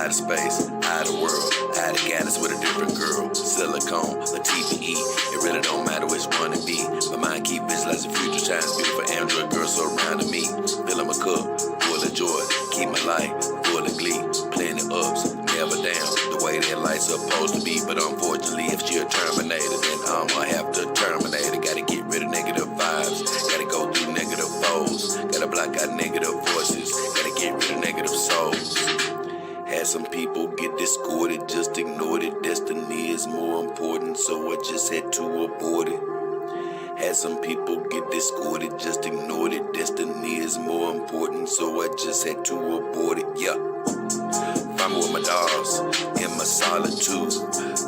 outer space, outer world, outer galaxy with a different girl. Silicone, a TPE, it really don't matter which one it be. My mind keep visualizing future times, beautiful android girls surrounding me. Filling my cup, full of joy, keep my life full of glee. Plenty ups, never down, the way that life's supposed to be. But unfortunately, if she a terminator, then I'ma have to terminate her. Gotta get rid of negative vibes, gotta go through negative foes, gotta block out negative voices, gotta get rid of negative souls. Had some people get discorded, just ignored it. Destiny is more important, so I just had to abort it. Had some people get discorded, just ignored it. Destiny is more important, so I just had to abort it. Yeah. Find me with my dogs in my solitude.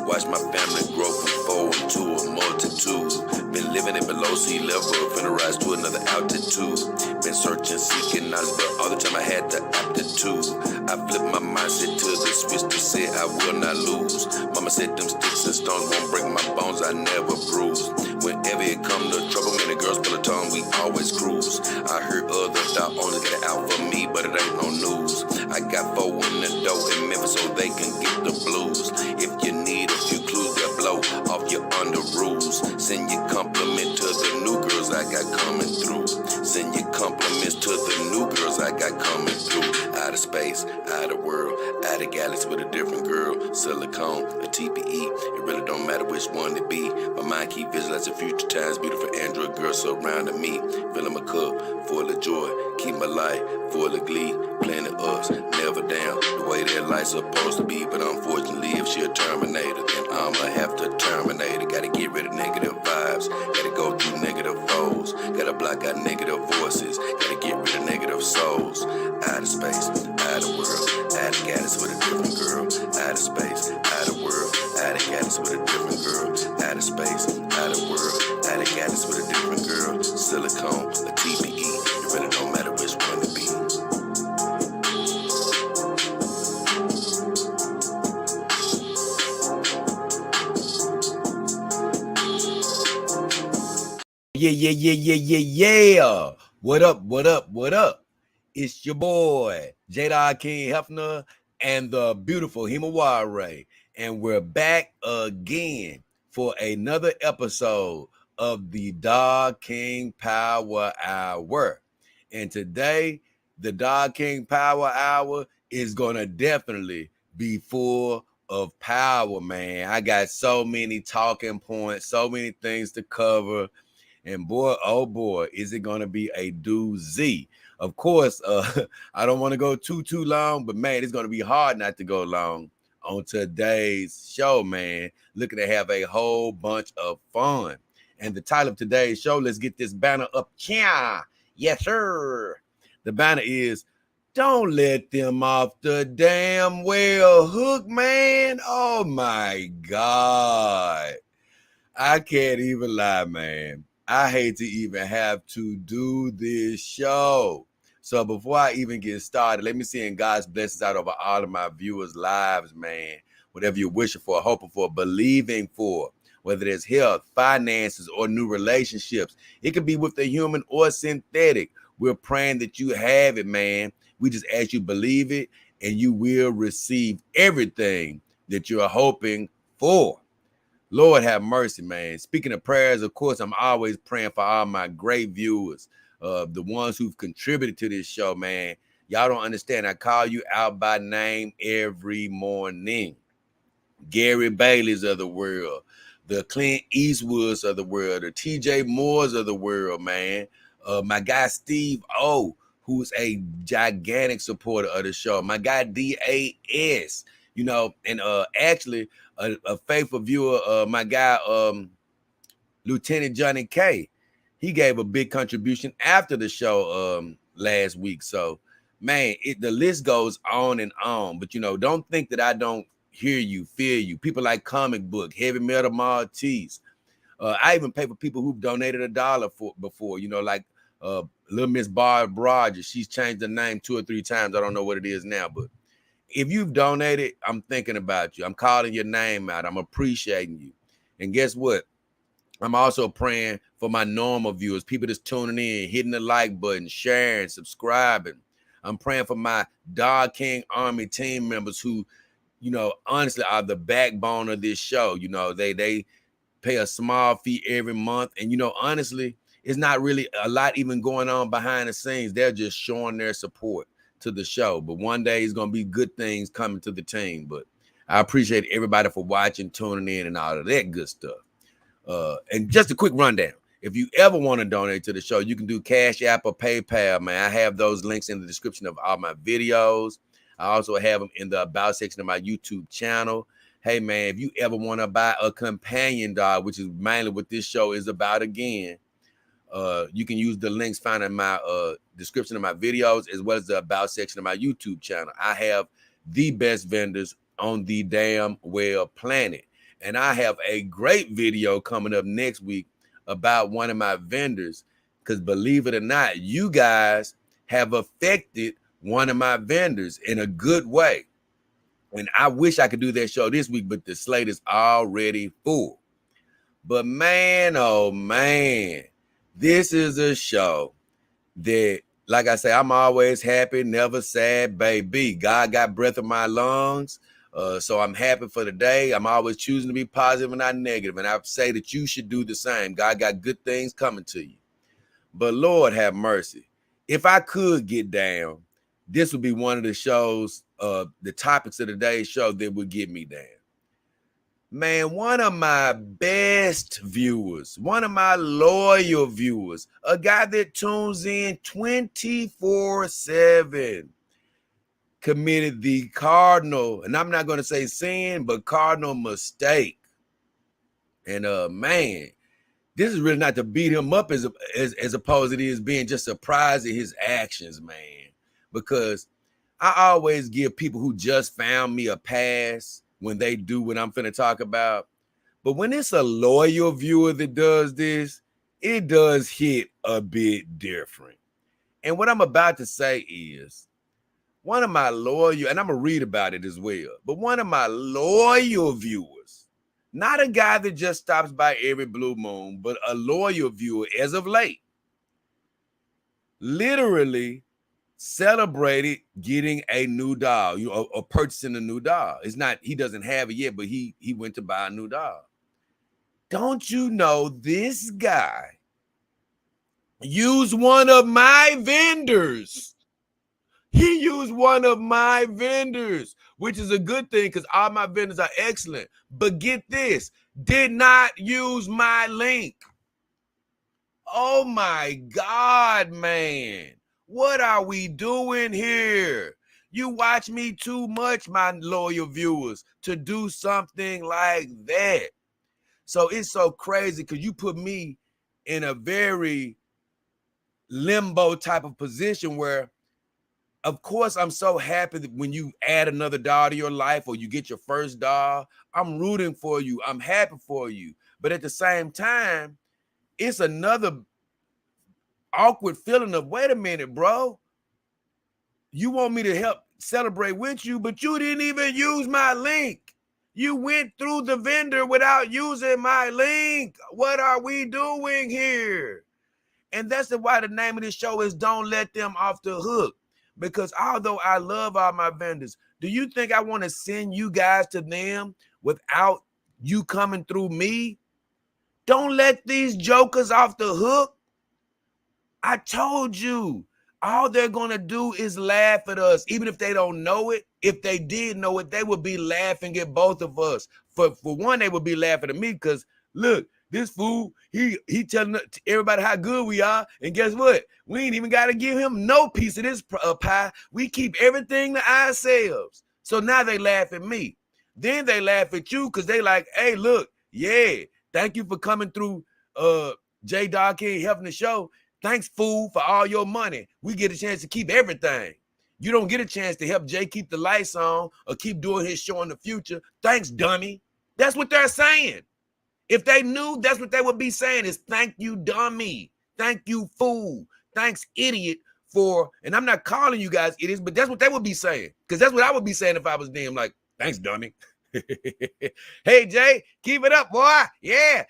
Watch my family grow from 4 into a multitude. Been living it below sea level, finna rise to another altitude. Been searching, seeking knowledge, but all the time I had the aptitude. I flipped my mindset to the switch to say I will not lose. Mama said them sticks and stones won't break my bones, I never bruise. Whenever it come to trouble, man, the girls pull a tongue, we always cruise. I heard other dog owners get it out for me, but it ain't no news. I got 4 in the dough in Memphis so they can get the blues. If you need a few clues, they'll blow off your under rules. Send your compliment to the new girls I got coming through. Send your compliments to the new girls I got coming through. Outer space, outer world, outer galaxy with a different girl. Silicone, a TPE, it really don't matter which one it be. My mind keep visualizing future times, beautiful android girls surrounding me. Filling my cup, full of joy, keep my life full of glee. Plenty ups, never down, the way that life's supposed to be. But unfortunately, if she a terminator, then I'ma have to terminate her. Gotta get rid of negative vibes, gotta go through negative foes, gotta block out negative voices, gotta get rid of negative souls. Outer space, outer world, outer galaxy with a different girl. Outer space, outer world, outer galaxy with a different girl. Outer space, outer world, outer galaxy with a different girl. Silicone, a TPE, it really don't matter which one it be. Yeah. What up? It's your boy, JayDollKingHefner and the beautiful Himaware. And we're back again for another episode of the Dog King Power Hour. And today, the Dog King Power Hour is going to definitely be full of power, man. I got so many talking points, so many things to cover. And boy, oh boy, is it going to be a doozy. Of course, I don't want to go too long, but man, it's going to be hard not to go long on today's show, man. Looking to have a whole bunch of fun. And the title of today's show, let's get this banner up. Yes, sir. The banner is, don't let them off the damn well hook, man. Oh my God. I can't even lie, man. I hate to even have to do this show. So before I even get started, let me send God's blessings out over all of my viewers' lives, man. Whatever you're wishing for, hoping for, believing for, whether it's health, finances, or new relationships. It could be with the human or synthetic. We're praying that you have it, man. We just ask you believe it, and you will receive everything that you're hoping for. Lord have mercy, man. Speaking of prayers, of course, I'm always praying for all my great viewers, the ones who've contributed to this show, man. Y'all don't understand. I call you out by name every morning. Gary Bailey's of the world, the Clint Eastwoods of the world, the TJ Moores of the world, man. My guy Steve O, who's a gigantic supporter of the show. My guy DAS, you know, and actually a faithful viewer, my guy Lieutenant Johnny K. He gave a big contribution after the show last week. So, man, the list goes on and on. But, you know, don't think that I don't hear you, feel you. People like Comic Book, Heavy Metal Maltese. I even pay for people who've donated $1 for before, you know, like Little Miss Barb Rogers. She's changed her name 2 or 3 times. I don't know what it is now, but if you've donated, I'm thinking about you. I'm calling your name out. I'm appreciating you. And guess what? I'm also praying for my normal viewers, people that's tuning in, hitting the like button, sharing, subscribing. I'm praying for my Dog King Army team members who, honestly are the backbone of this show. They pay a small fee every month. And, honestly, it's not really a lot even going on behind the scenes. They're just showing their support to the show. But one day it's going to be good things coming to the team. But I appreciate everybody for watching, tuning in, and all of that good stuff. And just a quick rundown. If you ever want to donate to the show, you can do Cash App or PayPal, man. I have those links in the description of all my videos. I also have them in the About section of my YouTube channel. Hey, man, if you ever want to buy a companion dog, which is mainly what this show is about again, you can use the links found in my description of my videos, as well as the About section of my YouTube channel. I have the best vendors on the damn well planet. And I have a great video coming up next week about one of my vendors, because believe it or not, you guys have affected one of my vendors in a good way. And I wish I could do that show this week, but the slate is already full. But man, oh man, this is a show that, like I say, I'm always happy, never sad, baby. God got breath in my lungs. So I'm happy for the day. I'm always choosing to be positive and not negative. And I say that you should do the same. God got good things coming to you. But Lord have mercy. If I could get down, this would be one of the shows, the topics of today's show that would get me down. Man, one of my best viewers, one of my loyal viewers, a guy that tunes in 24/7, committed the cardinal, and I'm not going to say sin, but cardinal mistake. And man, this is really not to beat him up as opposed to it is being just surprised at his actions, man. Because I always give people who just found me a pass when they do what I'm finna talk about. But when it's a loyal viewer that does this, it does hit a bit different. And what I'm about to say is, one of my loyal, and I'm going to read about it as well, but one of my loyal viewers, not a guy that just stops by every blue moon, but a loyal viewer as of late, literally celebrated getting a new dog, or purchasing a new dog. It's not, he doesn't have it yet, but he went to buy a new dog. Don't you know this guy used one of my vendors? He used one of my vendors, which is a good thing because all my vendors are excellent. But get this, did not use my link. Oh my God, man. What are we doing here? You watch me too much, my loyal viewers, to do something like that. So it's so crazy because you put me in a very limbo type of position where, of course, I'm so happy that when you add another dog to your life or you get your first dog, I'm rooting for you. I'm happy for you. But at the same time, it's another awkward feeling of, wait a minute, bro. You want me to help celebrate with you, but you didn't even use my link. You went through the vendor without using my link. What are we doing here? And that's why the name of this show is Don't Let Them Off the Hook. Because although I love all my vendors, do you think I want to send you guys to them without you coming through me? Don't let these jokers off the hook. I told you, all they're going to do is laugh at us, even if they don't know it. If they did know it, they would be laughing at both of us. For one, they would be laughing at me because, look, this fool, he telling everybody how good we are. And guess what? We ain't even got to give him no piece of this pie. We keep everything to ourselves. So now they laugh at me. Then they laugh at you because they like, hey, look, yeah, thank you for coming through JayDollKingHefner show. Thanks, fool, for all your money. We get a chance to keep everything. You don't get a chance to help Jay keep the lights on or keep doing his show in the future. Thanks, dummy. That's what they're saying. If they knew, that's what they would be saying is thank you, dummy. Thank you, fool. Thanks, idiot, for, and I'm not calling you guys idiots, but that's what they would be saying. Because that's what I would be saying if I was them. Like, thanks, dummy. Hey, Jay, keep it up, boy. Yeah,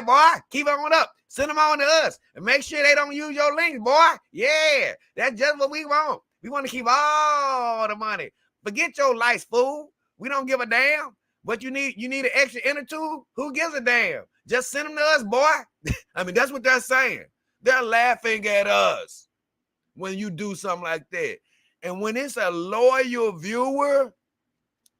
boy. Keep on up. Send them on to us. And make sure they don't use your links, boy. Yeah, that's just what we want. We want to keep all the money. Forget your lights, fool. We don't give a damn. What you need an extra inner tube? Who gives a damn? Just send them to us, boy. I mean, that's what they're saying. They're laughing at us when you do something like that. And when it's a loyal viewer,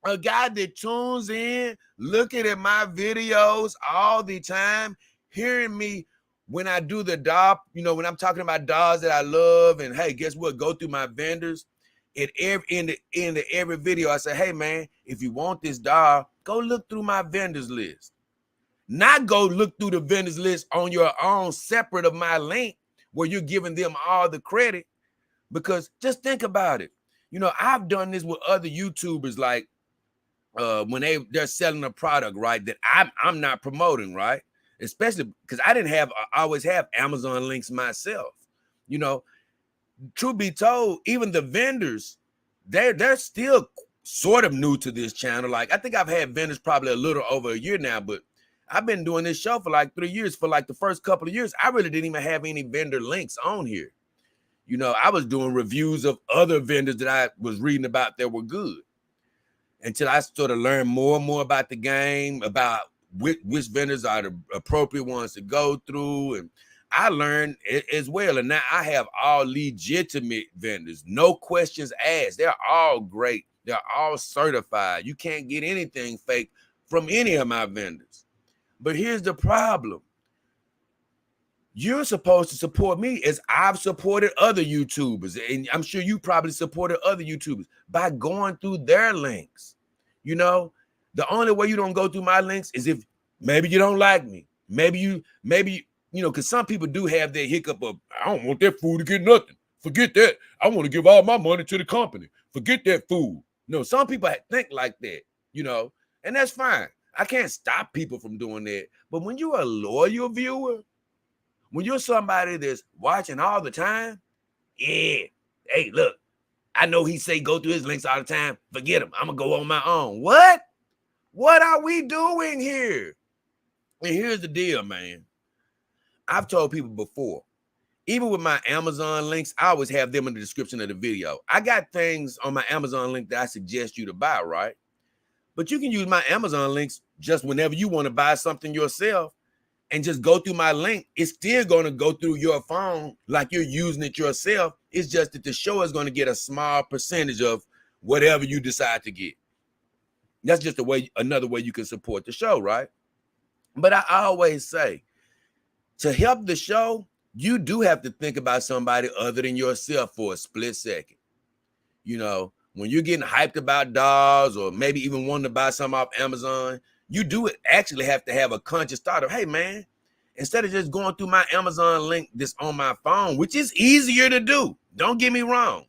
a guy that tunes in, looking at my videos all the time, hearing me when I do the doll, when I'm talking about dolls that I love, and hey, guess what? Go through my vendors. In every video, I say, hey man, if you want this doll, go look through my vendors list. Not go look through the vendors list on your own, separate of my link, where you're giving them all the credit. Because just think about it. I've done this with other YouTubers, like when they're selling a product, right, that I'm not promoting, right? Especially because I always have Amazon links myself. Truth be told, even the vendors, they're still sort of new to this channel. Like, I think I've had vendors probably a little over a year now, but I've been doing this show for like 3 years. For like the first couple of years, I really didn't even have any vendor links on here. I was doing reviews of other vendors that I was reading about that were good, until I sort of learned more and more about the game, about which vendors are the appropriate ones to go through. And I learned it as well. And now I have all legitimate vendors, no questions asked. They're all great. They're all certified. You can't get anything fake from any of my vendors. But here's the problem. You're supposed to support me as I've supported other YouTubers. And I'm sure you probably supported other YouTubers by going through their links. The only way you don't go through my links is if maybe you don't like me. Maybe, because some people do have that hiccup of, I don't want that fool to get nothing. Forget that. I want to give all my money to the company. Forget that fool. Some people think like that, and that's fine. I can't stop people from doing that. But when you're a loyal viewer, when you're somebody that's watching all the time, yeah, hey, look, I know he say go through his links all the time. Forget him. I'm going to go on my own. What? What are we doing here? And here's the deal, man. I've told people before, even with my Amazon links, I always have them in the description of the video. I got things on my Amazon link that I suggest you to buy, right? But you can use my Amazon links just whenever you want to buy something yourself, and just go through my link. It's still going to go through your phone like you're using it yourself. It's just that the show is going to get a small percentage of whatever you decide to get. That's just another way you can support the show, right? But I always say, to help the show, you do have to think about somebody other than yourself for a split second. When you're getting hyped about dolls, or maybe even wanting to buy something off Amazon, you do actually have to have a conscious thought of, hey, man, instead of just going through my Amazon link that's on my phone, which is easier to do. Don't get me wrong,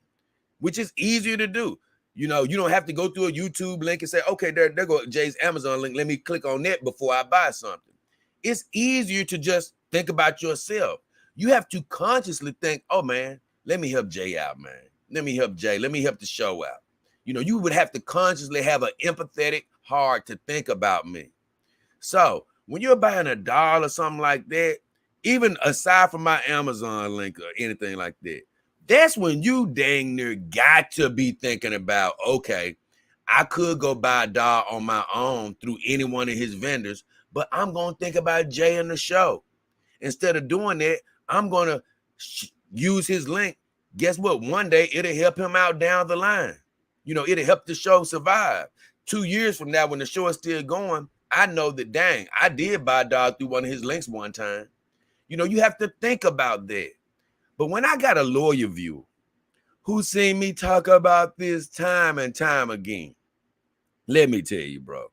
which is easier to do. You don't have to go through a YouTube link and say, okay, there go Jay's Amazon link. Let me click on that before I buy something. It's easier to just think about yourself. You have to consciously think, oh, man, let me help Jay out, man. Let me help Jay. Let me help the show out. You would have to consciously have an empathetic heart to think about me. So when you're buying a doll or something like that, even aside from my Amazon link or anything like that, that's when you dang near got to be thinking about, okay, I could go buy a doll on my own through any one of his vendors, but I'm going to think about Jay in the show. Instead of doing that, I'm going to use his link. Guess what? One day it'll help him out down the line. It'll help the show survive. 2 years from now, when the show is still going, I know that, dang, I did buy a dog through one of his links one time. You have to think about that. But when I got a loyal viewer who seen me talk about this time and time again, let me tell you, bro,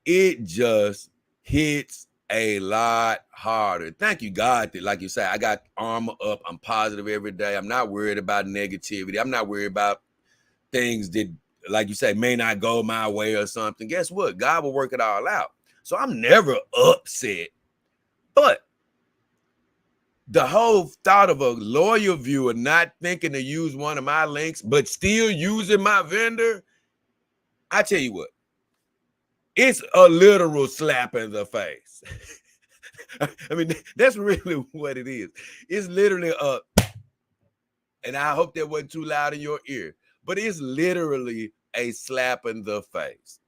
it just hits a lot harder. Thank you, God, that, like you say, I got armor up. I'm positive every day. I'm not worried about negativity. I'm not worried about things that, like you say, may not go my way or something. Guess what? God will work it all out. So I'm never upset. But the whole thought of a loyal viewer not thinking to use one of my links, but still using my vendor, I tell you what, it's a literal slap in the face. I mean, that's really what it is. It's literally And I hope that wasn't too loud in your ear. But it's literally a slap in the face.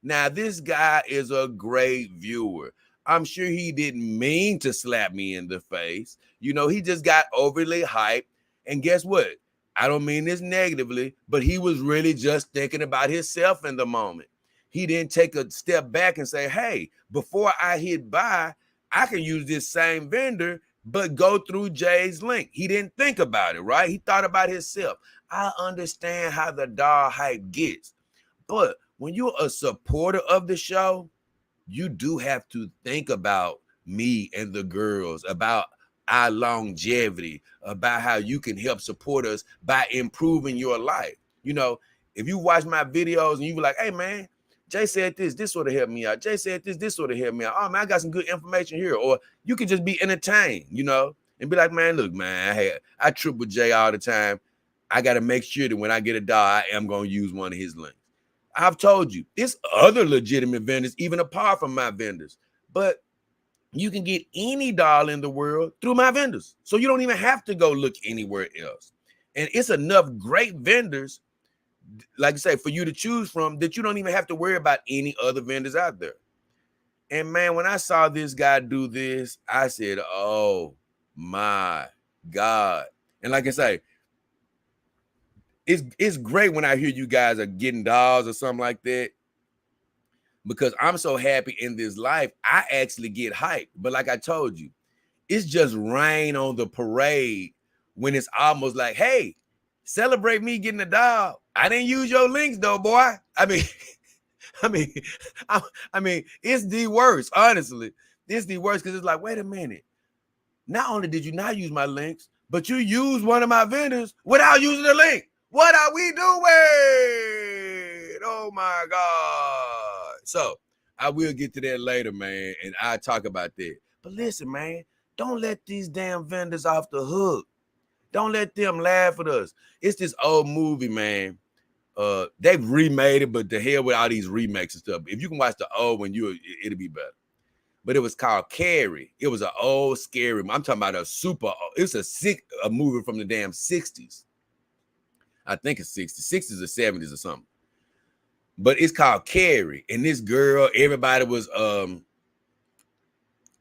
Now, this guy is a great viewer. I'm sure he didn't mean to slap me in the face. You know, he just got overly hyped. And guess what? I don't mean this negatively, but he was really just thinking about himself in the moment. He didn't take a step back and say, hey, before I hit buy, I can use this same vendor, but go through Jay's link. He didn't think about it, right? He thought about himself. I understand how the dog hype gets. But when you're a supporter of the show, you do have to think about me and the girls, about our longevity, about how you can help support us by improving your life. You know, if you watch my videos and you be like, hey man, Jay said this sort of helped me out. Jay said this sort of helped me out. Oh man, I got some good information here. Or you can just be entertained, you know, and be like, man, look, man, I trip with Jay all the time. I got to make sure that when I get a dog, I am going to use one of his links. I've told you, it's other legitimate vendors, even apart from my vendors. But you can get any doll in the world through my vendors. So you don't even have to go look anywhere else. And it's enough great vendors, like I say, for you to choose from that you don't even have to worry about any other vendors out there. And man, when I saw this guy do this, I said, oh my God. And like I say, it's great when I hear you guys are getting dolls or something like that, because I'm so happy in this life, I actually get hyped. But like I told you, it's just rain on the parade when it's almost like, hey, celebrate me getting a doll. I didn't use your links though, boy. I mean, it's the worst, honestly. It's the worst because it's like, wait a minute. Not only did you not use my links, but you used one of my vendors without using the link. What are we doing? Oh my God. So I will get to that later, man, and I'll talk about that. But listen, man, don't let these damn vendors off the hook. Don't let them laugh at us. It's this old movie, man. They've remade it, but the hell with all these remakes and stuff. If you can watch the old one, it'll be better. But it was called Carrie. It was an old scary. I'm talking about it's a movie from the damn 60s. I think it's 60s or 70s or something. But it's called Carrie. And this girl, everybody was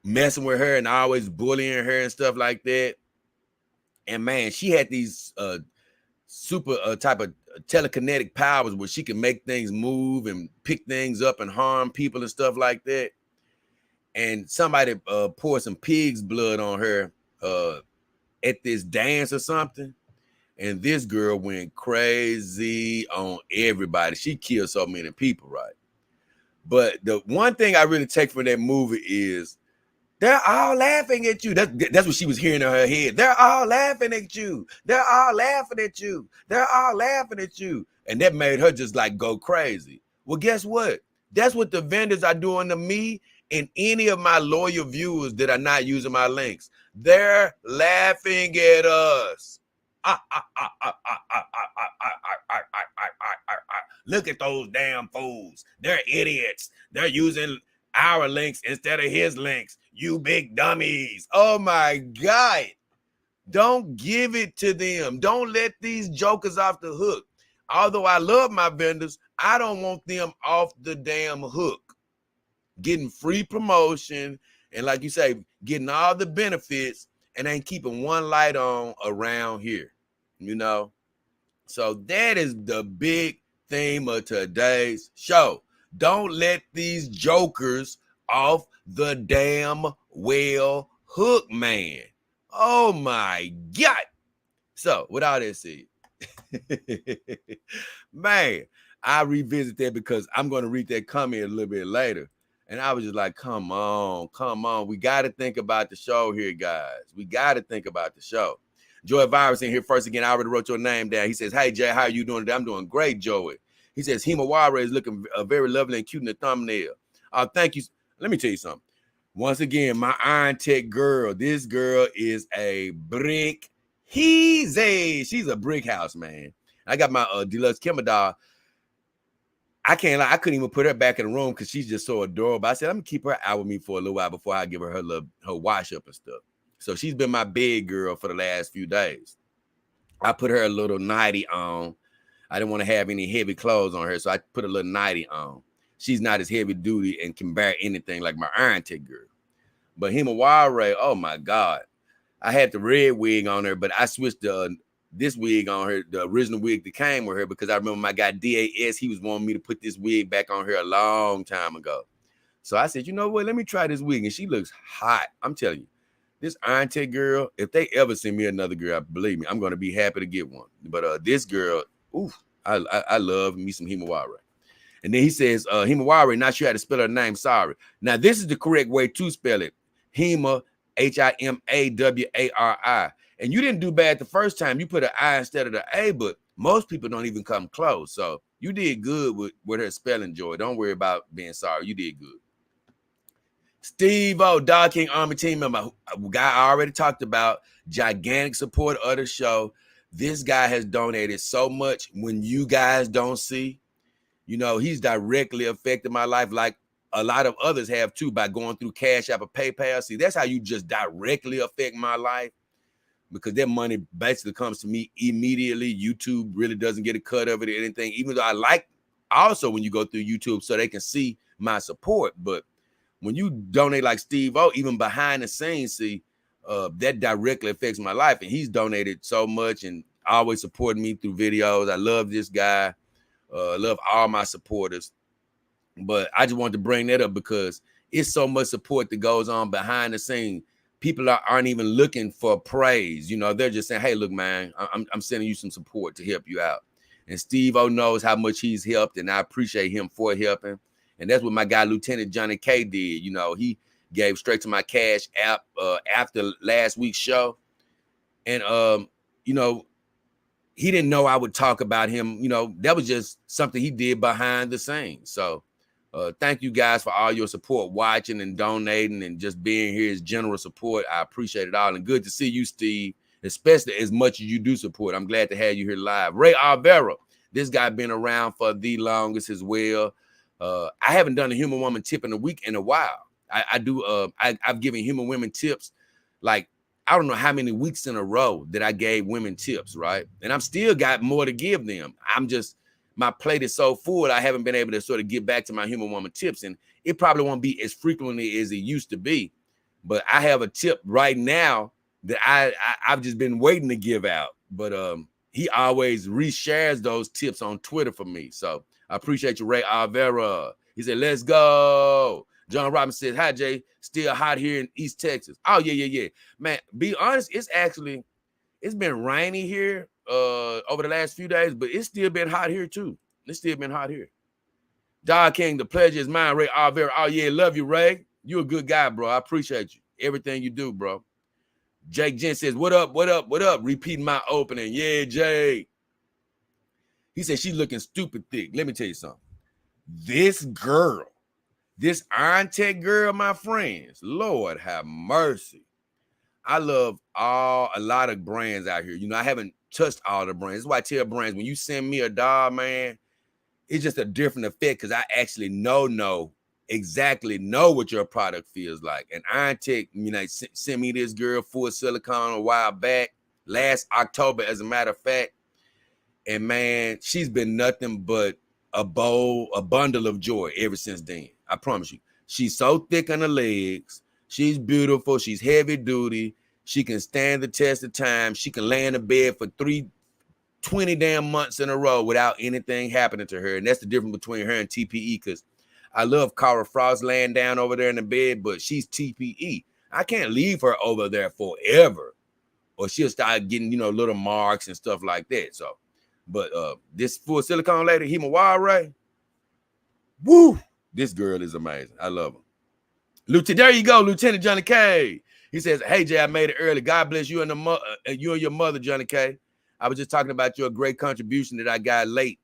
messing with her and always bullying her and stuff like that. And man, she had these super type of telekinetic powers where she can make things move and pick things up and harm people and stuff like that. And somebody poured some pig's blood on her at this dance or something. And this girl went crazy on everybody. She killed so many people, right? But the one thing I really take from that movie is they're all laughing at you. That's what she was hearing in her head. They're all laughing at you. They're all laughing at you. They're all laughing at you. And that made her just like go crazy. Well, guess what? That's what the vendors are doing to me and any of my loyal viewers that are not using my links. They're laughing at us. Look at those damn fools. They're idiots. They're using our links instead of his links. You big dummies. Oh my God. Don't give it to them. Don't let these jokers off the hook. Although I love my vendors, I don't want them off the damn hook. Getting free promotion and, like you say, getting all the benefits and ain't keeping one light on around here, you know? So that is the big theme of today's show. Don't let these jokers off the damn well hook, man. Oh my God. So with all that said, man, I revisit that because I'm going to read that comment a little bit later. And I was just like, come on. We got to think about the show here, guys. We got to think about the show. Joey Virus in here first again. I already wrote your name down. He says, hey, Jay, how are you doing today? I'm doing great, Joey. He says, Himawara is looking very lovely and cute in the thumbnail. Thank you. Let me tell you something. Once again, my Iron Tech girl. This girl is a brick. She's a brick house, man. I got my deluxe Kimber doll. I can't lie. I couldn't even put her back in the room because she's just so adorable. I said, I'm going to keep her out with me for a little while before I give her her wash up and stuff. So she's been my bed girl for the last few days. I put her a little nightie on. I didn't want to have any heavy clothes on her, so I put a little nightie on. She's not as heavy duty and can bear anything like my Iron Tech girl. But Himawari, oh my God. I had the red wig on her, but I switched this wig on her, the original wig that came with her, because I remember my guy DAS, he was wanting me to put this wig back on her a long time ago. So I said, you know what, let me try this wig. And she looks hot. I'm telling you, this Iron Tech girl, if they ever send me another girl, believe me, I'm going to be happy to get one. But this girl, ooh, I love me some Himawari. And then he says, Himawari, not sure how to spell her name, sorry. Now, this is the correct way to spell it. Hima, Himawari. And you didn't do bad the first time. You put an I instead of the A, but most people don't even come close. So you did good with her spelling, Joy. Don't worry about being sorry. You did good. Steve O, Dog King Army team member, guy I already talked about, gigantic support of the show. This guy has donated so much when you guys don't see. You know, he's directly affected my life like a lot of others have too by going through CashApp or PayPal. See, that's how you just directly affect my life, because that money basically comes to me immediately. YouTube really doesn't get a cut of it or anything, even though I like also when you go through YouTube so they can see my support. But when you donate like Steve O, even behind the scenes, see, that directly affects my life. And he's donated so much and always supporting me through videos. I love this guy. Love all my supporters. But I just wanted to bring that up because it's so much support that goes on behind the scenes. People aren't even looking for praise. You know, they're just saying, hey, look, man, I'm sending you some support to help you out. And Steve O knows how much he's helped, and I appreciate him for helping. And that's what my guy, Lieutenant Johnny K, did. You know, he gave straight to my Cash app after last week's show. And, you know, he didn't know I would talk about him. You know, that was just something he did behind the scenes. So thank you guys for all your support, watching and donating and just being here as general support. I appreciate it all. And good to see you, Steve, especially as much as you do support. I'm glad to have you here live. Ray Alvera, this guy been around for the longest as well. I haven't done a human woman tip in a week in a while. I've given human women tips like, I don't know how many weeks in a row that I gave women tips, right? And I'm still got more to give them. My plate is so full, I haven't been able to sort of get back to my human woman tips. And it probably won't be as frequently as it used to be. But I have a tip right now that I've just been waiting to give out. But he always reshares those tips on Twitter for me. So I appreciate you, Ray Alvera. He said, let's go. John Robinson says, hi, Jay. Still hot here in East Texas. Oh, yeah. Man, be honest, it's been rainy here over the last few days, but it's still been hot here, too. It's still been hot here. Dog King, the pleasure is mine, Ray Alvera. Oh, yeah, love you, Ray. You're a good guy, bro. I appreciate you. Everything you do, bro. Jake Jen says, what up? Repeating my opening. Yeah, Jake. He said, she's looking stupid thick. Let me tell you something. This girl, this Iron Tech girl, my friends, Lord have mercy. I love a lot of brands out here. You know, I haven't touched all the brands. That's why I tell brands, when you send me a doll, man, it's just a different effect because I actually exactly know what your product feels like. And Iron Tech, you know, sent me this girl full silicone a while back, last October, as a matter of fact. And man, she's been nothing but a bundle of joy ever since then. I promise you. She's so thick on the legs. She's beautiful. She's heavy duty. She can stand the test of time. She can lay in the bed for 20 damn months in a row without anything happening to her. And that's the difference between her and TPE, because I love Cara Frost laying down over there in the bed, but she's TPE. I can't leave her over there forever, or she'll start getting, you know, little marks and stuff like that. So, but this full silicone lady, Himawari, woo, this girl is amazing. I love her. There you go, Lieutenant Johnny K. He says, hey, Jay, I made it early. God bless you and you and your mother, Johnny K. I was just talking about your great contribution that I got late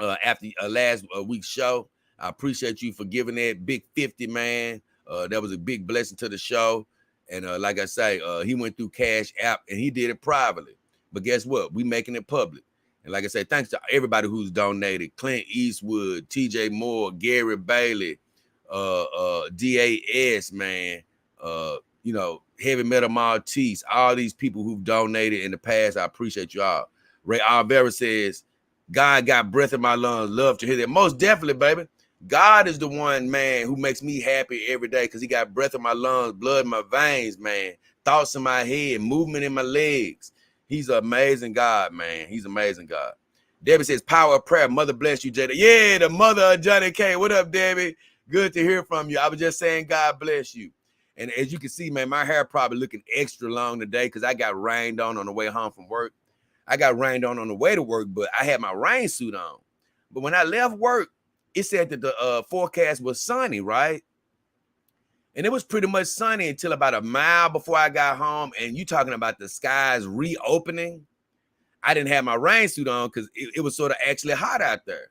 after last week's show. I appreciate you for giving that big 50, man. That was a big blessing to the show. And like I say, he went through Cash App and he did it privately. But guess what? We making it public. And like I say, thanks to everybody who's donated. Clint Eastwood, TJ Moore, Gary Bailey, DAS, man. You know, Heavy Metal Maltese, all these people who've donated in the past. I appreciate you all. Ray Alvera says, God got breath in my lungs. Love to hear that. Most definitely, baby. God is the one, man, who makes me happy every day because he got breath in my lungs, blood in my veins, man, thoughts in my head, movement in my legs. He's an amazing God, man. He's an amazing God. Debbie says, power of prayer. Mother bless you, Jada. Yeah, the mother of Johnny K. What up, Debbie? Good to hear from you. I was just saying, God bless you. And as you can see, man, my hair probably looking extra long today because I got rained on the way home from work. I got rained on the way to work, but I had my rain suit on. But when I left work, it said that the forecast was sunny, right? And it was pretty much sunny until about a mile before I got home. And you talking about the skies reopening. I didn't have my rain suit on because it was sort of actually hot out there.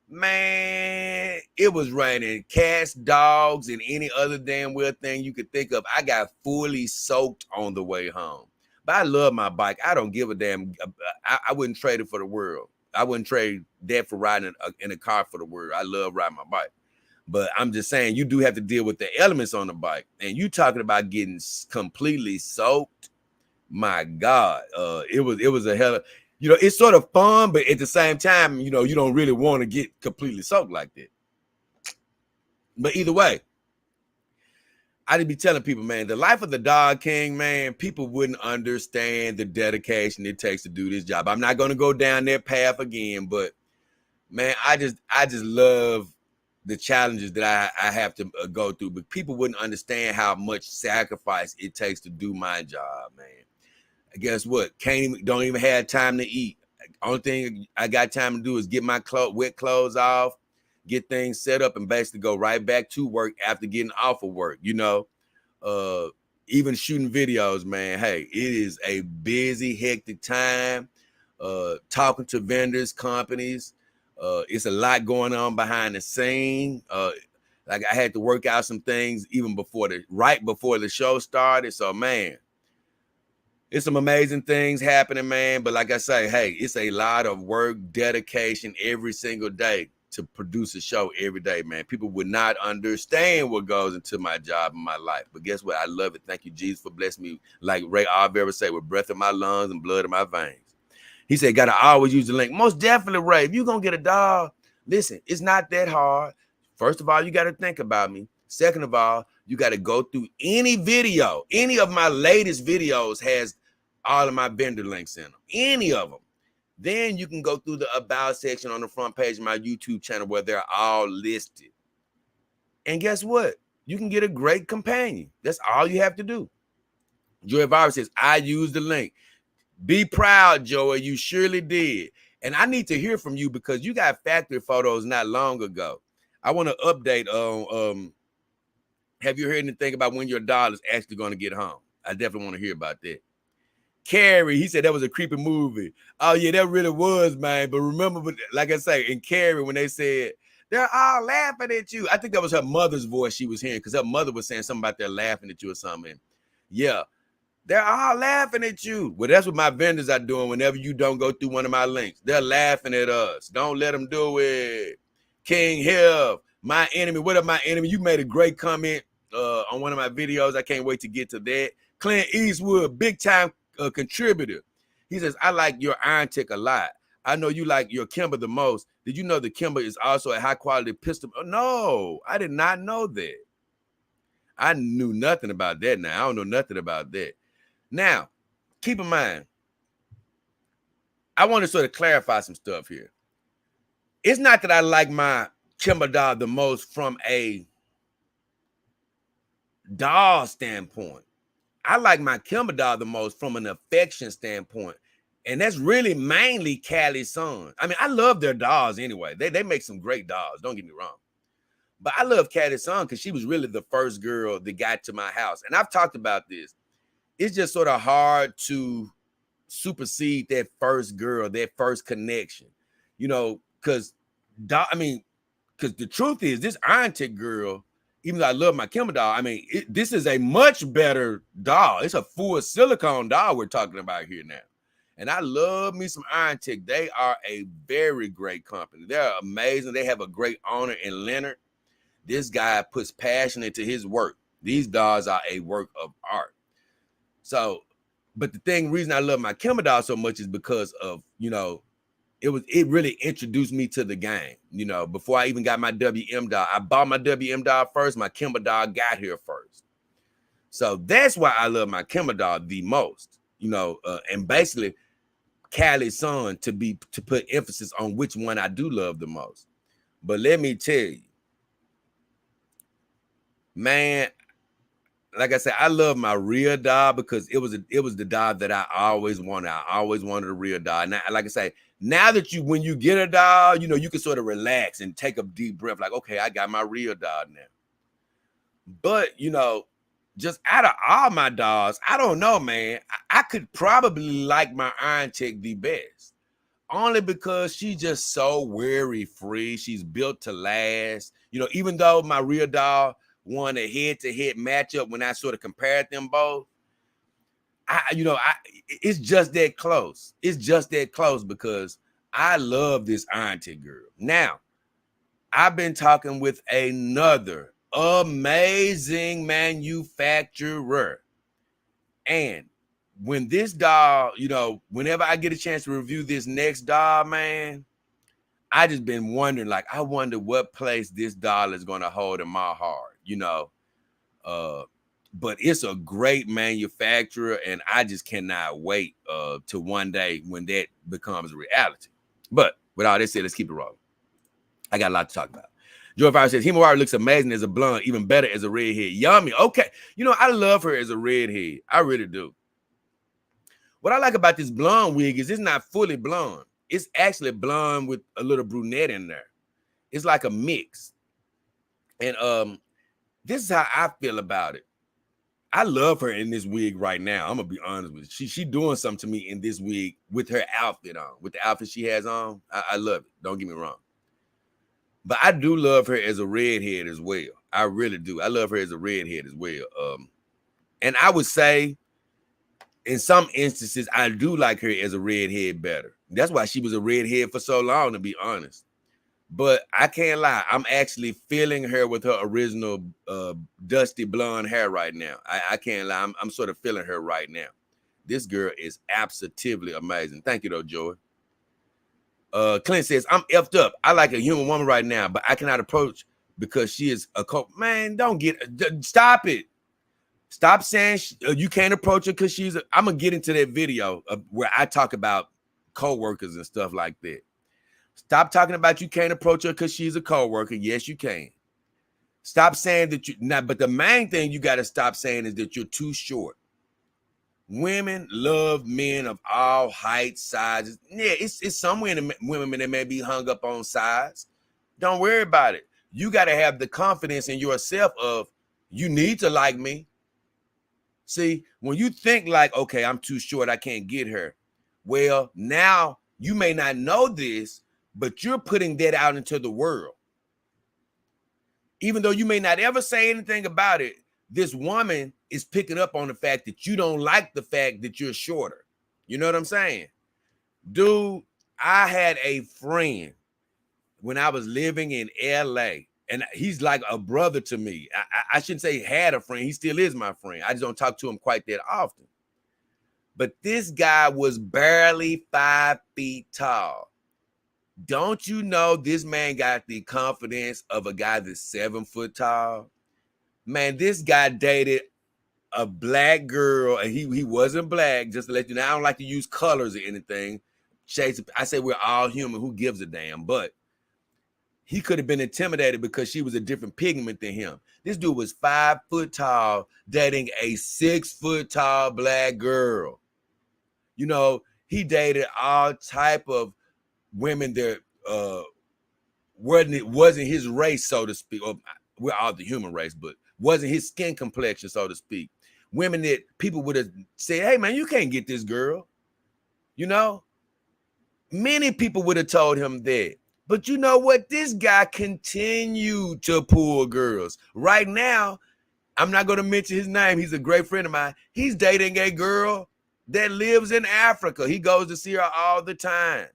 Man, it was raining cats, dogs, and any other damn weird thing you could think of. I got fully soaked on the way home. But I love my bike. I don't give a damn. I wouldn't trade it for the world. I wouldn't trade that for riding in a car for the world. I love riding my bike. But I'm just saying, you do have to deal with the elements on the bike. And you talking about getting completely soaked. My God, it was a hell of, it's sort of fun, but at the same time, you don't really want to get completely soaked like that. But either way, I just be telling people, man, the life of the Dog King, man, people wouldn't understand the dedication it takes to do this job. I'm not going to go down that path again, but man, I just love the challenges that I have to go through. But people wouldn't understand how much sacrifice it takes to do my job, man. Guess what? Don't even have time to eat. Only thing I got time to do is get my wet clothes off, get things set up, and basically go right back to work after getting off of work. Even shooting videos, man. Hey, it is a busy, hectic time. Talking to vendors, companies. It's a lot going on behind the scene. Like I had to work out some things even right before the show started. So, man, it's some amazing things happening, man. But like I say, hey, it's a lot of work, dedication every single day to produce a show every day, man. People would not understand what goes into my job and my life. But guess what? I love it. Thank you, Jesus, for blessing me, like Ray Alvera said, with breath in my lungs and blood in my veins. He said, got to always use the link. Most definitely, Ray. If you're going to get a dog, listen, it's not that hard. First of all, you got to think about me. Second of all, you got to go through any video. Any of my latest videos has all of my vendor links in them. Any of them. Then you can go through the about section on the front page of my YouTube channel where they're all listed. And guess what? You can get a great companion. That's all you have to do. Joey Virus says, I use the link. Be proud, Joey. You surely did. And I need to hear from you because you got factory photos not long ago. I want to update on have you heard anything about when your dog is actually going to get home? I definitely want to hear about that. Carrie, he said that was a creepy movie. Oh, yeah, that really was, man. But remember, like I say, in Carrie, when they said, they're all laughing at you. I think that was her mother's voice she was hearing because her mother was saying something about they're laughing at you or something. Yeah, they're all laughing at you. Well, that's what my vendors are doing whenever you don't go through one of my links. They're laughing at us. Don't let them do it. King Hill, my enemy. What up, my enemy? You made a great comment on one of my videos. I can't wait to get to that. Clint Eastwood, big time contributor. He says, I like your Iron Tech a lot. I know you like your Kimber the most. Did you know the Kimber is also a high quality pistol? Oh, no, I did not know that. I knew nothing about that now. I don't know nothing about that. Now, keep in mind, I want to sort of clarify some stuff here. It's not that I like my Kimber doll the most from a doll standpoint. I like my Kimber doll the most from an affection standpoint. And that's really mainly Callie's son. I mean, I love their dolls anyway. They make some great dolls, don't get me wrong. But I love Callie's son because she was really the first girl that got to my house. And I've talked about this. It's just sort of hard to supersede that first girl, that first connection, because the truth is this Iron Tech girl, even though I love my Kimber doll, this is a much better doll. It's a full silicone doll we're talking about here now. And I love me some Iron Tech. They are a very great company. They're amazing. They have a great owner in Leonard. This guy puts passion into his work. These dolls are a work of art. So, but the reason I love my Kimba doll so much is because of, it really introduced me to the game. Before I even got my WM doll, I bought my WM doll first. My Kimba doll got here first. So that's why I love my Kimba doll the most, and basically Callie's son to put emphasis on which one I do love the most. But let me tell you, man, like I said, I love my real doll because it was the doll that I always wanted. I always wanted a real doll. Now, like I say, now that when you get a doll, you can sort of relax and take a deep breath, like, okay, I got my real doll now. But just out of all my dolls, I don't know, man. I could probably like my Iron Chick the best. Only because she's just so worry free. She's built to last. Even though my real doll won a head-to-head matchup when I sort of compared them both, it's just that close. It's just that close because I love this Iron Chick girl. Now, I've been talking with another amazing manufacturer. And when this doll, whenever I get a chance to review this next doll, man, I just been wondering, like, I wonder what place this doll is going to hold in my heart, but it's a great manufacturer, and I just cannot wait to one day when that becomes a reality. But with all this said, let's keep it rolling. I got a lot to talk about. Joy Fire says, Himawari looks amazing as a blonde, even better as a redhead. Yummy. Okay. I love her as a redhead. I really do. What I like about this blonde wig is it's not fully blonde. It's actually blonde with a little brunette in there. It's like a mix. And this is how I feel about it. I love her in this wig right now. I'm gonna be honest with you. She doing something to me in this wig with her outfit on, with the outfit she has on. I love it. Don't get me wrong. But I do love her as a redhead as well. I really do. I love her as a redhead as well. And I would say in some instances, I do like her as a redhead better. That's why she was a redhead for so long, to be honest. But I can't lie. I'm actually feeling her with her original dusty blonde hair right now. I can't lie. I'm sort of feeling her right now. This girl is absolutely amazing. Thank you, though, Joy. Clint says, I'm effed up. I like a human woman right now, but I cannot approach because she is a man, stop it. Stop saying you can't approach her because I'm going to get into that video where I talk about co-workers and stuff like that. Stop talking about you can't approach her because she's a co-worker. Yes, you can. Stop saying that but the main thing you got to stop saying is that you're too short. Women love men of all heights, sizes. Yeah, it's some women that may be hung up on size. Don't worry about it. You got to have the confidence in yourself of you need to like me. See, when you think like, okay, I'm too short, I can't get her. Well, now you may not know this, but you're putting that out into the world. Even though you may not ever say anything about it, this woman is picking up on the fact that you don't like the fact that you're shorter. You know what I'm saying? Dude, I had a friend when I was living in LA, and he's like a brother to me. I shouldn't say had a friend. He still is my friend. I just don't talk to him quite that often. But this guy was barely 5 feet tall. Don't you know this man got the confidence of a guy that's 7 foot tall? Man, this guy dated a black girl, and he wasn't black, just to let you know. I don't like to use colors or anything. Shades, I say we're all human. Who gives a damn? But he could have been intimidated because she was a different pigment than him. This dude was 5 foot tall, dating a 6 foot tall black girl. He dated all type of women that wasn't his race, so to speak. Or we're all the human race, but wasn't his skin complexion, so to speak. Women that people would have said, hey, man, you can't get this girl. Many people would have told him that. But you know what? This guy continued to pull girls. Right now, I'm not going to mention his name. He's a great friend of mine. He's dating a girl that lives in Africa. He goes to see her all the time.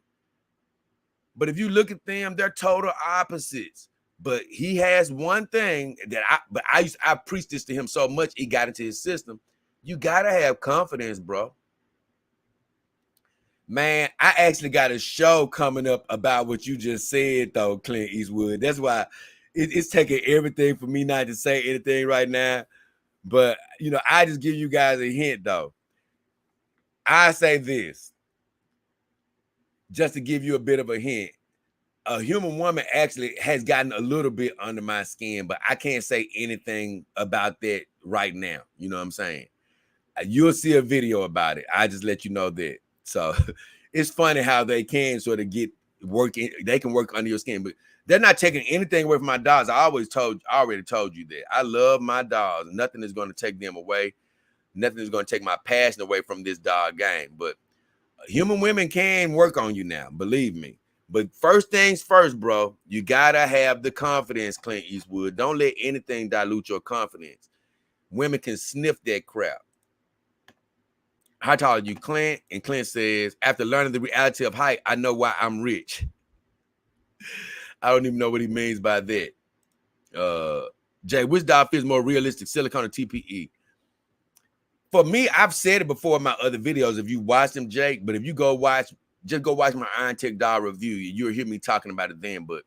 But if you look at them, they're total opposites. But he has one thing that I preached this to him so much, he got into his system. You gotta have confidence, bro. Man, I actually got a show coming up about what you just said, though, Clint Eastwood. That's why it's taking everything for me not to say anything right now. But, I just give you guys a hint, though. I say this, just to give you a bit of a hint. A human woman actually has gotten a little bit under my skin, but I can't say anything about that right now. You know what I'm saying? You'll see a video about it. I just let you know that. So it's funny how they can sort of get working. They can work under your skin, but they're not taking anything away from my dogs. I already told you that. I love my dogs. Nothing is going to take them away. Nothing is going to take my passion away from this dog game. But human women can work on you now, believe me. But first things first, bro, you gotta have the confidence, Clint Eastwood. Don't let anything dilute your confidence. Women can sniff that crap. How tall are you, Clint? And Clint says, after learning the reality of height, I know why I'm rich. I don't even know what he means by that. Jay, which dog feels more realistic, silicone or TPE? For me, I've said it before in my other videos. If you watch them, Jake, but if you just go watch my Iron Tech Dog review, you'll hear me talking about it then. But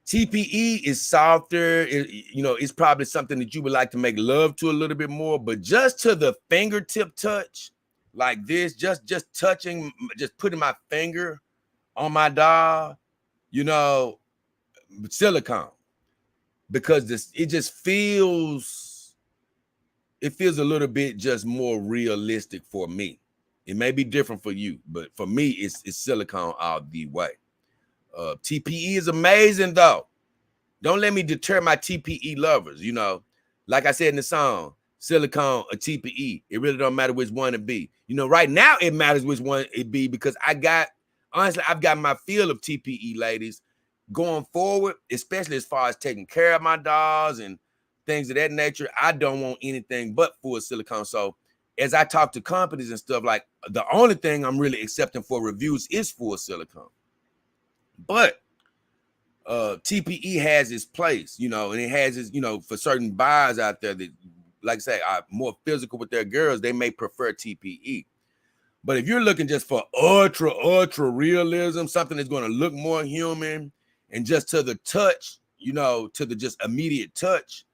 TPE is softer. It's probably something that you would like to make love to a little bit more, but just to the fingertip touch, like this, just touching, just putting my finger on my dog, silicone, because it just feels a little bit just more realistic for me. It may be different for you, but for me, it's silicone all the way. TPE is amazing, though. Don't let me deter my TPE lovers. Like I said in the song, silicone or TPE, it really don't matter which one it be. Right now it matters which one it be, because I've got my feel of TPE, ladies, going forward, especially as far as taking care of my dogs and things of that nature. I don't want anything but full silicone. So as I talk to companies and stuff, like, the only thing I'm really accepting for reviews is full silicone. But TPE has its place, and it has its, for certain buyers out there that, like I say, are more physical with their girls, they may prefer TPE. But if you're looking just for ultra realism, something that's going to look more human, and just to the touch, to the just immediate touch,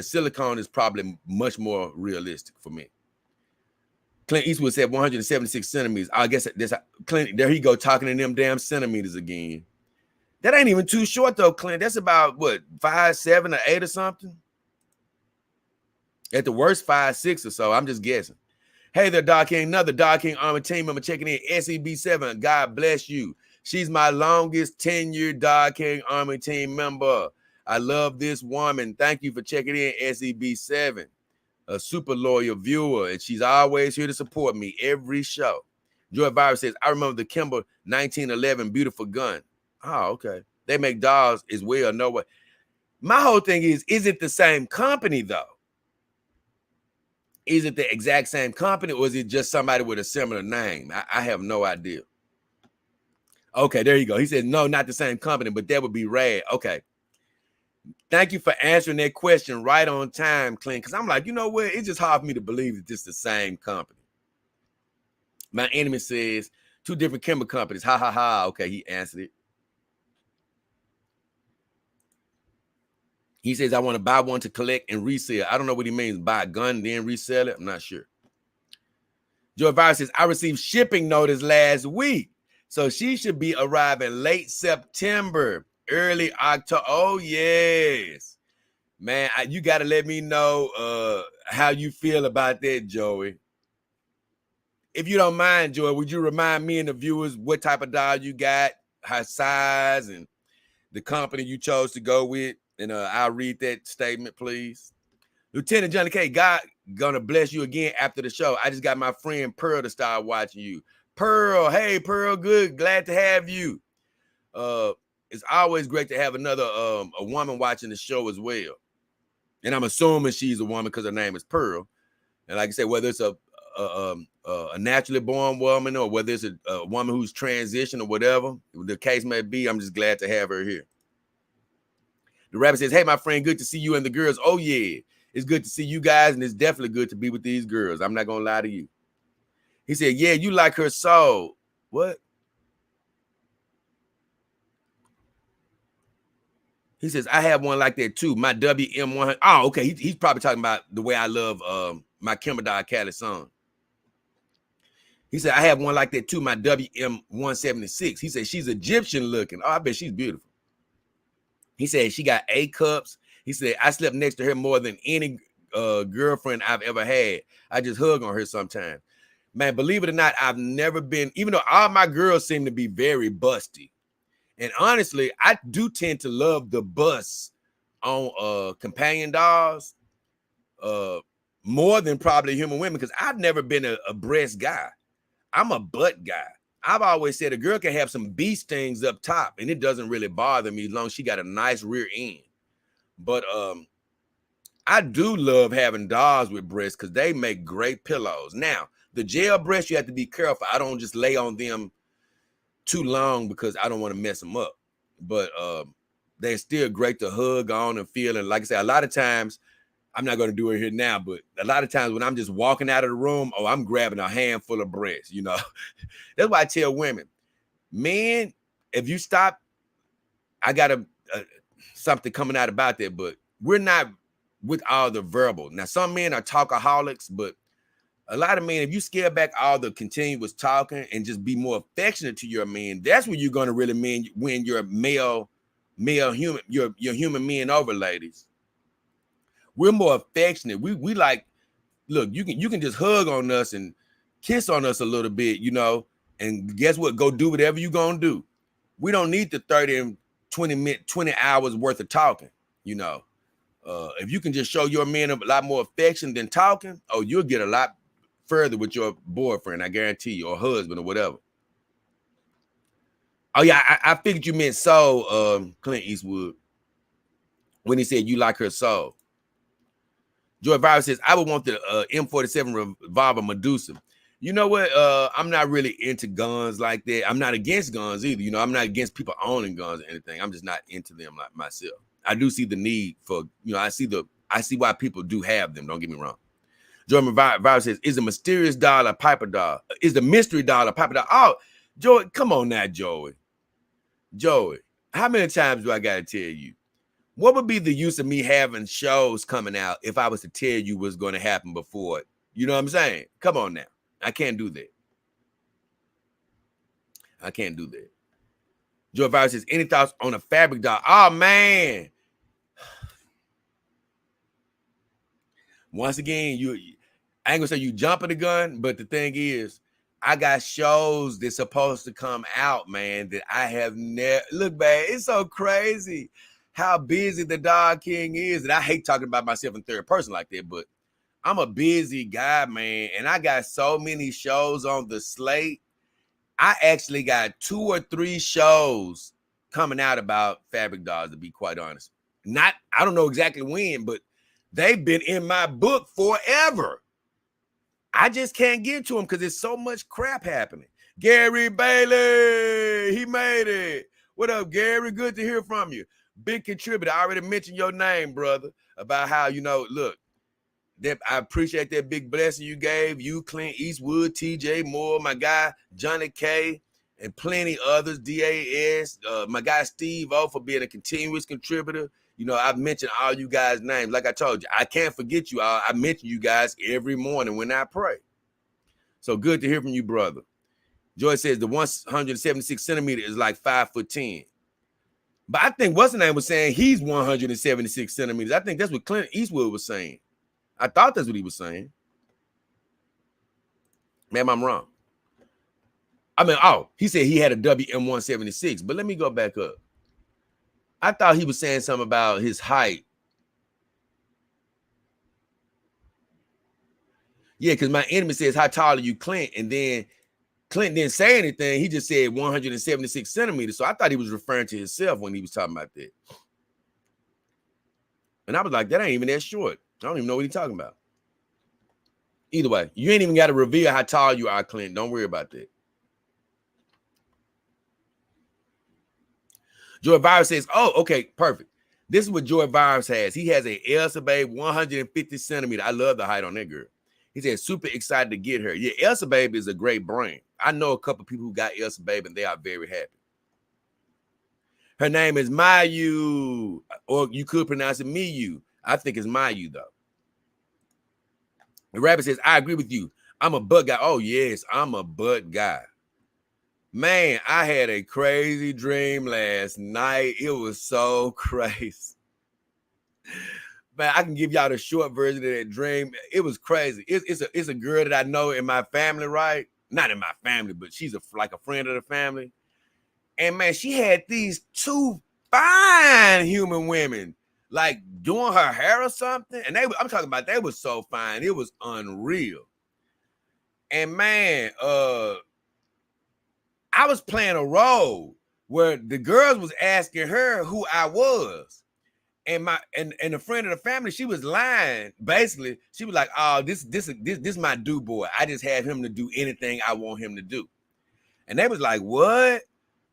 silicone is probably much more realistic for me. Clint Eastwood said 176 centimeters. I guess this Clint, there he go, talking in them damn centimeters again. That ain't even too short though, Clint. That's about what, 5'7" or 8 or something. At the worst, 5'6" or so. I'm just guessing. Hey there, Dog King. Another Dog King Army team member checking in. SEB7. God bless you. She's my longest tenured Dog King Army team member. I love this woman. Thank you for checking in, SEB7. A super loyal viewer, and she's always here to support me every show. Joy Virus says, I remember the Kimber 1911 beautiful gun. Oh, okay. They make dogs as well. No way. My whole thing is it the same company, though? Is it the exact same company, or is it just somebody with a similar name? I have no idea. Okay, there you go. He said, no, not the same company, but that would be rad. Okay. Thank you for answering that question right on time, Clint, because I'm like, you know what? It's just hard for me to believe that this is the same company. My enemy says, 2 different Kimber companies. Ha, ha, ha. Okay, he answered it. He says, I want to buy one to collect and resell. I don't know what he means, buy a gun, then resell it. I'm not sure. Joe Virus says, I received shipping notice last week, so she should be arriving late September, early October. Oh, yes. Man, you got to let me know how you feel about that, Joey. If you don't mind, Joey, would you remind me and the viewers what type of dog you got, her size, and the company you chose to go with? And I'll read that statement, please. Lieutenant Johnny K, God gonna bless you again after the show. I just got my friend Pearl to start watching you. Pearl, hey, Pearl, good. Glad to have you. It's always great to have another a woman watching the show as well. And I'm assuming she's a woman because her name is Pearl. And like I said, whether it's a naturally born woman or whether it's a woman who's transitioned or whatever the case may be, I'm just glad to have her here. The rabbit says, hey, my friend, good to see you and the girls. Oh, yeah. It's good to see you guys, and it's definitely good to be with these girls. I'm not gonna lie to you. He said, yeah, you like her soul. What? He says, I have one like that too. My WM100. Oh, okay. He's probably talking about the way I love my Kimberly Cali song. He said, I have one like that too, my WM176. He said, she's Egyptian looking. Oh, I bet she's beautiful. He said, she got A cups. He said, I slept next to her more than any girlfriend I've ever had. I just hug on her sometimes. Man, believe it or not, I've never been, even though all my girls seem to be very busty. And honestly, I do tend to love the bust on companion dolls more than probably human women, because I've never been a breast guy. I'm a butt guy. I've always said a girl can have some bee stings up top, and it doesn't really bother me as long as she got a nice rear end. But I do love having dolls with breasts because they make great pillows. Now, the gel breasts, you have to be careful. I don't just lay on them too long because I don't want to mess them up. But they're still great to hug on and feel. And like I said, a lot of times, I'm not going to do it here now, but a lot of times when I'm just walking out of the room, oh, I'm grabbing a handful of breasts, you know. That's why I tell women, men, if you stop, I got something coming out about that, but we're not with all the verbal. Now, some men are talkaholics, but a lot of men, if you scale back all the continuous talking and just be more affectionate to your men, that's when you're going to really win your male human, your human men over, ladies. We're more affectionate. We like, look, you can just hug on us and kiss on us a little bit, you know, and guess what? Go do whatever you're going to do. We don't need the 30 and 20 hours worth of talking, you know. If you can just show your men a lot more affection than talking, oh, you'll get a lot further with your boyfriend, I guarantee you, or husband or whatever. Oh, yeah, I figured you meant soul, Clint Eastwood, when he said you like her soul. Joy Virus says, I would want the M47 revolver Medusa. You know what? I'm not really into guns like that. I'm not against guns either. You know, I'm not against people owning guns or anything. I'm just not into them like myself. I do see the need for, you know, I see why people do have them. Don't get me wrong. Joy Virus says, is a mysterious doll a Piper doll? Is the mystery doll a Piper doll? Oh, Joey, come on now, Joey. Joey, how many times do I got to tell you? What would be the use of me having shows coming out if I was to tell you what's going to happen before it? You know what I'm saying? Come on now. I can't do that. I can't do that. Joe Virus says, any thoughts on a fabric doll? Oh, man. Once again, I ain't going to say you jumping the gun, but the thing is, I got shows that's supposed to come out, man, that I have never. Look, man, it's so crazy how busy the Dog King is. And I hate talking about myself in third person like that, but I'm a busy guy, man. And I got so many shows on the slate. I actually got 2 or 3 shows coming out about fabric dolls, to be quite honest. I don't know exactly when, but they've been in my book forever. I just can't get to them because there's so much crap happening. Gary Bailey, he made it. What up, Gary? Good to hear from you. Big contributor. I already mentioned your name, brother, about how, you know, look, I appreciate that big blessing you gave. You, Clint Eastwood, TJ Moore, my guy, Johnny K, and plenty others, DAS, my guy, Steve O, for being a continuous contributor. You know, I've mentioned all you guys' names. Like I told you, I can't forget you all. I mention you guys every morning when I pray. So good to hear from you, brother. Joy says the 176 centimeter is like 5'10". But I think what's the name was saying he's 176 centimeters. I think that's what Clint Eastwood was saying. I thought that's what he was saying. Maybe I'm wrong. I mean, he said he had a WM176, but let me go back up. I thought he was saying something about his height. Yeah, because my enemy says, how tall are you, Clint? And then Clint didn't say anything. He just said 176 centimeters. So I thought he was referring to himself when he was talking about that. And I was like, that ain't even that short. I don't even know what he's talking about. Either way, you ain't even got to reveal how tall you are, Clint. Don't worry about that. Joy Virus says, oh, okay, perfect. This is what Joy Virus has. He has a Elsa Babe 150 centimeter. I love the height on that girl. He said, super excited to get her. Yeah, Elsa Babe is a great brand. I know a couple people who got Elsa Babe, and they are very happy. Her name is Mayu, or you could pronounce it Miyu. I think it's Mayu, though. The rabbit says, I agree with you. I'm a butt guy. Oh, yes, I'm a butt guy. Man, I had a crazy dream last night. It was so crazy. Man, I can give y'all the short version of that dream. It was crazy. It's a girl that I know in my family, right? Not in my family, but she's like a friend of the family. And man, she had these two fine human women like doing her hair or something. And I'm talking about, they were so fine. It was unreal. And man, I was playing a role where the girls was asking her who I was. And a friend of the family, she was lying. Basically, she was like, "Oh, this my do boy. I just have him to do anything I want him to do." And they was like, "What?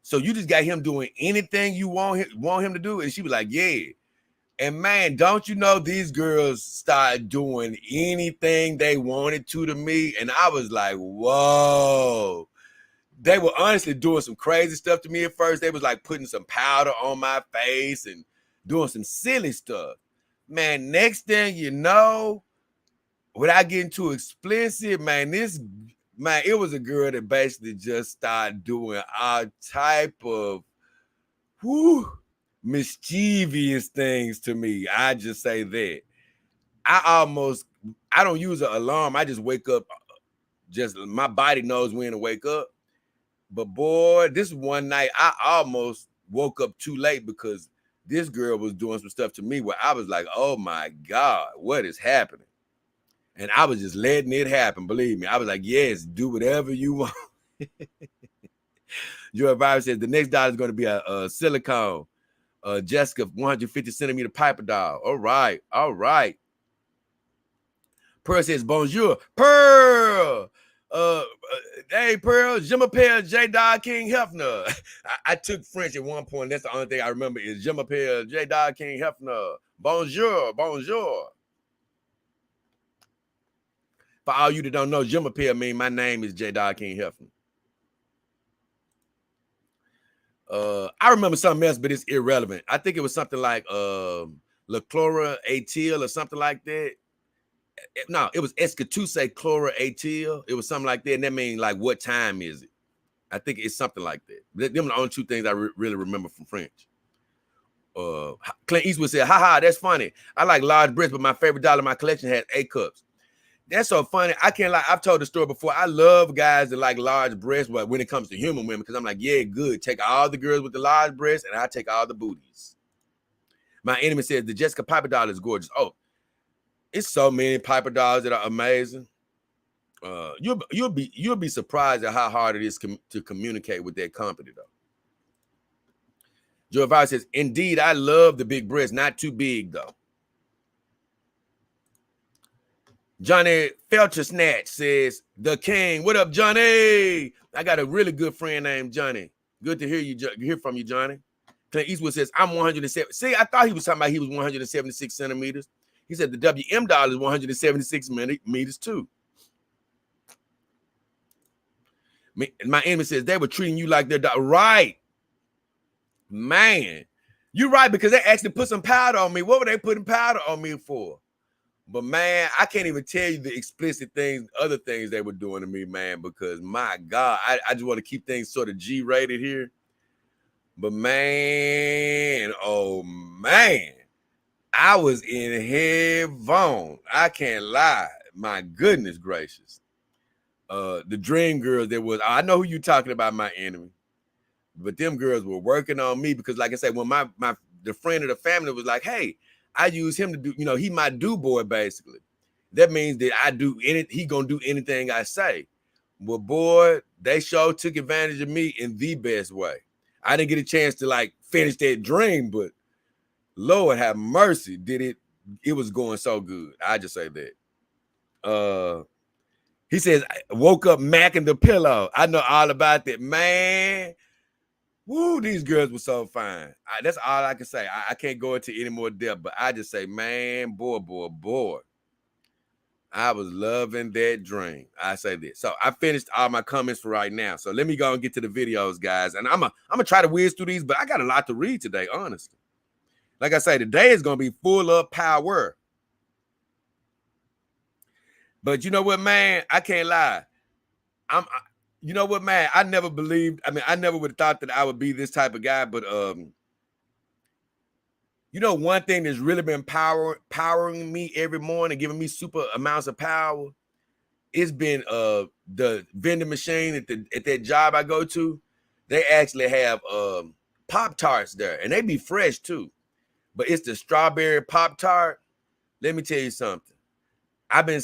So you just got him doing anything you want him to do?" And she was like, "Yeah." And man, don't you know, these girls started doing anything they wanted to me, and I was like, "Whoa." They were honestly doing some crazy stuff to me at first. They was like putting some powder on my face and doing some silly stuff. Man, next thing you know, without getting too explicit, man, it was a girl that basically just started doing all type of mischievous things to me. I just say that. I don't use an alarm. I just wake up. Just my body knows when to wake up. But boy, this one night I almost woke up too late because this girl was doing some stuff to me where I was like, oh my God, what is happening? And I was just letting it happen. Believe me. I was like, yes, do whatever you want. Your advisor says the next dollar is going to be a silicone Jessica 150 centimeter Piper doll. All right. All right. Pearl says, bonjour. Pearl. Hey, Pearl, je m'appelle JayDollKingHefner. I took French at one point. That's the only thing I remember is je m'appelle JayDollKingHefner. Bonjour, bonjour. For all you that don't know, je m'appelle means my name is JayDollKingHefner. I remember something else, but it's irrelevant. I think it was something like La Chlora Atil or something like that. No, it was Escatuse Chlora Atil. It was something like that, and that means like, what time is it? I think it's something like that. Them are the only two things I really remember from French. Clint Eastwood said, haha, that's funny. I like large breasts, but my favorite doll in my collection has A cups. That's so funny. I can't lie. I've told the story before. I love guys that like large breasts, but when it comes to human women, because I'm like, yeah, good. Take all the girls with the large breasts, and I take all the booties. My enemy says the Jessica Piper doll is gorgeous. Oh, it's so many Piper dolls that are amazing. You'll be surprised at how hard it is to communicate with that company, though. Joe Vice says, indeed, I love the big breasts, not too big though. Johnny Felcher Snatch says, the king. What up, Johnny? I got a really good friend named Johnny. Good to hear from you, Johnny. Clint Eastwood says, I'm 107. See, I thought he was talking about he was 176 centimeters. He said the WM doll is 176 meters too. My enemy says they were treating you like their dog. Right. Man, you're right, because they actually put some powder on me. What were they putting powder on me for? But man, I can't even tell you the explicit things, other things they were doing to me, man, because my God, I just want to keep things sort of G-rated here. But man, oh man, I was in heaven. I can't lie. My goodness gracious. The dream girls that was, I know who you talking about, my enemy. But them girls were working on me because, like I said, when the friend of the family was like, hey, I use him to do, he my do boy, basically. That means that he gonna do anything I say. Well, boy, they sure took advantage of me in the best way. I didn't get a chance to like finish that dream, but Lord have mercy, it was going so good. I just say that. He says, I woke up macking the pillow. I know all about that, man. Woo, these girls were so fine. That's all I can say. I can't go into any more depth, but I just say, man, boy. I was loving that dream. I say this. So I finished all my comments for right now. So let me go and get to the videos, guys. And I'm gonna try to whiz through these, but I got a lot to read today, honestly. Like I say, today is gonna be full of power. But you know what, man? I can't lie. You know what, man? I never believed. I mean, I never would have thought that I would be this type of guy. But you know, one thing that's really been powering me every morning, giving me super amounts of power. It's been the vending machine at that job I go to. They actually have Pop-Tarts there, and they be fresh too. But it's the strawberry Pop-Tart. Let me tell you something. I've been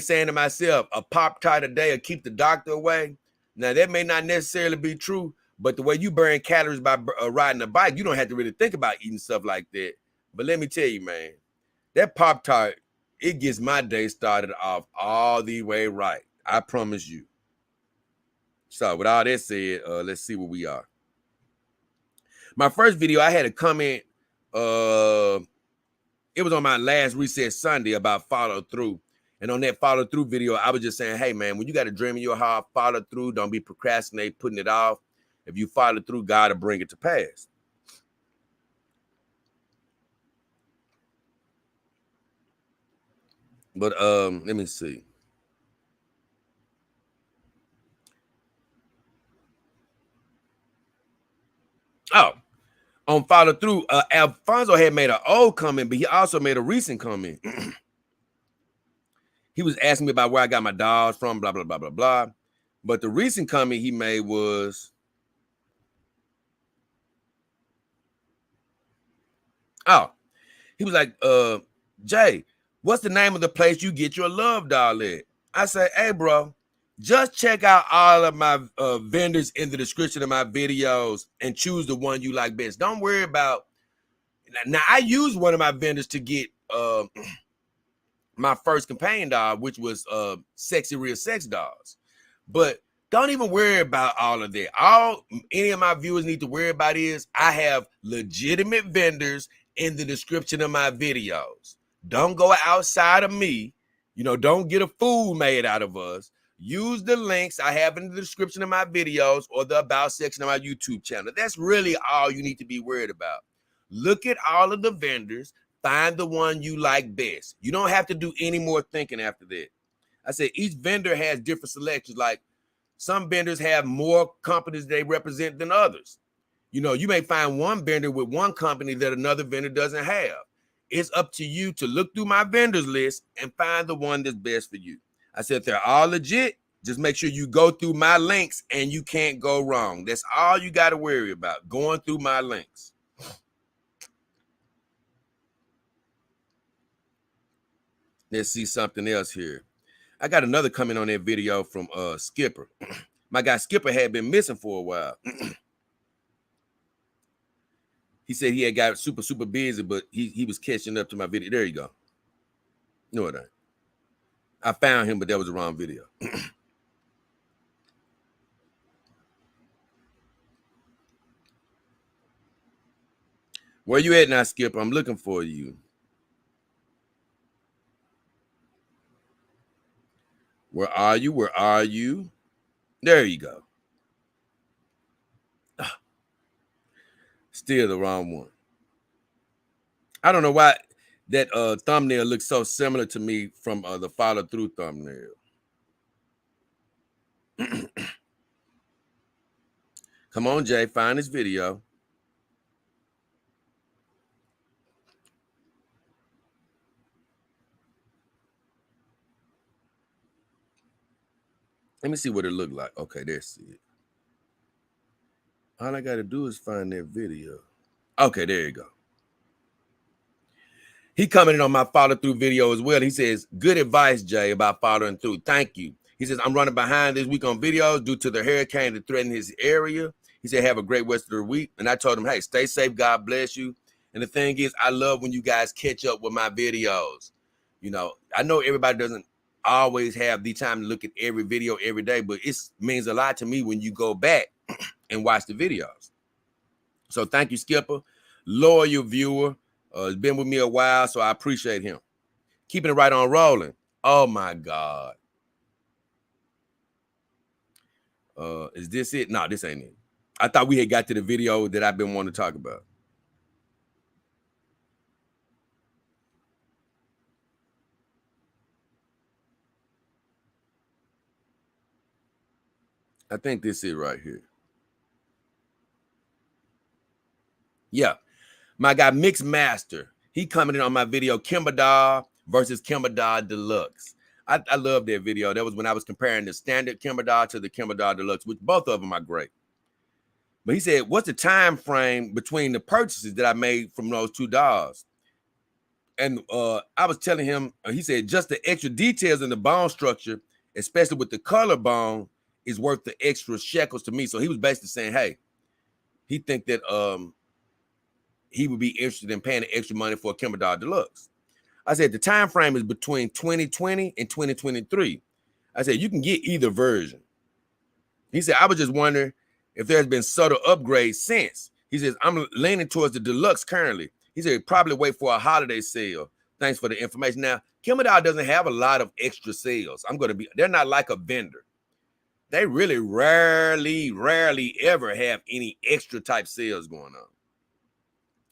saying to myself, a Pop-Tart a day will keep the doctor away. Now that may not necessarily be true, but the way you burn calories by riding a bike, you don't have to really think about eating stuff like that. But let me tell you, man, that Pop-Tart, it gets my day started off all the way right. I promise you. So with all that said, let's see where we are. My first video, I had a comment. It was on my last Reset Sunday about follow through. And on that follow through video, I was just saying, hey, man, when you got a dream in your heart, follow through. Don't be procrastinating, putting it off. If you follow through, God will bring it to pass. But let me see. Oh, on follow through, Alfonso had made an old comment, but he also made a recent comment. He was asking me about where I got my dolls from, blah, blah, blah, blah, blah. But the recent comment he made was, he was like, Jay, what's the name of the place you get your love doll at? I say, hey, bro, just check out all of my vendors in the description of my videos and choose the one you like best. Don't worry about. Now, I used one of my vendors to get my first companion doll, which was Sexy Real Sex Dolls. But don't even worry about all of that. All any of my viewers need to worry about is I have legitimate vendors in the description of my videos. Don't go outside of me. You know, don't get a fool made out of us. Use the links I have in the description of my videos or the about section of my YouTube channel. That's really all you need to be worried about. Look at all of the vendors. Find the one you like best. You don't have to do any more thinking after that. I said each vendor has different selections. Like some vendors have more companies they represent than others. You know, you may find one vendor with one company that another vendor doesn't have. It's up to you to look through my vendors list and find the one that's best for you. I said, if they're all legit, just make sure you go through my links and you can't go wrong. That's all you got to worry about, going through my links. Let's see something else here. I got another comment on that video from Skipper. My guy Skipper had been missing for a while. He said he had got super busy, but he was catching up to my video. There you go. No, it ain't. I found him, but that was the wrong video. Where you at now, Skipper? I'm looking for you. Where are you? Where are you? There you go. Still the wrong one. I don't know why that thumbnail looks so similar to me from the follow through thumbnail. Come on, Jay, find this video. Let me see what it looked like. Okay, there's it. All I got to do is find that video. Okay, there you go. He commented on my follow through video as well. He says, good advice, Jay, about following through. Thank you. He says, I'm running behind this week on videos due to the hurricane that threatened his area. He said, have a great rest of the week. And I told him, hey, stay safe. God bless you. And the thing is, I love when you guys catch up with my videos. You know, I know everybody doesn't always have the time to look at every video every day, but it means a lot to me when you go back and watch the videos. So thank you, Skipper. Loyal viewer. He's been with me a while, so I appreciate him. Keeping it right on rolling. Oh, my God. Is this it? No, this ain't it. I thought we had got to the video that I've been wanting to talk about. I think this is right here. Yeah. My guy Mix Master. He commented on my video Kimberdahl versus Kimberdahl Deluxe. I love that video. That was when I was comparing the standard Kimberdahl to the Kimberdahl Deluxe, which both of them are great. But he said, what's the time frame between the purchases that I made from those two dolls? And I was telling him, he said, just the extra details in the bone structure, especially with the color bone, is worth the extra shekels to me. So he was basically saying, hey, he think that he would be interested in paying the extra money for a Kimberdahl Deluxe. I said, the time frame is between 2020 and 2023. I said, you can get either version. He said, I was just wondering if there's been subtle upgrades since. He says, I'm leaning towards the Deluxe currently. He said, probably wait for a holiday sale. Thanks for the information. Now, Kimberdahl doesn't have a lot of extra sales. They're not like a vendor. They really rarely ever have any extra type sales going on.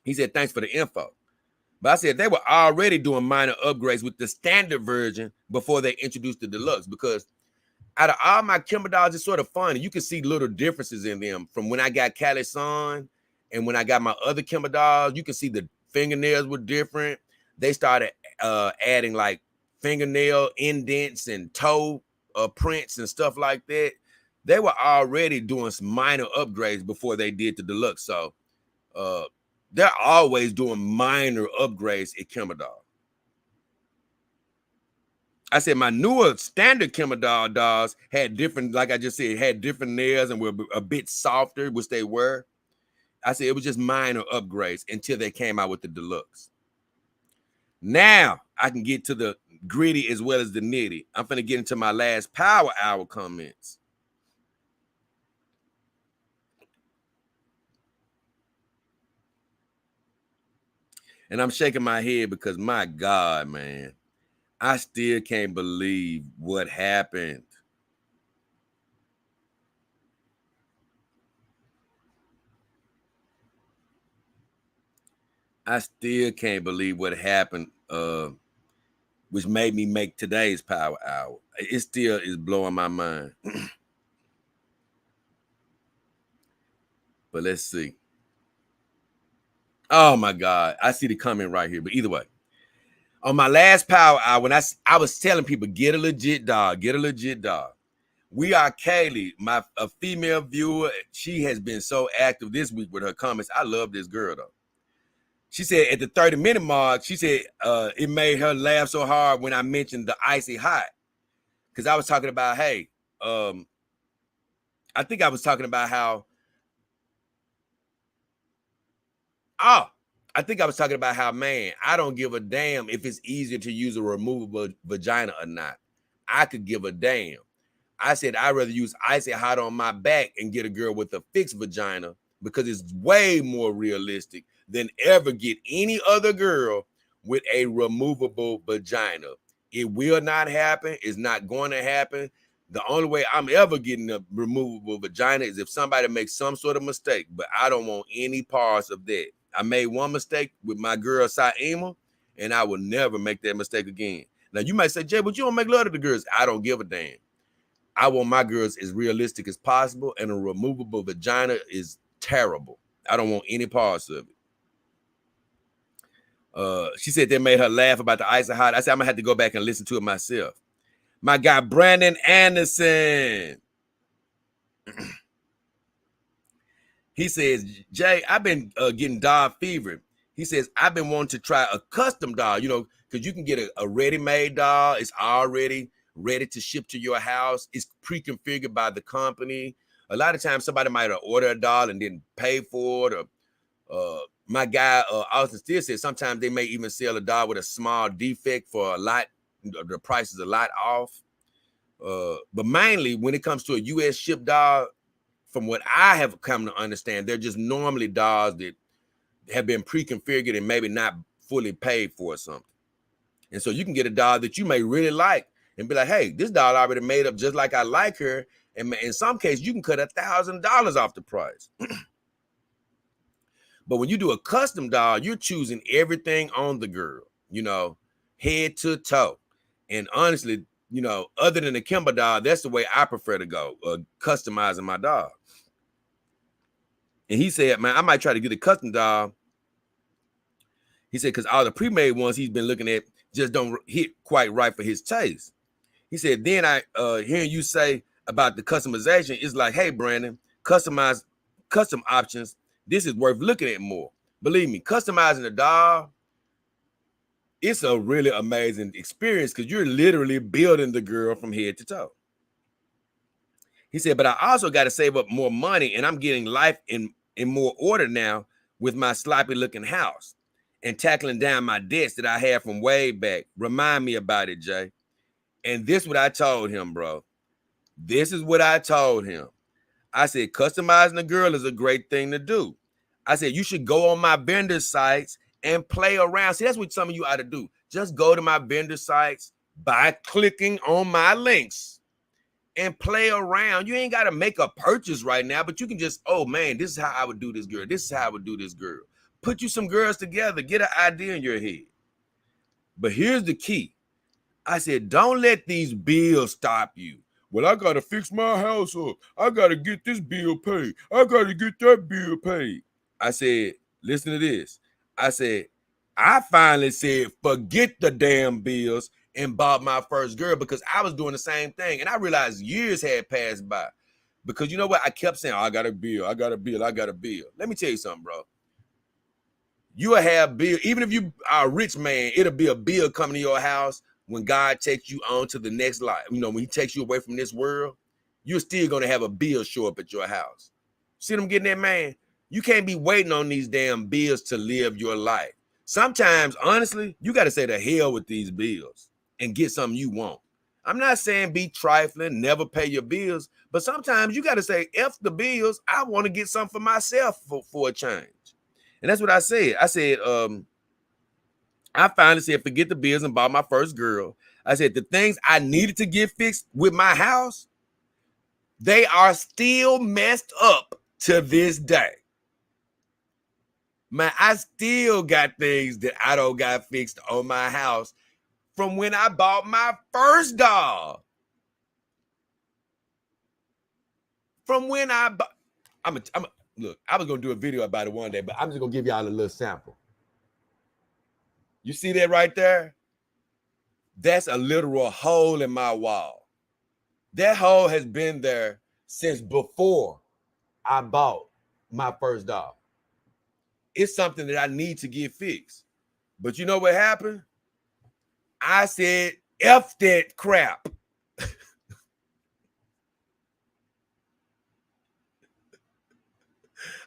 He said, thanks for the info. But I said they were already doing minor upgrades with the standard version before they introduced the Deluxe, because out of all my Kimberdahls, it's sort of fun. You can see little differences in them from when I got Cali Son and when I got my other Kimberdahls. You can see the fingernails were different. They started adding like fingernail indents and toe prints and stuff like that. They were already doing some minor upgrades before they did the Deluxe. So they're always doing minor upgrades at Kimberdahl. I said my newer standard Kimberdahl dolls had different, like I just said, had different nails and were a bit softer, which they were. I said it was just minor upgrades until they came out with the Deluxe. Now I can get to the gritty as well as the nitty. I'm finna get into my last power hour comments. And I'm shaking my head because, my God, man, I still can't believe what happened. I still can't believe what happened, which made me make today's power hour. It still is blowing my mind. But let's see. Oh, my God. I see the comment right here. But either way, on my last power hour, when I was telling people, get a legit dog, get a legit dog. We Are Kaylee, a female viewer. She has been so active this week with her comments. I love this girl, though. She said at the 30-minute mark, she said it made her laugh so hard when I mentioned the icy hot. Because I was talking about, hey, I think I was talking about how, man, I don't give a damn if it's easier to use a removable vagina or not. I could give a damn. I said I'd rather use icy hot on my back and get a girl with a fixed vagina because it's way more realistic than ever get any other girl with a removable vagina. It will not happen. It's not going to happen. The only way I'm ever getting a removable vagina is if somebody makes some sort of mistake, but I don't want any parts of that. I made one mistake with my girl Saima, and I will never make that mistake again. Now, you might say, Jay, but you don't make love to the girls. I don't give a damn. I want my girls as realistic as possible, and a removable vagina is terrible. I don't want any parts of it. She said that made her laugh about the ice and hot. I said I'm gonna have to go back and listen to it myself. My guy Brandon Anderson. He says, Jay, I've been getting doll fever. He says, I've been wanting to try a custom doll, because you can get a ready-made doll. It's already ready to ship to your house. It's pre-configured by the company. A lot of times somebody might have ordered a doll and didn't pay for it. Or my guy, Austin Steele, said sometimes they may even sell a doll with a small defect for a lot. The price is a lot off. But mainly when it comes to a U.S. shipped doll, from what I have come to understand, they're just normally dolls that have been pre-configured and maybe not fully paid for or something. And so you can get a doll that you may really like and be like, hey, this doll already made up just like I like her. And in some cases, you can cut $1,000 off the price. But when you do a custom doll, you're choosing everything on the girl, you know, head to toe. And honestly, you know, other than the Kimber doll, that's the way I prefer to go, customizing my doll. And he said, man, I might try to get a custom doll. He said, because all the pre-made ones he's been looking at just don't hit quite right for his taste. He said, then I hearing you say about the customization, it's like, hey, Brandon, custom options, this is worth looking at more. Believe me, customizing a doll, it's a really amazing experience because you're literally building the girl from head to toe. He said, but I also got to save up more money, and I'm getting life in more order now with my sloppy looking house and tackling down my debts that I had from way back. Remind me about it, Jay. And this is what I told him, bro. This is what I told him. I said, customizing a girl is a great thing to do. I said, you should go on my vendor sites and play around. See, that's what some of you ought to do. Just go to my vendor sites by clicking on my links and play around. You ain't got to make a purchase right now, but you can just, oh, man, this is how I would do this girl. This is how I would do this girl. Put you some girls together. Get an idea in your head. But here's the key. I said, don't let these bills stop you. Well, I got to fix my house up. I got to get this bill paid. I got to get that bill paid. I said, listen to this. I said, I finally said, forget the damn bills and bought my first girl because I was doing the same thing. And I realized years had passed by because you know what? I kept saying, oh, I got a bill. I got a bill. I got a bill. Let me tell you something, bro. You will have bill. Even if you are a rich man, it'll be a bill coming to your house. When God takes you on to the next life, you know, when he takes you away from this world, you're still going to have a bill show up at your house. See what I'm getting at, man? You can't be waiting on these damn bills to live your life. Sometimes, honestly, you got to say the hell with these bills and get something you want. I'm not saying be trifling, never pay your bills, but sometimes you got to say, F the bills, I want to get something for myself for a change. And that's what I said. I said, I finally said, forget the bills and bought my first girl. I said, the things I needed to get fixed with my house, they are still messed up to this day. Man, I still got things that I don't got fixed on my house from when I bought my first doll. From when I bought, look, I was going to do a video about it one day, but I'm just going to give y'all a little sample. You see that right there? That's a literal hole in my wall. That hole has been there since before I bought my first doll. It's something that I need to get fixed. But you know what happened? I said, F that crap.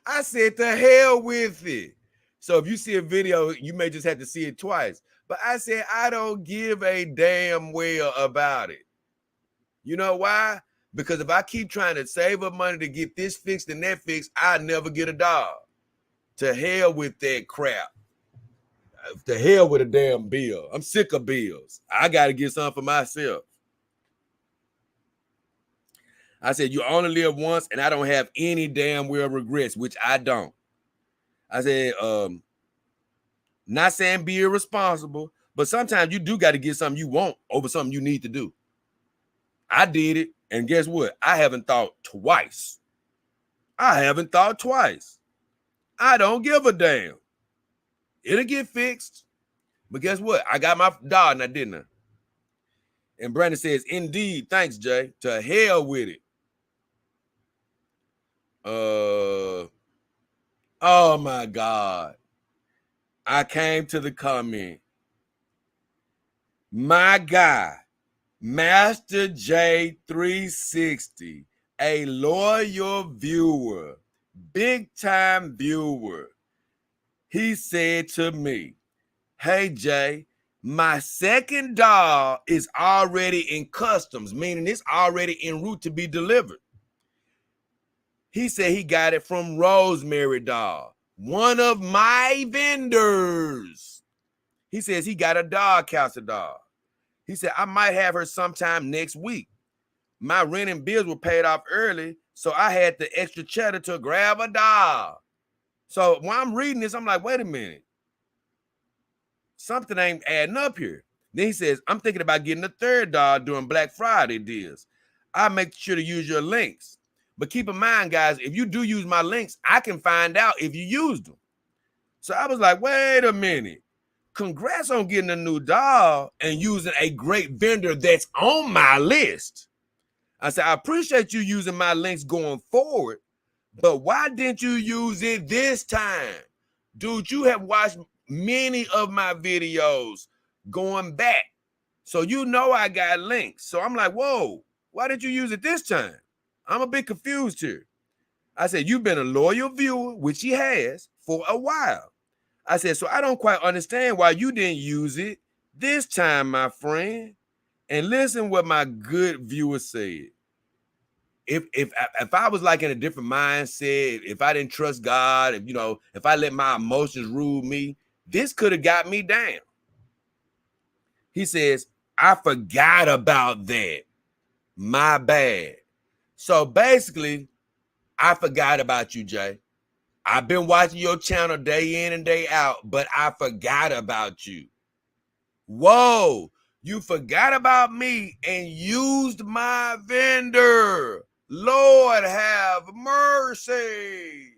I said, to hell with it. So if you see a video, you may just have to see it twice. But I said, I don't give a damn well about it. You know why? Because if I keep trying to save up money to get this fixed and that fixed, I'll never get a doll. To hell with that crap. To hell with a damn bill. I'm sick of bills. I got to get something for myself. I said, you only live once, and I don't have any damn well regrets, which I don't. I said, not saying be irresponsible, but sometimes you do got to get something you want over something you need to do. I did it, and guess what? I haven't thought twice. I don't give a damn. It'll get fixed. But guess what? I got my doll now, didn't I? And Brandon says, indeed, thanks, Jay. To hell with it. Oh my God. I came to the comment. My guy, Master J360, a loyal viewer, big time viewer. He said to me, hey Jay, my second doll is already in customs, meaning it's already en route to be delivered. He said he got it from Rosemary Doll, one of my vendors. He says he got a dog counselor doll. He said, I might have her sometime next week. My rent and bills were paid off early, so I had the extra cheddar to grab a doll. So when I'm reading this, I'm like, wait a minute. Something ain't adding up here. Then he says, I'm thinking about getting a third doll during Black Friday deals. I'll make sure to use your links. But keep in mind, guys, if you do use my links, I can find out if you used them. So I was like, wait a minute. Congrats on getting a new doll and using a great vendor that's on my list. I said, I appreciate you using my links going forward, but why didn't you use it this time? Dude, you have watched many of my videos going back. So you know I got links. So I'm like, whoa, why didn't you use it this time? I'm a bit confused here. I said, you've been a loyal viewer, which he has, for a while. I said, so I don't quite understand why you didn't use it this time, my friend. And listen what my good viewer said. If I was like in a different mindset, if I didn't trust God, if I let my emotions rule me, this could have got me down. He says, I forgot about that. My bad. So basically, I forgot about you, Jay. I've been watching your channel day in and day out, but I forgot about you. Whoa, you forgot about me and used my vendor. Lord have mercy.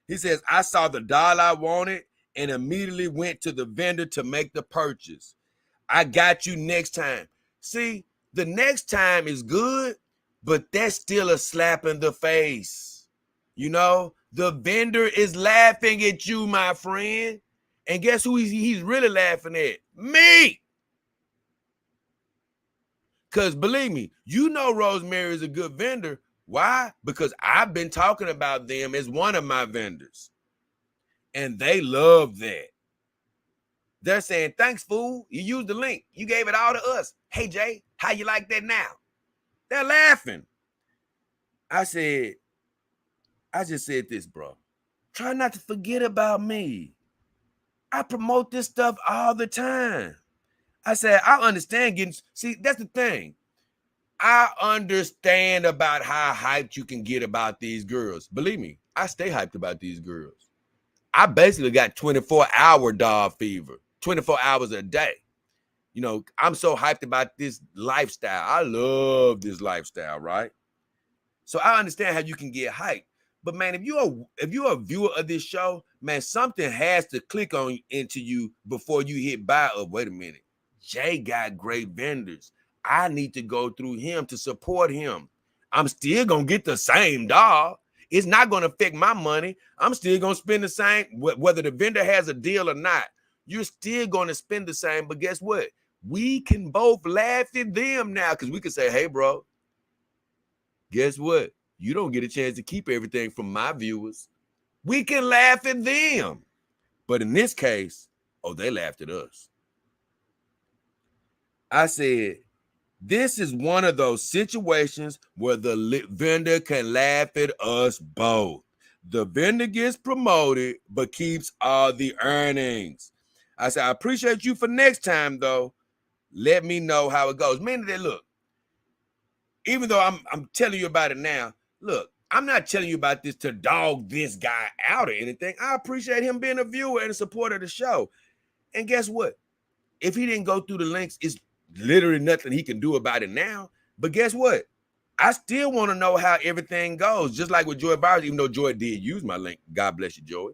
He says, I saw the doll I wanted and immediately went to the vendor to make the purchase. I got you next time. See, the next time is good, but that's still a slap in the face. The vendor is laughing at you, my friend. And guess who he's really laughing at? Me. Because believe me, Rosemary is a good vendor. Why? Because I've been talking about them as one of my vendors. And they love that. They're saying, thanks, fool. You used the link. You gave it all to us. Hey, Jay, how you like that now? They're laughing. I just said this, bro. Try not to forget about me. I promote this stuff all the time. I said, I understand see, that's the thing. I understand about how hyped you can get about these girls. Believe me, I stay hyped about these girls. I basically got 24-hour dog fever, 24 hours a day. I'm so hyped about this lifestyle. I love this lifestyle, right? So I understand how you can get hyped. But man, if you're a viewer of this show, man, something has to click on into you before you hit buy up. Wait a minute. Jay got great vendors. I need to go through him to support him. I'm still going to get the same dog. It's not going to affect my money. I'm still going to spend the same, whether the vendor has a deal or not. You're still going to spend the same. But guess what? We can both laugh at them now because we can say, hey, bro, guess what? You don't get a chance to keep everything from my viewers. We can laugh at them. But in this case, they laughed at us. I said, this is one of those situations where the vendor can laugh at us both. The vendor gets promoted, but keeps all the earnings. I said, I appreciate you for next time, though. Let me know how it goes. Meaning that, look, even though I'm telling you about it now, look, I'm not telling you about this to dog this guy out or anything. I appreciate him being a viewer and a supporter of the show. And guess what? If he didn't go through the links, it's literally nothing he can do about it now. But guess what? I still want to know how everything goes. Just like with Joy Byers, even though Joy did use my link. God bless you, Joy.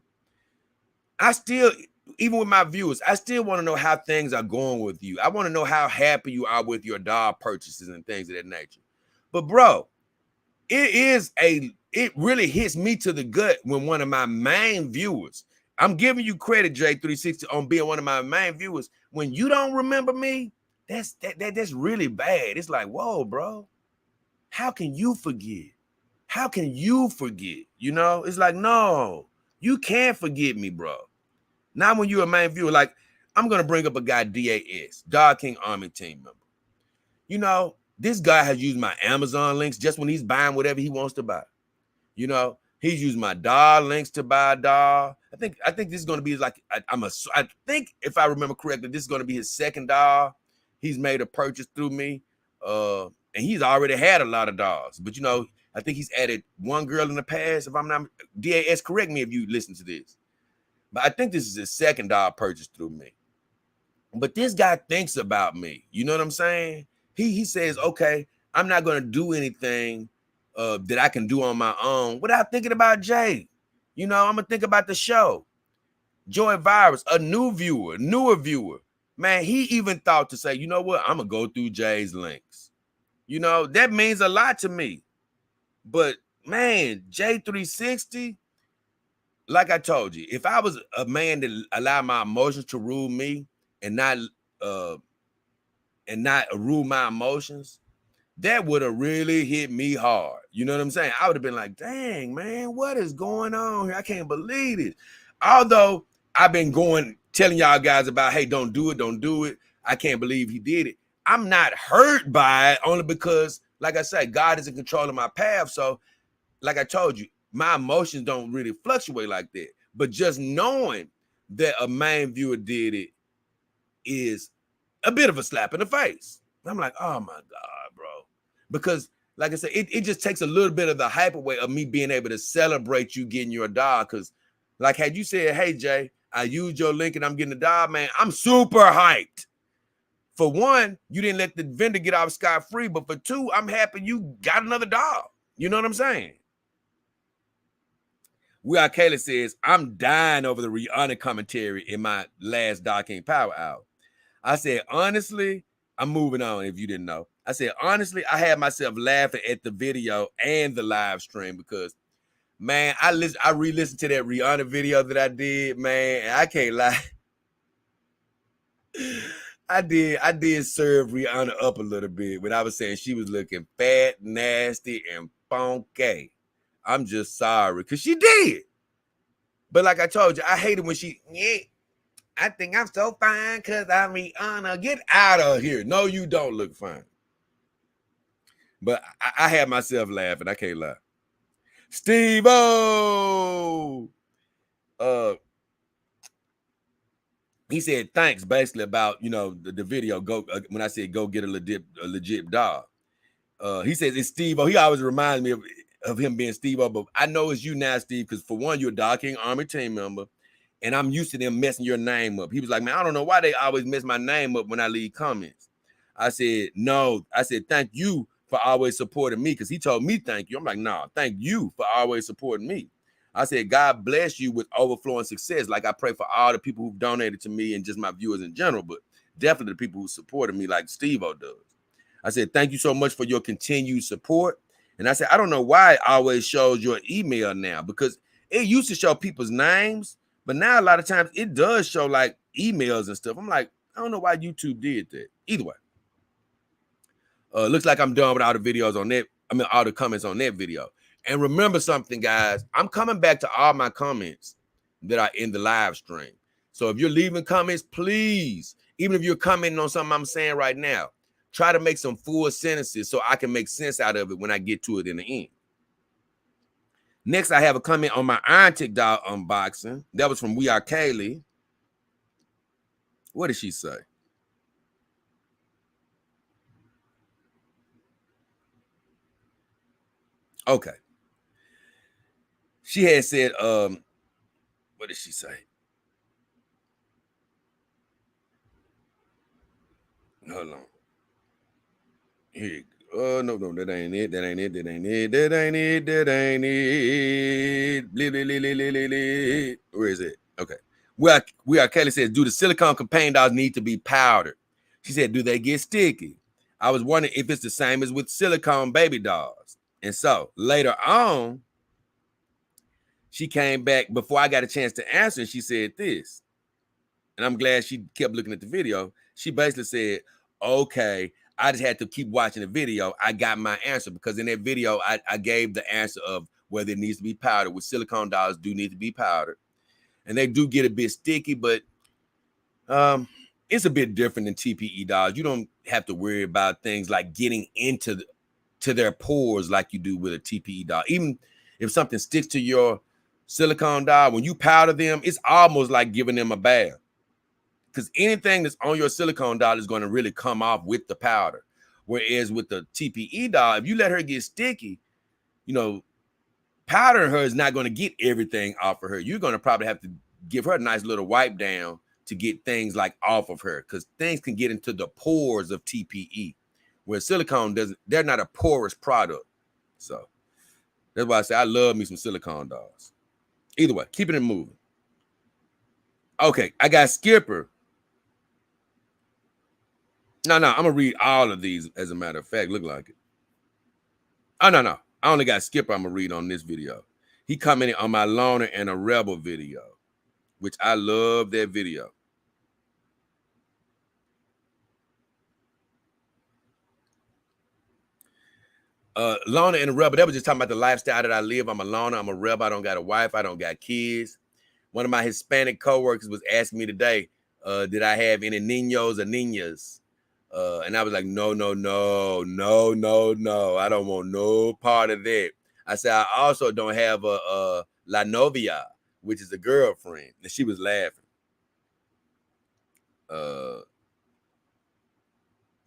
Even with my viewers, I still want to know how things are going with you. I want to know how happy you are with your dog purchases and things of that nature. But bro, it really hits me to the gut when one of my main viewers, I'm giving you credit, J360, on being one of my main viewers. When you don't remember me, that's really bad. It's like, whoa, bro, how can you forget? How can you forget? It's like, no, you can't forget me, bro. Not when you're a main viewer. Like, I'm going to bring up a guy, DAS, Dog King Army team member. This guy has used my Amazon links just when he's buying whatever he wants to buy. You know, he's used my doll links to buy a doll. I think this is going to be like I think if I remember correctly, this is going to be his second doll. He's made a purchase through me, and he's already had a lot of dolls. But you know, I think he's added one girl in the past. If I'm not DAS, correct me if you listen to this. But I think this is his second doll purchase through me. But this guy thinks about me. You know what I'm saying? He says, okay, I'm not going to do anything that I can do on my own without thinking about Jay. You know, I'm going to think about the show. Joy Virus, a newer viewer. Man, he even thought to say, you know what? I'm going to go through Jay's links. You know, that means a lot to me. But, man, J360, like I told you, if I was a man that allowed my emotions to rule me and not rule my emotions, that would have really hit me hard. You know what I'm saying? I would have been like, dang, man, what is going on here? I can't believe it. Although I've been telling y'all guys about, hey, don't do it. I can't believe he did it. I'm not hurt by it only because, like I said, God is in control of my path. So, like I told you, my emotions don't really fluctuate like that. But just knowing that a main viewer did it is a bit of a slap in the face. I'm like, oh my God, bro. Because, like I said, it just takes a little bit of the hype away of me being able to celebrate you getting your dog. Because, like, had you said, hey, Jay, I used your link and I'm getting a dog, man, I'm super hyped. For one, you didn't let the vendor get off scot-free. But for two, I'm happy you got another dog. You know what I'm saying? We Are Kayla says, I'm dying over the Rihanna commentary in my last Dog King Power Hour. I said, honestly, I'm moving on if you didn't know. I said, honestly, I had myself laughing at the video and the live stream because, man, I re-listened to that Rihanna video that I did, man, and I can't lie. I did serve Rihanna up a little bit when I was saying she was looking fat, nasty, and funky. I'm just sorry, because she did. But like I told you, I hated when I think I'm so fine because I'm Rihanna. Get out of here. No, you don't look fine. But I had myself laughing. I can't lie. Steve-O! He said thanks basically about, you know, the video. Go when I said go get a legit dog. He says it's Steve-O. He always reminds me of him being Steve-O, but I know it's you now, Steve, because for one, you're a Dog King Army team member. And I'm used to them messing your name up. He was like, man, I don't know why they always mess my name up when I leave comments. I said, no. I said, thank you for always supporting me, because he told me thank you. I'm like, no, thank you for always supporting me. I said, God bless you with overflowing success. Like I pray for all the people who've donated to me and just my viewers in general, but definitely the people who supported me like Steve-O does. I said, thank you so much for your continued support. And I said, I don't know why it always shows your email now, because it used to show people's names. But now a lot of times it does show like emails and stuff. I'm like, I don't know why YouTube did that. Either way. Looks like I'm done with all the videos on that. I mean, all the comments on that video. And remember something, guys. I'm coming back to all my comments that are in the live stream. So if you're leaving comments, please, even if you're commenting on something I'm saying right now, try to make some full sentences so I can make sense out of it when I get to it in the end. Next, I have a comment on my Iron Tick doll unboxing. That was from We Are Kaylee. What did she say? Okay. She had said, what did she say? Hold on. Here. Oh, no, that ain't it. That ain't it. That ain't it. That ain't it. That ain't it. Where is it? Okay. We are Kelly says, do the silicone companion dolls need to be powdered? She said, do they get sticky? I was wondering if it's the same as with silicone baby dolls. And so later on, she came back before I got a chance to answer. And she said this, and I'm glad she kept looking at the video. She basically said, okay, I just had to keep watching the video. I got my answer, because in that video, I gave the answer of whether it needs to be powdered. With silicone dolls do need to be powdered. And they do get a bit sticky, but it's a bit different than TPE dolls. You don't have to worry about things like getting into their pores like you do with a TPE doll. Even if something sticks to your silicone doll, when you powder them, it's almost like giving them a bath. Because anything that's on your silicone doll is going to really come off with the powder. Whereas with the TPE doll, if you let her get sticky, you know, powdering her is not going to get everything off of her. You're going to probably have to give her a nice little wipe down to get things like off of her, because things can get into the pores of TPE, where silicone doesn't. They're not a porous product. So that's why I say I love me some silicone dolls. Either way, keeping it moving. Okay, I got Skipper. No, I'm gonna read all of these. As a matter of fact, look like it. Oh no, I only got Skipper. I'm gonna read on this video. He commented on my Loner and a Rebel video, which I love that video. Loner and a Rebel. That was just talking about the lifestyle that I live. I'm a loner. I'm a rebel. I don't got a wife. I don't got kids. One of my Hispanic coworkers was asking me today, did I have any niños or niñas? And I was like, no. I don't want no part of that. I said, I also don't have a la novia, which is a girlfriend. And she was laughing.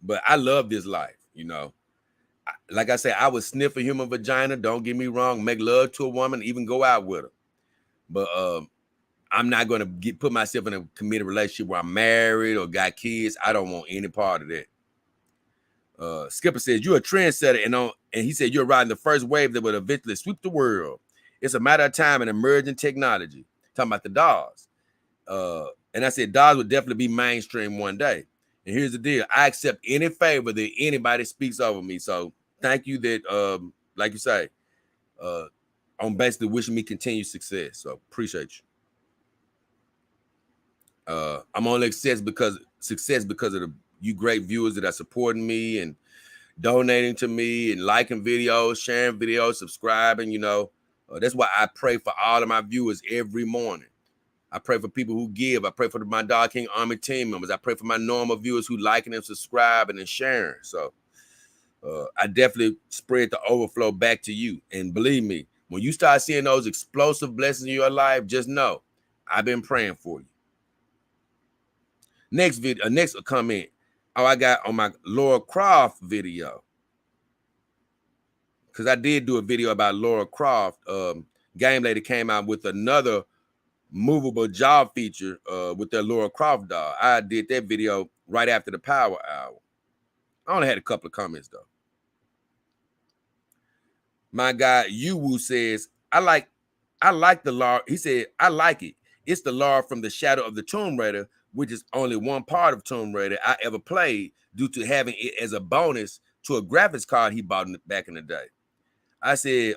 But I love this life, you know. Like I said, I would sniff a human vagina. Don't get me wrong. Make love to a woman, even go out with her. But I'm not going to put myself in a committed relationship where I'm married or got kids. I don't want any part of that. Skipper says, you're a trendsetter, and he said you're riding the first wave that will eventually sweep the world. It's a matter of time and emerging technology. Talking about the dolls. And I said, dolls would definitely be mainstream one day. And here's the deal. I accept any favor that anybody speaks over me. So thank you that, like you say, I'm basically wishing me continued success. So appreciate you. I'm only success because of you great viewers that are supporting me and donating to me and liking videos, sharing videos, subscribing, you know. That's why I pray for all of my viewers every morning. I pray for people who give. I pray for my Dog King Army team members. I pray for my normal viewers who liking and subscribing and sharing. So I definitely spread the overflow back to you. And believe me, when you start seeing those explosive blessings in your life, just know I've been praying for you. Next comment. Oh, I got on my Laura Croft video. Because I did do a video about Laura Croft. Game Lady came out with another movable jaw feature with their Laura Croft doll. I did that video right after the Power Hour. I only had a couple of comments though. My guy Yuwu says, I like the Laura. He said, I like it. It's the Laura from the Shadow of the Tomb Raider, which is only one part of Tomb Raider I ever played due to having it as a bonus to a graphics card he bought back in the day. I said,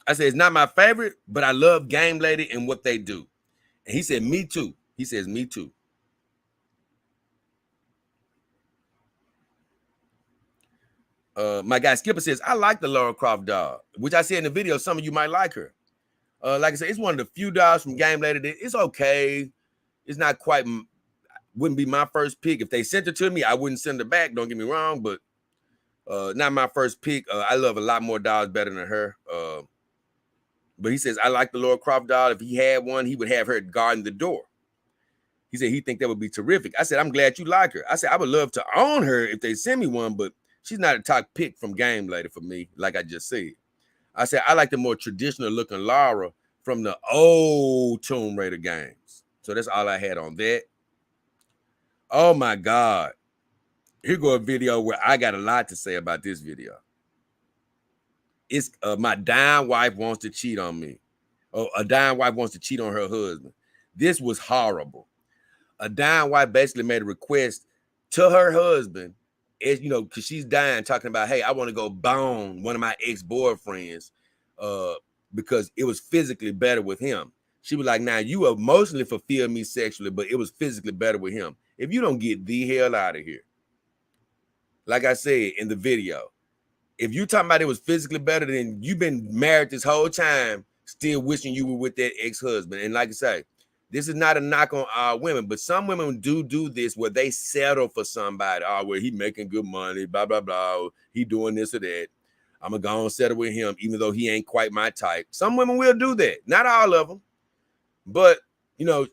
it's not my favorite, but I love Game Lady and what they do. And he said, me too. He says, me too. My guy Skipper says, I like the Lara Croft doll, which I said in the video, some of you might like her. Like I said, it's one of the few dolls from Game Lady that it's okay. It's not quite, wouldn't be my first pick. If they sent it to me, I wouldn't send it back. Don't get me wrong, but not my first pick. I love a lot more dolls better than her. But he says, I like the Lara Croft doll. If he had one, he would have her guarding the door. He said he think that would be terrific. I said, I'm glad you like her. I said, I would love to own her if they send me one, but she's not a top pick from Game Lady for me, like I just said. I said, I like the more traditional looking Lara from the old Tomb Raider games. So that's all I had on that. Oh my God. Here go a video where I got a lot to say about this video. It's my dying wife wants to cheat on me. Oh, a dying wife wants to cheat on her husband. This was horrible. A dying wife basically made a request to her husband, as you know, because she's dying, talking about, hey, I want to go bone one of my ex-boyfriends because it was physically better with him. She was like, now you emotionally fulfilled me sexually, but it was physically better with him. If you don't get the hell out of here, like I said in the video, if you talking about it was physically better, then you've been married this whole time, still wishing you were with that ex-husband. And like I say, this is not a knock on our women, but some women do this where they settle for somebody. Oh, well, he making good money, blah, blah, blah. He doing this or that. I'm gonna go and settle with him, even though he ain't quite my type. Some women will do that, not all of them, but you know,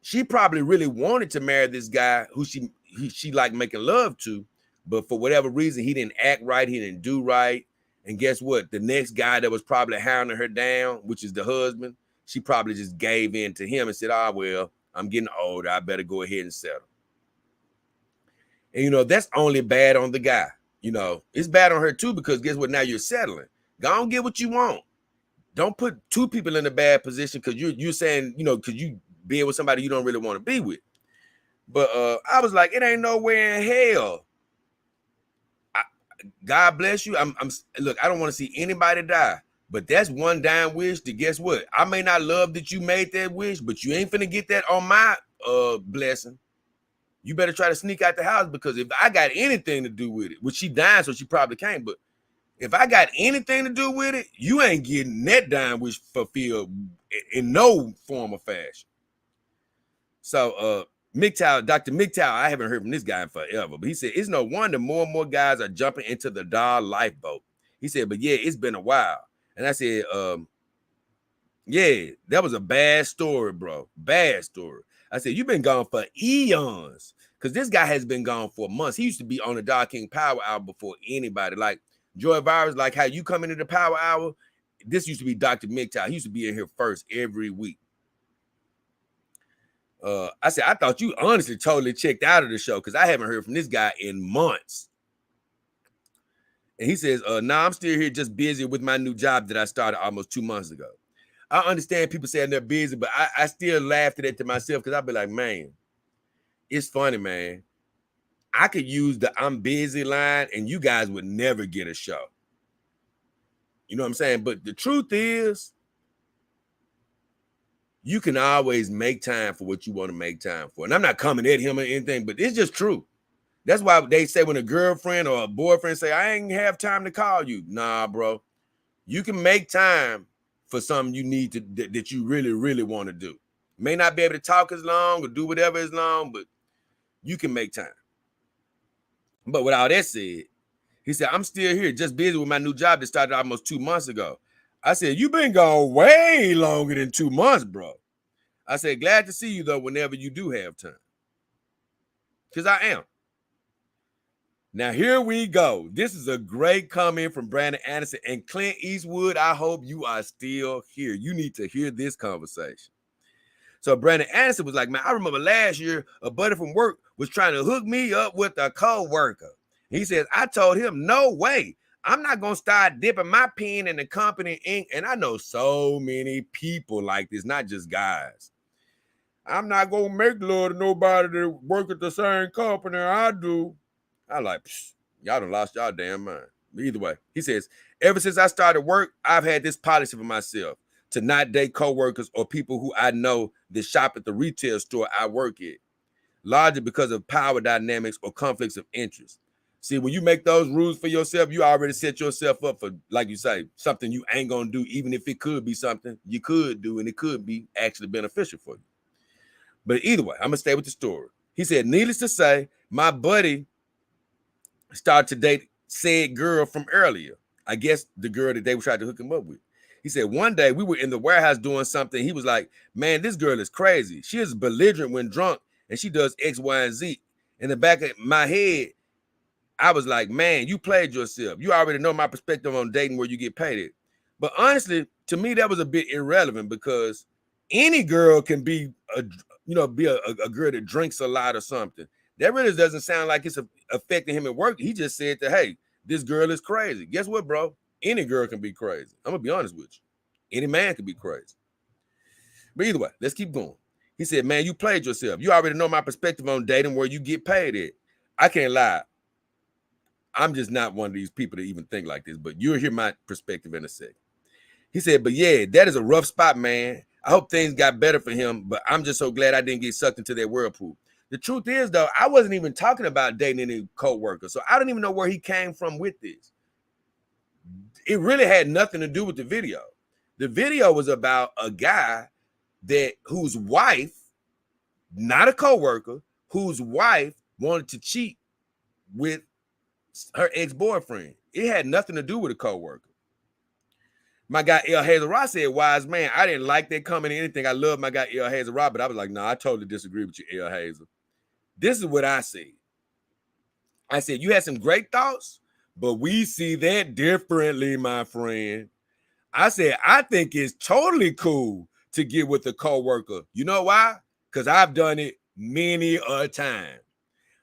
she probably really wanted to marry this guy who she liked making love to, but for whatever reason, he didn't act right, he didn't do right. And guess what? The next guy that was probably hounding her down, which is the husband, she probably just gave in to him and said, "Ah, well, I'm getting older. I better go ahead and settle." And you know, that's only bad on the guy. You know, it's bad on her too, because guess what? Now you're settling. Go and get what you want. Don't put two people in a bad position because you're saying, you know, because you being with somebody you don't really want to be with. But I was like, it ain't nowhere in hell. God bless you. I'm look, I don't want to see anybody die. But that's one dying wish that, guess what? I may not love that you made that wish, but you ain't finna get that on my blessing. You better try to sneak out the house, because if I got anything to do with it, which she dying, so she probably can't, but if I got anything to do with it, you ain't getting that dying wish fulfilled in no form or fashion. So MGTOW, Dr. MGTOW, I haven't heard from this guy in forever, but he said it's no wonder more and more guys are jumping into the doll lifeboat. He said, but yeah, it's been a while. And I said, yeah, that was a bad story, bro. Bad story. I said, you've been gone for eons, because this guy has been gone for months. He used to be on the Dog King Power Hour before anybody. Like Joy Virus, like how you come into the Power Hour, this used to be Dr. MGTOW. He used to be in here first every week. I said, I thought you honestly totally checked out of the show, because I haven't heard from this guy in months. And he says, nah, I'm still here, just busy with my new job that I started almost 2 months ago. I understand people saying they're busy, but I still laughed at it to myself, because I'd be like, man, it's funny, man. I could use the I'm busy line and you guys would never get a show. You know what I'm saying? But the truth is, you can always make time for what you want to make time for. And I'm not coming at him or anything, but it's just true. That's why they say when a girlfriend or a boyfriend say, I ain't have time to call you. Nah, bro. You can make time for something you need to that you really, really want to do. May not be able to talk as long or do whatever as long, but you can make time. But with all that said, he said, I'm still here, just busy with my new job that started almost 2 months ago. I said, you've been gone way longer than 2 months, bro. I said, glad to see you, though, whenever you do have time. Because I am. Now, here we go. This is a great comment from Brandon Anderson and Clint Eastwood. I hope you are still here. You need to hear this conversation. So Brandon Anderson was like, man, I remember last year a buddy from work was trying to hook me up with a co-worker. He says, I told him, no way. I'm not going to start dipping my pen in the company ink. And I know so many people like this, not just guys. I'm not going to make love to nobody that work at the same company I do. I like, y'all done lost y'all damn mind. But either way, he says, ever since I started work, I've had this policy for myself to not date coworkers or people who I know that shop at the retail store I work at, largely because of power dynamics or conflicts of interest. See, when you make those rules for yourself, you already set yourself up for, like you say, something you ain't gonna do, even if it could be something you could do and it could be actually beneficial for you. But either way, I'm gonna stay with the story. He said, needless to say, my buddy started to date said girl from earlier. I guess the girl that they were trying to hook him up with. He said, one day we were in the warehouse doing something. He was like, man, this girl is crazy. She is belligerent when drunk and she does X, Y, and Z. In the back of my head, I was like, man, you played yourself. You already know my perspective on dating where you get paid it. But honestly, to me, that was a bit irrelevant, because any girl can be a girl that drinks a lot or something. That really doesn't sound like it's affecting him at work. He just said that, hey, this girl is crazy. Guess what, bro? Any girl can be crazy. I'm going to be honest with you. Any man can be crazy. But either way, let's keep going. He said, man, you played yourself. You already know my perspective on dating where you get paid at. I can't lie. I'm just not one of these people that even think like this, but you'll hear my perspective in a second. He said, but yeah, that is a rough spot, man. I hope things got better for him, but I'm just so glad I didn't get sucked into that whirlpool. The truth is, though, I wasn't even talking about dating any co-worker, so I don't even know where he came from with this. It really had nothing to do with the video. The video was about a guy whose wife, not a co-worker, whose wife wanted to cheat with her ex-boyfriend. It had nothing to do with a coworker. My guy El Hazel Ross said, "Wise man, I didn't like that comment or anything. I love my guy El Hazel Ross, but I was like, no, I totally disagree with you, El Hazel. This is what I said. I said, you had some great thoughts, but we see that differently, my friend. I said, I think it's totally cool to get with a coworker. You know why? Because I've done it many a time.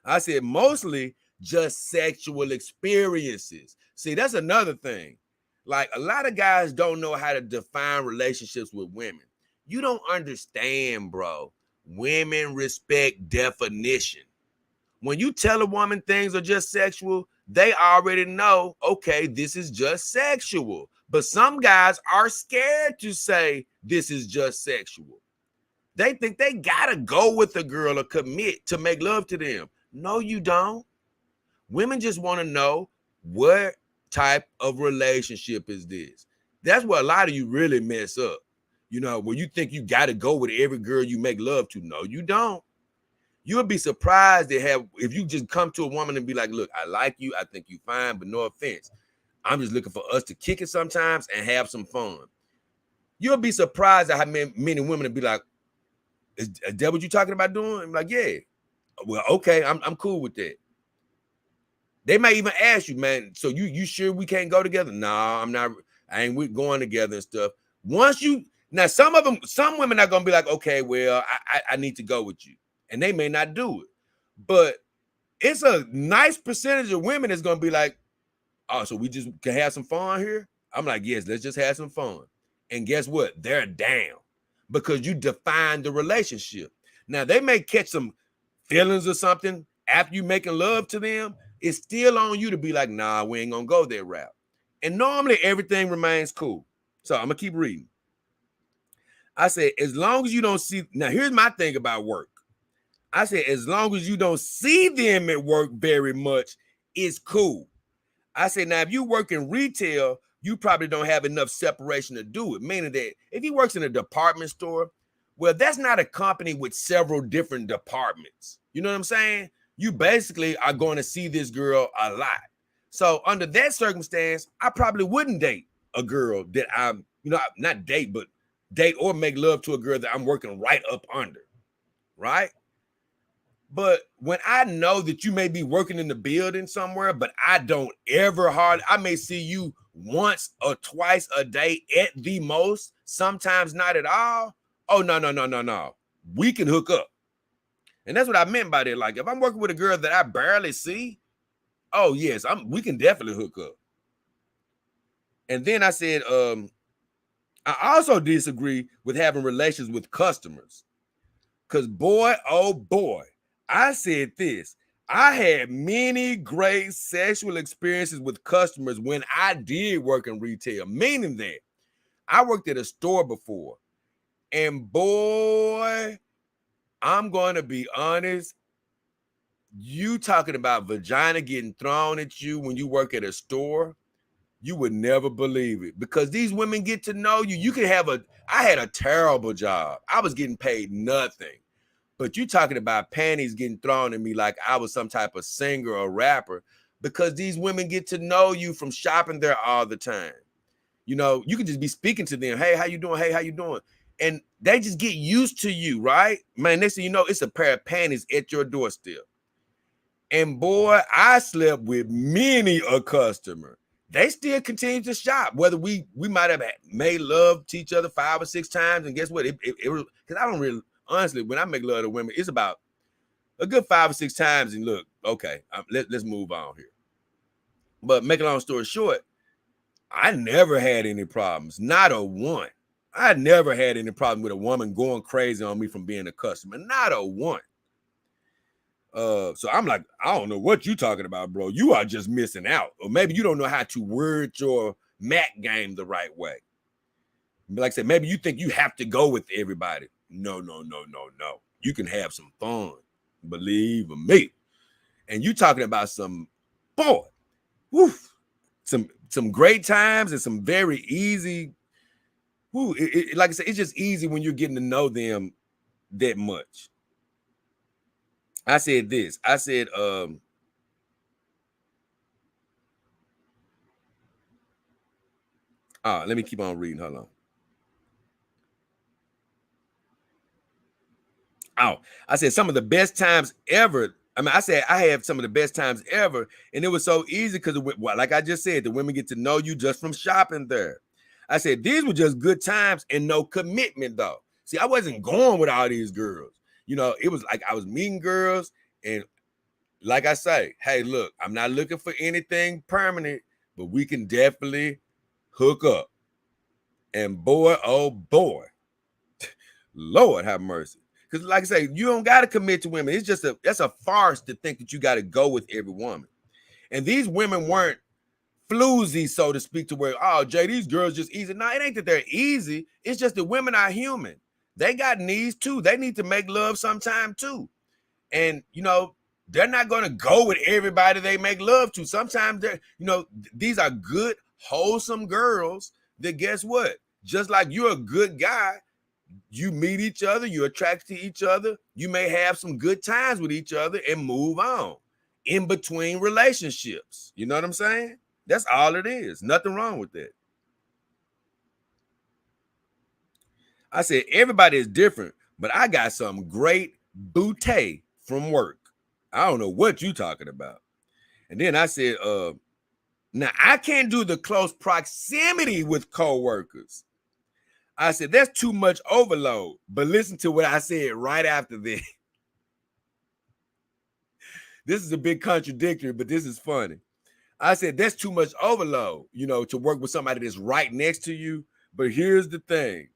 I said, mostly just sexual experiences. See, that's another thing. Like, a lot of guys don't know how to define relationships with women. You don't understand, bro. Women respect definition. When you tell a woman things are just sexual, they already know, okay, this is just sexual. But some guys are scared to say this is just sexual. They think they gotta go with a girl or commit to make love to them. No, you don't. Women just want to know, what type of relationship is this? That's where a lot of you really mess up. You know, where you think you got to go with every girl you make love to. No, you don't. You'll be surprised if you just come to a woman and be like, look, I like you, I think you fine, but no offense. I'm just looking for us to kick it sometimes and have some fun. You'll be surprised at how many women will be like, is that what you talking about doing? I'm like, yeah. Well, okay, I'm cool with that. They may even ask you, man, so you sure we can't go together? Nah, I'm not. I ain't going together and stuff. Some women are gonna be like, okay, well, I need to go with you, and they may not do it, but it's a nice percentage of women that's gonna be like, oh, so we just can have some fun here? I'm like, yes, let's just have some fun. And guess what? They're down because you define the relationship. Now they may catch some feelings or something after you making love to them. It's still on you to be like, nah, we ain't gonna go that route. And normally everything remains cool. So I'm gonna keep reading. I said, as long as you don't see, now here's my thing about work. I said, as long as you don't see them at work very much, it's cool. I said, now if you work in retail, you probably don't have enough separation to do it. Meaning that if he works in a department store, well, that's not a company with several different departments. You know what I'm saying? You basically are going to see this girl a lot. So under that circumstance, I probably wouldn't date a girl that I'm, not date, but date or make love to a girl that I'm working right up under, right? But when I know that you may be working in the building somewhere, but I don't ever I may see you once or twice a day at the most, sometimes not at all. Oh, no. We can hook up. And that's what I meant by that. Like, if I'm working with a girl that I barely see, oh, yes, we can definitely hook up. And then I said, I also disagree with having relations with customers. Because boy, oh boy, I said this. I had many great sexual experiences with customers when I did work in retail, meaning that I worked at a store before. And boy, I'm going to be honest, you talking about vagina getting thrown at you when you work at a store, you would never believe it, because these women get to know you. I had a terrible job. I was getting paid nothing. But you talking about panties getting thrown at me like I was some type of singer or rapper, because these women get to know you from shopping there all the time. You know, you can just be speaking to them. Hey, how you doing? Hey, how you doing? And they just get used to you, right? Man, next thing you know, it's a pair of panties at your doorstep. And boy, I slept with many a customer. They still continue to shop, whether we might have made love to each other 5 or 6 times. And guess what? It was, because I don't really, honestly, when I make love to women, it's about a good 5 or 6 times. And look, okay, let's move on here. But make a long story short, I never had any problems, not a one. I never had any problem with a woman going crazy on me from being a customer, not a one. So I'm like, I don't know what you're talking about, bro. You are just missing out. Or maybe you don't know how to word your Mac game the right way. Like I said, maybe you think you have to go with everybody. No. You can have some fun, believe me. And you talking about some, boy, woof, some great times and some very easy. Woo, like I said, it's just easy when you're getting to know them that much. I said this. I said, Let me keep on reading. Hold on. I said some of the best times ever. I said I had some of the best times ever, and it was so easy because, like I just said, the women get to know you just from shopping there. I said these were just good times and no commitment though. See, I wasn't going with all these girls. It was like I was meeting girls, and like I say, hey, look, I'm not looking for anything permanent, but we can definitely hook up. And boy, oh boy, Lord have mercy. Because like I say, you don't got to commit to women. It's just that's a farce to think that you got to go with every woman. And these women weren't floozy, so to speak, to where, oh, Jay, these girls just easy. No, it ain't that they're easy. It's just that women are human. They got needs too. They need to make love sometime too. And, they're not going to go with everybody they make love to. Sometimes these are good, wholesome girls that, guess what? Just like you're a good guy, you meet each other, you're attracted to each other, you may have some good times with each other and move on in between relationships. You know what I'm saying? That's all it is. Nothing wrong with that. I said, everybody is different, but I got some great bouquet from work. I don't know what you talking about. And then I said, now I can't do the close proximity with coworkers. I said, that's too much overload. But listen to what I said right after this. This is a big contradictory, but this is funny. I said, that's too much overload, to work with somebody that's right next to you. But here's the thing.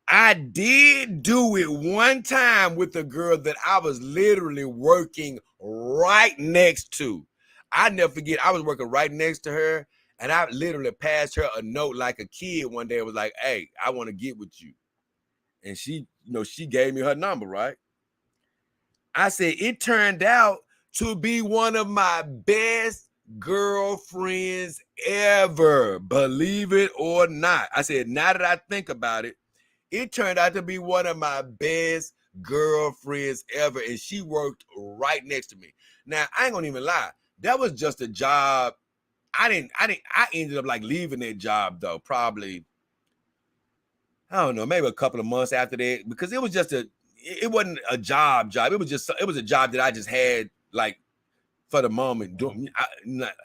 I did do it one time with a girl that I was literally working right next to. I never forget, I was working right next to her, and I literally passed her a note like a kid one day. It was like, hey, I want to get with you. And she, she gave me her number, right? I said, it turned out to be one of my best girlfriends ever, believe it or not. I said, now that I think about it, it turned out to be one of my best girlfriends ever, and she worked right next to me. Now, I ain't gonna even lie. That was just a job. I ended up like leaving that job though, probably, I don't know, maybe a couple of months after that, because it was just it wasn't a job. It was a job that I just had like for the moment.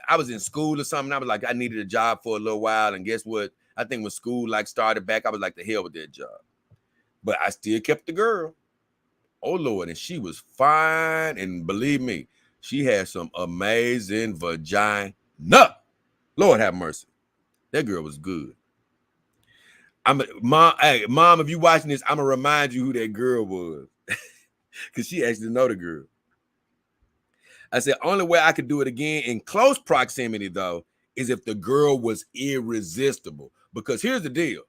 I was in school or something. I was like, I needed a job for a little while, and guess what? I think when school like started back, I was like, the hell with that job. But I still kept the girl. Oh Lord, and she was fine, and believe me, she had some amazing vagina. Lord have mercy. That girl was good. Mom, if you watching this, I'm gonna remind you who that girl was. Because she actually know the girl. I said, only way I could do it again in close proximity, though, is if the girl was irresistible. Because here's the deal.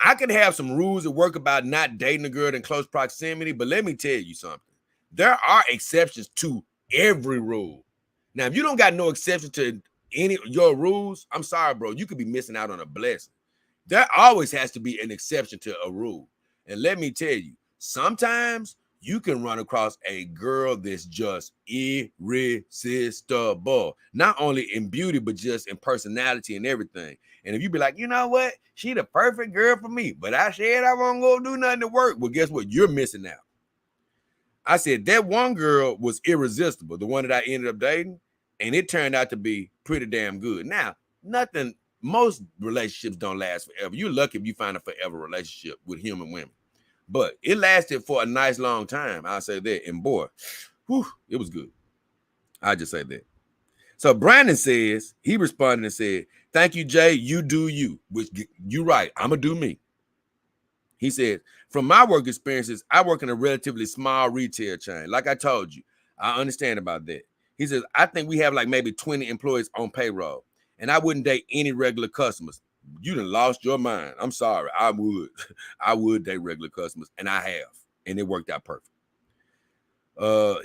I can have some rules at work about not dating a girl in close proximity, but let me tell you something. There are exceptions to every rule. Now, if you don't got no exception to any of your rules, I'm sorry, bro. You could be missing out on a blessing. There always has to be an exception to a rule. And let me tell you, sometimes you can run across a girl that's just irresistible, not only in beauty, but just in personality and everything. And if you be like, you know what? She the perfect girl for me, but I said I won't go do nothing to work. Well, guess what? You're missing out. I said that one girl was irresistible, the one that I ended up dating, and it turned out to be pretty damn good. Now, most relationships don't last forever. You're lucky if you find a forever relationship with human women. But it lasted for a nice long time. I'll say that. And boy, it was good. I just say that. So Brandon says, he responded and said, thank you, Jay. You do you. Which you right. I'm going to do me. He said, from my work experiences, I work in a relatively small retail chain. Like I told you, I understand about that. He says, I think we have like maybe 20 employees on payroll, and I wouldn't date any regular customers. You done lost your mind. I'm sorry. I would date regular customers, and I have, and it worked out perfect.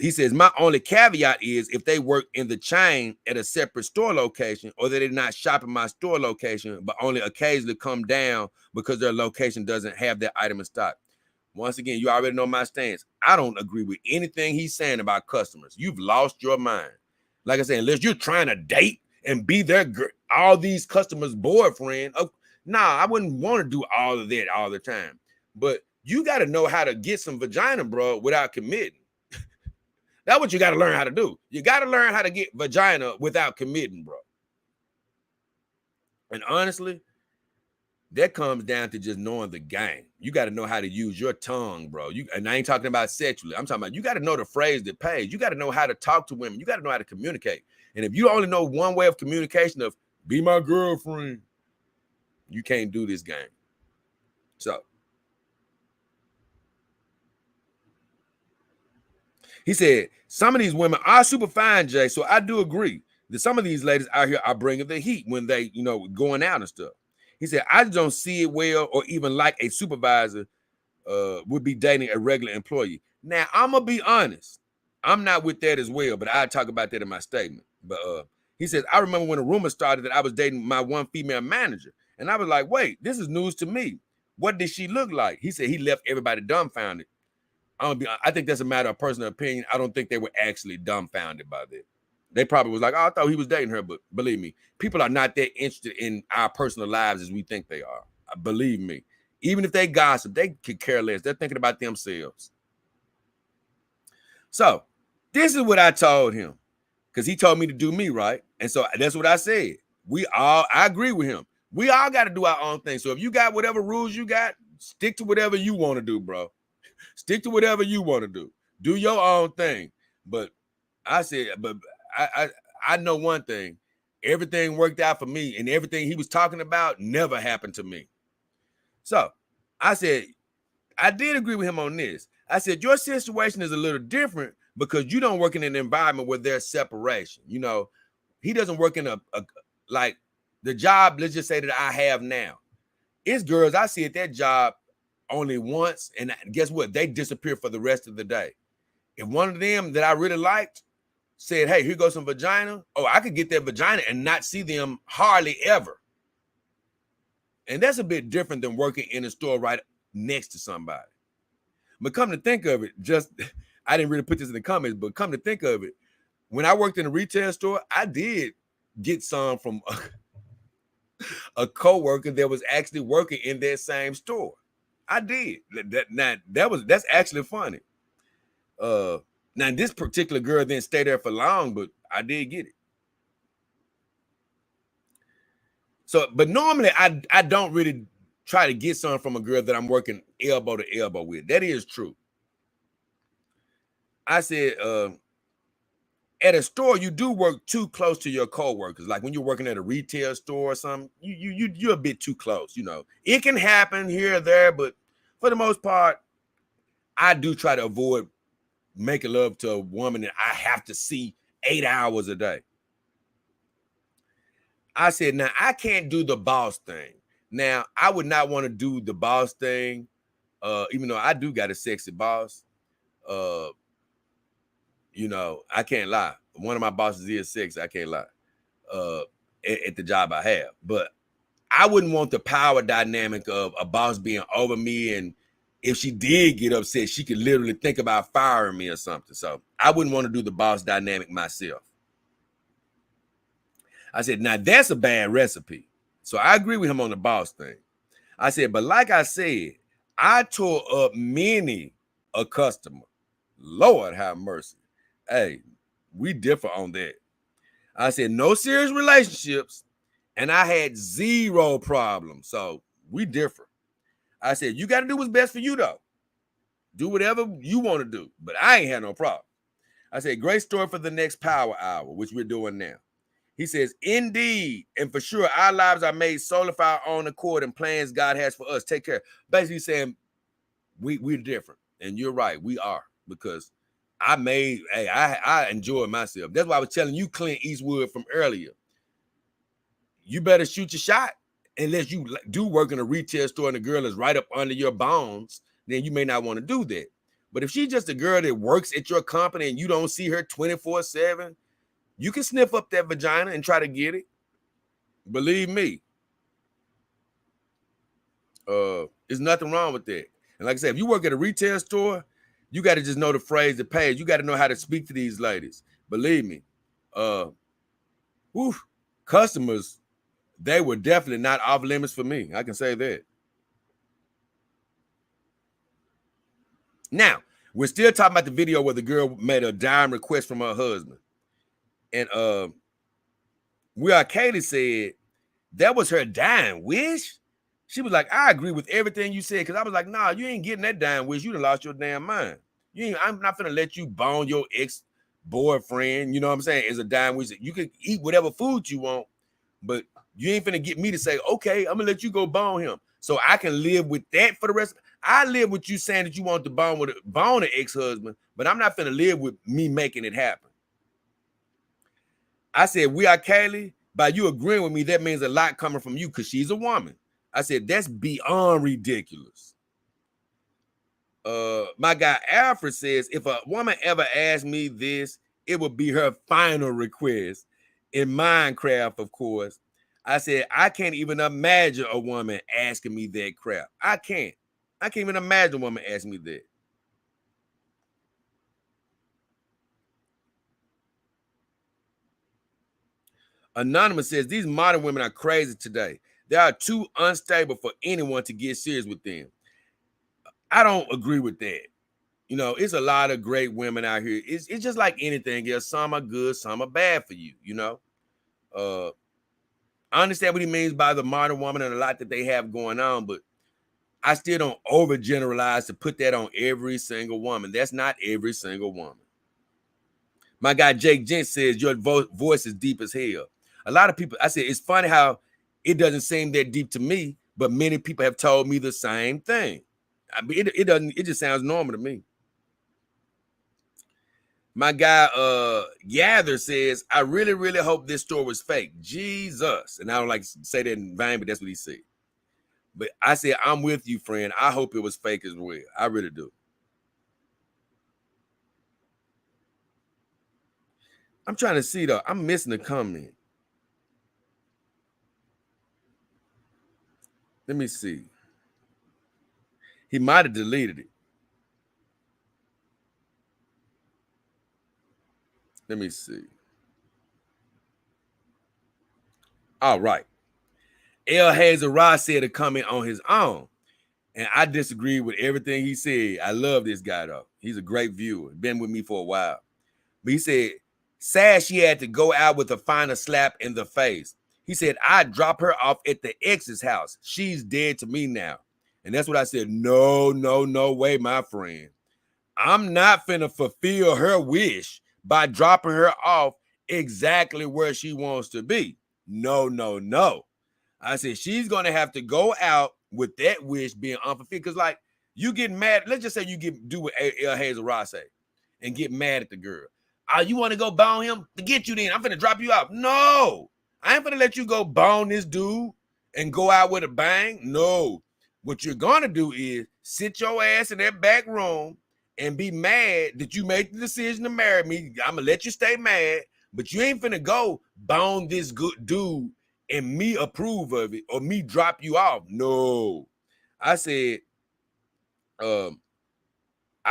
He says, my only caveat is if they work in the chain at a separate store location, or that they're not shopping my store location, but only occasionally come down because their location doesn't have that item in stock. Once again, you already know my stance. I don't agree with anything he's saying about customers. You've lost your mind. Like I said, unless you're trying to date and be all these customers' boyfriend, Nah, I wouldn't want to do all of that all the time. But you got to know how to get some vagina, bro, without committing. That's what you got to learn how to do. You got to learn how to get vagina without committing, bro. And honestly, that comes down to just knowing the game. You got to know how to use your tongue, bro. And I ain't talking about sexually. I'm talking about you got to know the phrase that pays. You got to know how to talk to women. You got to know how to communicate. And if you only know one way of communication of be my girlfriend, you can't do this game. So he said, some of these women are super fine, Jay. So I do agree that some of these ladies out here are bringing the heat when they, going out and stuff. He said, I just don't see it well or even like a supervisor would be dating a regular employee. Now, I'm going to be honest. I'm not with that as well, but I'll talk about that in my statement. But he says, I remember when a rumor started that I was dating my one female manager. And I was like, wait, this is news to me. What did she look like? He said he left everybody dumbfounded. I think that's a matter of personal opinion. I don't think they were actually dumbfounded by that. They probably was like, oh, I thought he was dating her. But believe me, people are not that interested in our personal lives as we think they are. Believe me. Even if they gossip, they could care less. They're thinking about themselves. So this is what I told him, because he told me to do me, right? And so that's what I said. I agree with him. We all got to do our own thing. So if you got whatever rules you got, stick to whatever you want to do, bro. Stick to whatever you want to do. Do your own thing. But I said, but I know one thing. Everything worked out for me, and everything he was talking about never happened to me. So I said, I did agree with him on this. I said, your situation is a little different because you don't work in an environment where there's separation. He doesn't work in a like the job, let's just say that I have now. It's girls I see at that job only once, and guess what? They disappear for the rest of the day. If one of them that I really liked said, hey, here goes some vagina, I could get that vagina and not see them hardly ever. And that's a bit different than working in a store right next to somebody. But come to think of it, I didn't really put this in the comments, but come to think of it, when I worked in a retail store, I did get some from a coworker that was actually working in that same store. I did. That's actually funny. Now this particular girl didn't stay there for long, but I did get it. So, but normally I don't really try to get some from a girl that I'm working elbow to elbow with. That is true. I said, at a store, you do work too close to your coworkers. Like when you're working at a retail store or something, you're a bit too close. It can happen here or there, but for the most part, I do try to avoid making love to a woman that I have to see 8 hours a day. I said, now I can't do the boss thing. Now, I would not want to do the boss thing, even though I do got a sexy boss. I can't lie. One of my bosses is sexy. I can't lie. At the job I have. But I wouldn't want the power dynamic of a boss being over me, and if she did get upset, she could literally think about firing me or something. So I wouldn't want to do the boss dynamic myself. I said, now that's a bad recipe. So I agree with him on the boss thing. I said, but like I said, I tore up many a customer. Lord have mercy. Hey, we differ on that. I said, no serious relationships, and I had zero problems. So we differ. I said, you got to do what's best for you, though. Do whatever you want to do, but I ain't had no problem. I said, great story for the next power hour, which we're doing now. He says, indeed, and for sure, our lives are made solely for our own accord and plans God has for us. Take care. Basically saying we're different. And you're right, we are. Because I enjoy myself. That's why I was telling you Clint Eastwood from earlier. You better shoot your shot. Unless you do work in a retail store and the girl is right up under your bones, then you may not want to do that. But if she's just a girl that works at your company and you don't see her 24/7, you can sniff up that vagina and try to get it. Believe me. There's nothing wrong with that. And like I said, if you work at a retail store, you got to just know the phrase that pays. You got to know how to speak to these ladies. Believe me. Customers, they were definitely not off limits for me. I can say that. Now, we're still talking about the video where the girl made a dime request from her husband. And Kaylee said that was her dying wish. She was like, I agree with everything you said, because I was like, nah, you ain't getting that dying wish. You done lost your damn mind. I'm not gonna let you bone your ex-boyfriend, you know what I'm saying, as a dying wish. You can eat whatever food you want, but you ain't finna get me to say, okay, I'm gonna let you go bone him. So I can live with that for the rest. I live with you saying that you want to bone an ex-husband, but I'm not finna live with me making it happen. I said, Kaylee, by you agreeing with me, that means a lot coming from you because she's a woman. I said, that's beyond ridiculous. My guy Alfred says, if a woman ever asked me this, it would be her final request. In Minecraft, of course. I said, I can't even imagine a woman asking me that crap. I can't even imagine a woman asking me that. Anonymous says, these modern women are crazy today. They are too unstable for anyone to get serious with them. I don't agree with that. You know, it's a lot of great women out here. It's just like anything else. Some are good, some are bad for you, you know. I understand what he means by the modern woman and a lot that they have going on, but I still don't overgeneralize to put that on every single woman. That's not every single woman. My guy Jake Gent says, your voice is deep as hell. A lot of people, I said, it's funny how it doesn't seem that deep to me, but many people have told me the same thing. I mean, it just sounds normal to me. My guy Gather says, I really, really hope this story was fake. Jesus. And I don't like to say that in vain, but that's what he said. But I said, I'm with you, friend. I hope it was fake as well. I really do. I'm trying to see, though. I'm missing a comment. Let me see. He might have deleted it. Let me see. All right. El Hazer Ross said a comment on his own, and I disagree with everything he said. I love this guy, though. He's a great viewer. Been with me for a while. But he said, sad she had to go out with a final slap in the face. He said, I'd drop her off at the ex's house. She's dead to me now. And that's what I said. No way, my friend. I'm not finna fulfill her wish by dropping her off exactly where she wants to be. No. I said, she's going to have to go out with that wish being unfulfilled. Because, like, you get mad. Let's just say you do what El Hazel Ross say and get mad at the girl. You want to go bone him? Forget you then. I'm finna drop you off. No. I ain't finna let you go bone this dude and go out with a bang. No. What you're going to do is sit your ass in that back room and be mad that you made the decision to marry me. I'm going to let you stay mad, but you ain't finna go bone this good dude and me approve of it or me drop you off. No. I said, I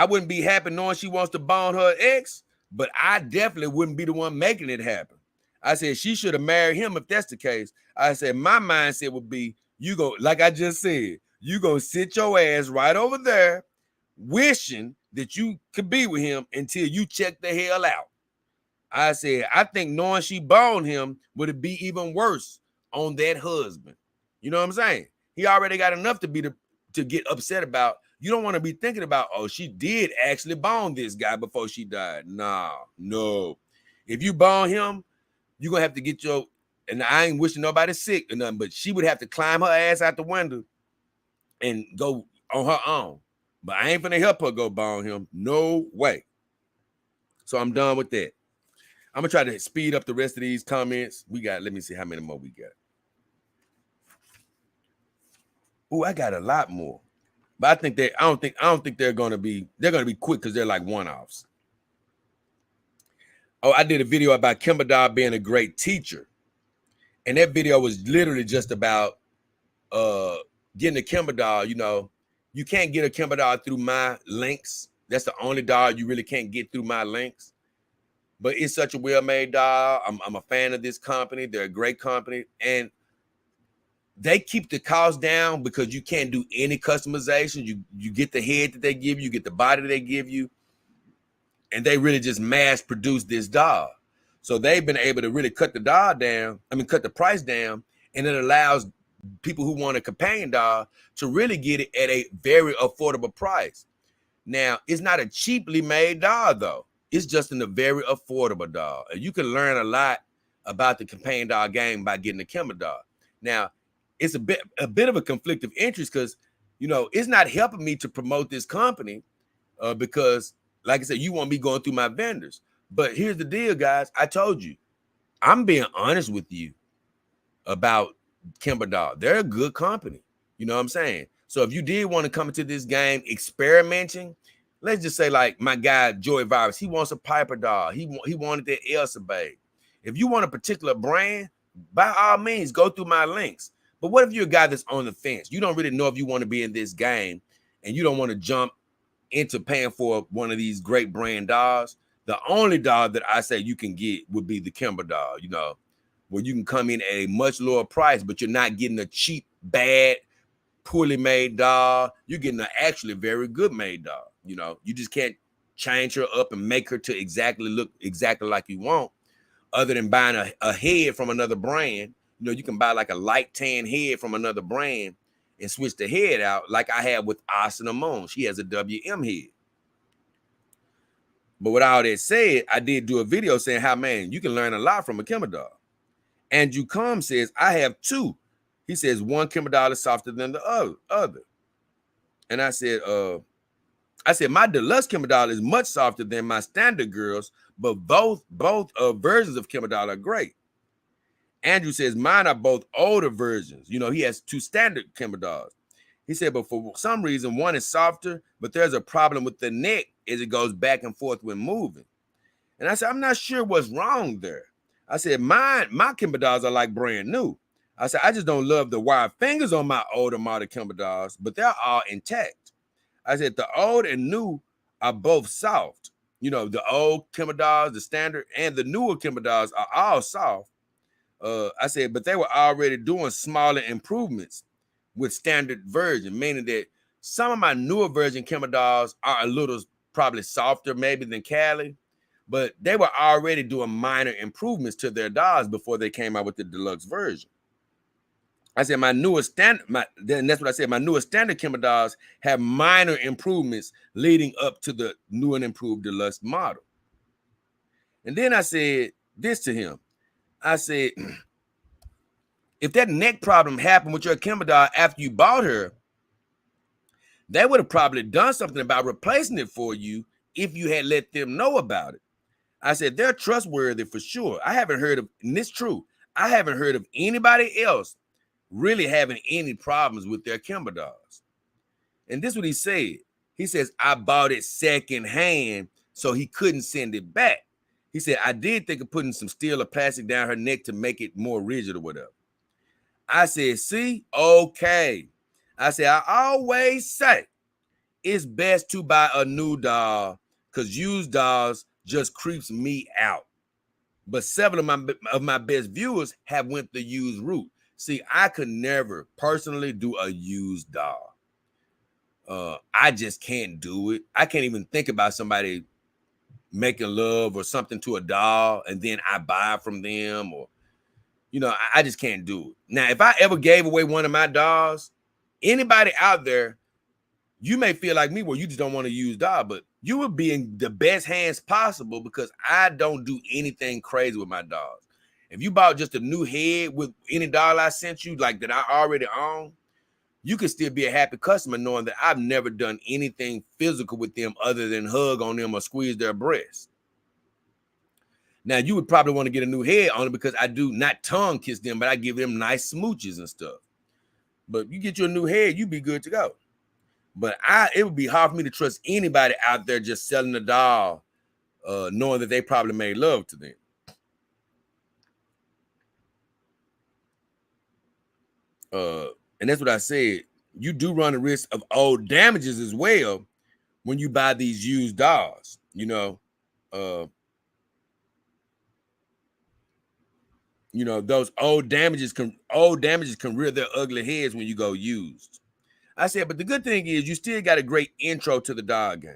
wouldn't be happy knowing she wants to bone her ex, but I definitely wouldn't be the one making it happen. I said, she should have married him if that's the case. I said, my mindset would be, you go, like I just said, you gonna sit your ass right over there wishing that you could be with him until you check the hell out. I said, I think knowing she boned him would it be even worse on that husband. You know what I'm saying? He already got enough to get upset about. You don't want to be thinking about, oh, she did actually bone this guy before she died. No. If you bone him, you're gonna have to get your, and I ain't wishing nobody sick or nothing, but she would have to climb her ass out the window and go on her own. But I ain't gonna help her go bone him. No way. So I'm done with that. I'm gonna try to speed up the rest of these comments. Let me see how many more we got. Oh, I got a lot more. But I don't think they're gonna be quick because they're like one-offs. Oh, I did a video about Kimber Doll being a great teacher. And that video was literally just about getting a Kimber Doll. You know, you can't get a Kimber Doll through my links. That's the only doll you really can't get through my links. But it's such a well-made doll. I'm a fan of this company. They're a great company. And they keep the cost down because you can't do any customization. You get the head that they give you, get the body they give you, and they really just mass produce this doll. So they've been able to really cut the doll down. I mean, cut the price down, and it allows people who want a companion doll to really get it at a very affordable price. Now, it's not a cheaply made doll though. It's just in a very affordable doll. And you can learn a lot about the companion doll game by getting a Kimber doll. Now, it's a bit of a conflict of interest because, you know, it's not helping me to promote this company because, like I said, you want me going through my vendors. But here's the deal, guys. I told you, I'm being honest with you about Kimber doll. They're a good company. You know what I'm saying? So if you did want to come into this game experimenting, let's just say like my guy Joey Virus, he wants a Piper doll. He wanted that Elsa babe. If you want a particular brand, by all means, go through my links. But what if you're a guy that's on the fence? You don't really know if you want to be in this game and you don't want to jump into paying for one of these great brand dolls. The only doll that I say you can get would be the Kimber doll, you know, where you can come in at a much lower price, but you're not getting a cheap, bad, poorly made doll. You're getting an actually very good made doll. You know, you just can't change her up and make her to exactly look exactly like you want, other than buying a head from another brand. You know, you can buy like a light tan head from another brand and switch the head out, like I have with Austin Amon. She has a WM head. But with all that said, I did do a video saying how, man, you can learn a lot from a Kimber doll. Andrew Combs says, I have two. He says one Kimber doll is softer than the other. And I said, my deluxe Kimber doll is much softer than my standard girls, but both versions of Kimber doll are great. Andrew says, mine are both older versions. You know, he has two standard Kimber dolls. He said, but for some reason, one is softer, but there's a problem with the neck as it goes back and forth when moving. And I said, I'm not sure what's wrong there. I said, my Kimber dolls are like brand new. I said, I just don't love the wire fingers on my older model Kimber dolls, but they're all intact. I said, the old and new are both soft. You know, the old Kimber dolls, the standard, and the newer Kimber dolls are all soft. I said, but they were already doing smaller improvements with standard version, meaning that some of my newer version Kimber dolls are a little probably softer maybe than Cali, but they were already doing minor improvements to their dolls before they came out with the deluxe version. I said my newest standard, then that's what I said. My newest standard Kimber dolls have minor improvements leading up to the new and improved deluxe model. And then I said this to him. I said, if that neck problem happened with your Kimber doll after you bought her, they would have probably done something about replacing it for you if you had let them know about it. I said, they're trustworthy for sure. I haven't heard of, and it's true, I haven't heard of anybody else really having any problems with their Kimber dolls. And this is what he said. He says, I bought it secondhand, so he couldn't send it back. He said, I did think of putting some steel or plastic down her neck to make it more rigid or whatever. I said, see, okay. I said, I always say it's best to buy a new doll because used dolls just creeps me out. But several of my best viewers have went the used route. See, I could never personally do a used doll. I just can't do it. I can't even think about somebody making love or something to a doll and then I buy from them, or, you know, I just can't do it. Now, if I ever gave away one of my dolls, anybody out there, you may feel like me where you just don't want to use doll, but you would be in the best hands possible because I don't do anything crazy with my dolls. If you bought just a new head with any doll I sent you, like that I already own, you could still be a happy customer knowing that I've never done anything physical with them other than hug on them or squeeze their breasts. Now, you would probably want to get a new head on it because I do not tongue kiss them, but I give them nice smooches and stuff. But you get you a new head, you be good to go. But it would be hard for me to trust anybody out there just selling a doll, knowing that they probably made love to them. And that's what I said. You do run the risk of old damages as well when you buy these used dolls, you know. You know, those old damages can rear their ugly heads when you go used. I said, but the good thing is you still got a great intro to the dog game.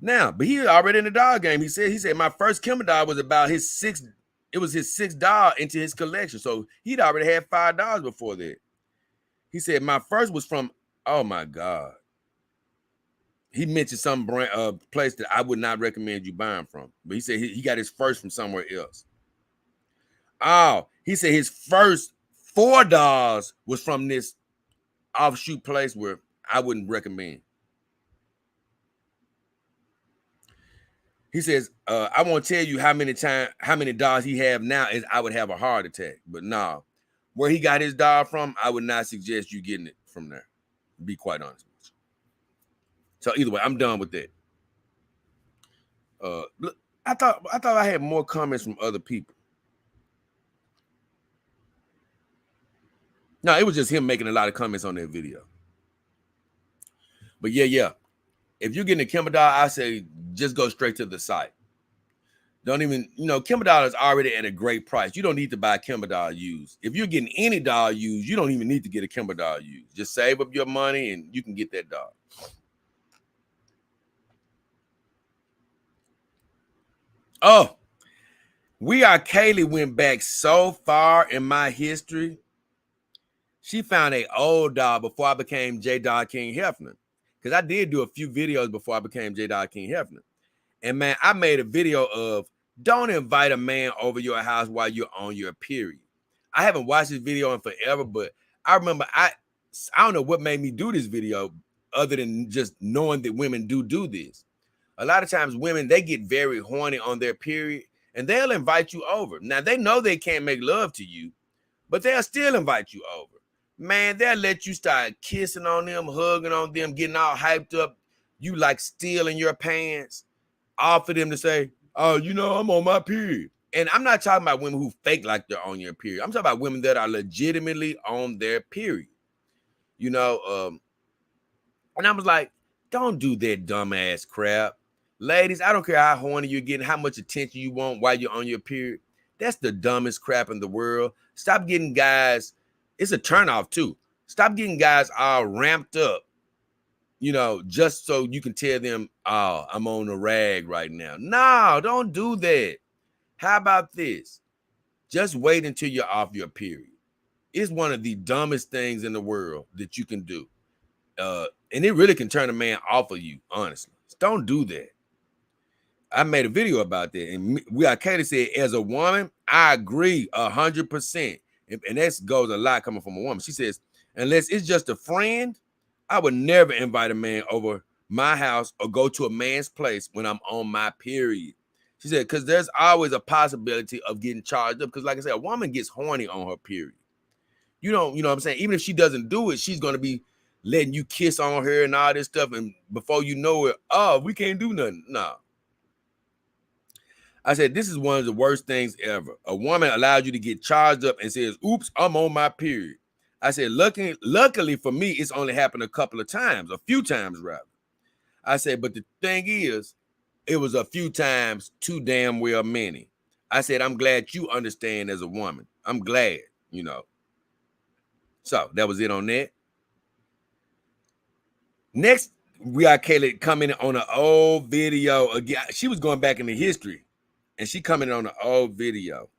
Now, but he already in the dog game. He said my first Kimber dog was about his sixth. It was his sixth dog into his collection. So he'd already had $5 before that. He said my first was from, oh my God. He mentioned some brand place that I would not recommend you buying from. But he said he got his first from somewhere else. Oh, he said his first $4 was from this offshoot place where I wouldn't recommend. He says, I won't tell you how many dollars he have now is I would have a heart attack. But no, where he got his dollar from, I would not suggest you getting it from there. To be quite honest with you. So either way, I'm done with that. I thought I had more comments from other people. No, it was just him making a lot of comments on that video. But yeah. If you're getting a Kimber doll, I say just go straight to the site. Don't even, Kimber doll is already at a great price. You don't need to buy a Kimber doll used. If you're getting any doll used, you don't even need to get a Kimber doll used. Just save up your money and you can get that doll. Oh, Kaylee went back so far in my history. She found an old doll before I became JayDollKingHefner. Because I did do a few videos before I became JayDollKingHefner. And man, I made a video of don't invite a man over your house while you're on your period. I haven't watched this video in forever, but I remember I don't know what made me do this video other than just knowing that women do this. A lot of times women, they get very horny on their period and they'll invite you over. Now, they know they can't make love to you, but they'll still invite you over. Man, they'll let you start kissing on them, hugging on them, getting all hyped up. You like stealing your pants. Offer them to say, oh, I'm on my period. And I'm not talking about women who fake like they're on your period. I'm talking about women that are legitimately on their period. And I was like, don't do that dumbass crap. Ladies, I don't care how horny you're getting, how much attention you want while you're on your period. That's the dumbest crap in the world. Stop getting guys. It's a turnoff too. Stop getting guys all ramped up, just so you can tell them, oh, I'm on a rag right now. No, don't do that. How about this? Just wait until you're off your period. It's one of the dumbest things in the world that you can do. And it really can turn a man off of you, honestly. Don't do that. I made a video about that. And Katie said, as a woman, I agree 100%. And that goes a lot coming from a woman. She says, unless it's just a friend, I would never invite a man over my house or go to a man's place when I'm on my period. She said, because there's always a possibility of getting charged up. Because like I said, a woman gets horny on her period. You know what I'm saying? Even if she doesn't do it, she's going to be letting you kiss on her and all this stuff. And before you know it, oh, we can't do nothing. No. I said, this is one of the worst things ever. A woman allows you to get charged up and says, oops, I'm on my period. I said, luckily for me, it's only happened a few times rather. I said, but the thing is, it was a few times too damn well many. I said, I'm glad you understand as a woman. I'm glad, So that was it on that. Next, we got Kayla commenting on an old video again. She was going back into history. And she commented on an old video.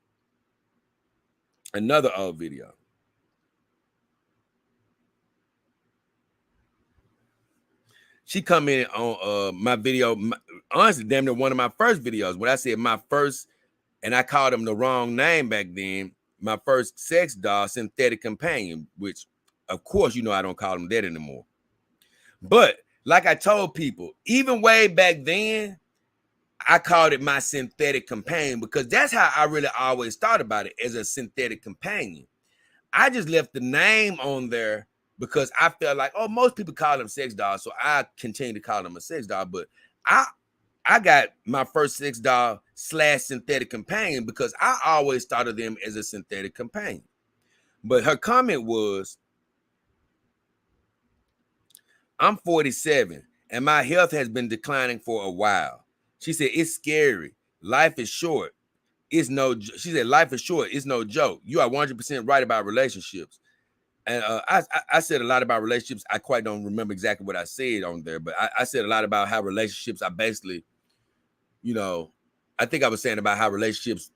Another old video. She commented on my video. Honestly, damn near one of my first videos. When I said my first, and I called him the wrong name back then, my first sex doll, synthetic companion, which, of course, I don't call him that anymore. But like I told people, even way back then, I called it my synthetic companion because that's how I really always thought about it, as a synthetic companion. I just left the name on there because I felt like, oh, most people call them sex dolls, so I continue to call them a sex doll. But I got my first sex doll / synthetic companion because I always thought of them as a synthetic companion. But her comment was, I'm 47 and my health has been declining for a while. She said, it's scary. Life is short. She said, life is short. It's no joke. You are 100% right about relationships. And I said a lot about relationships. I quite don't remember exactly what I said on there, but I said a lot about how relationships are basically, I think I was saying about how relationships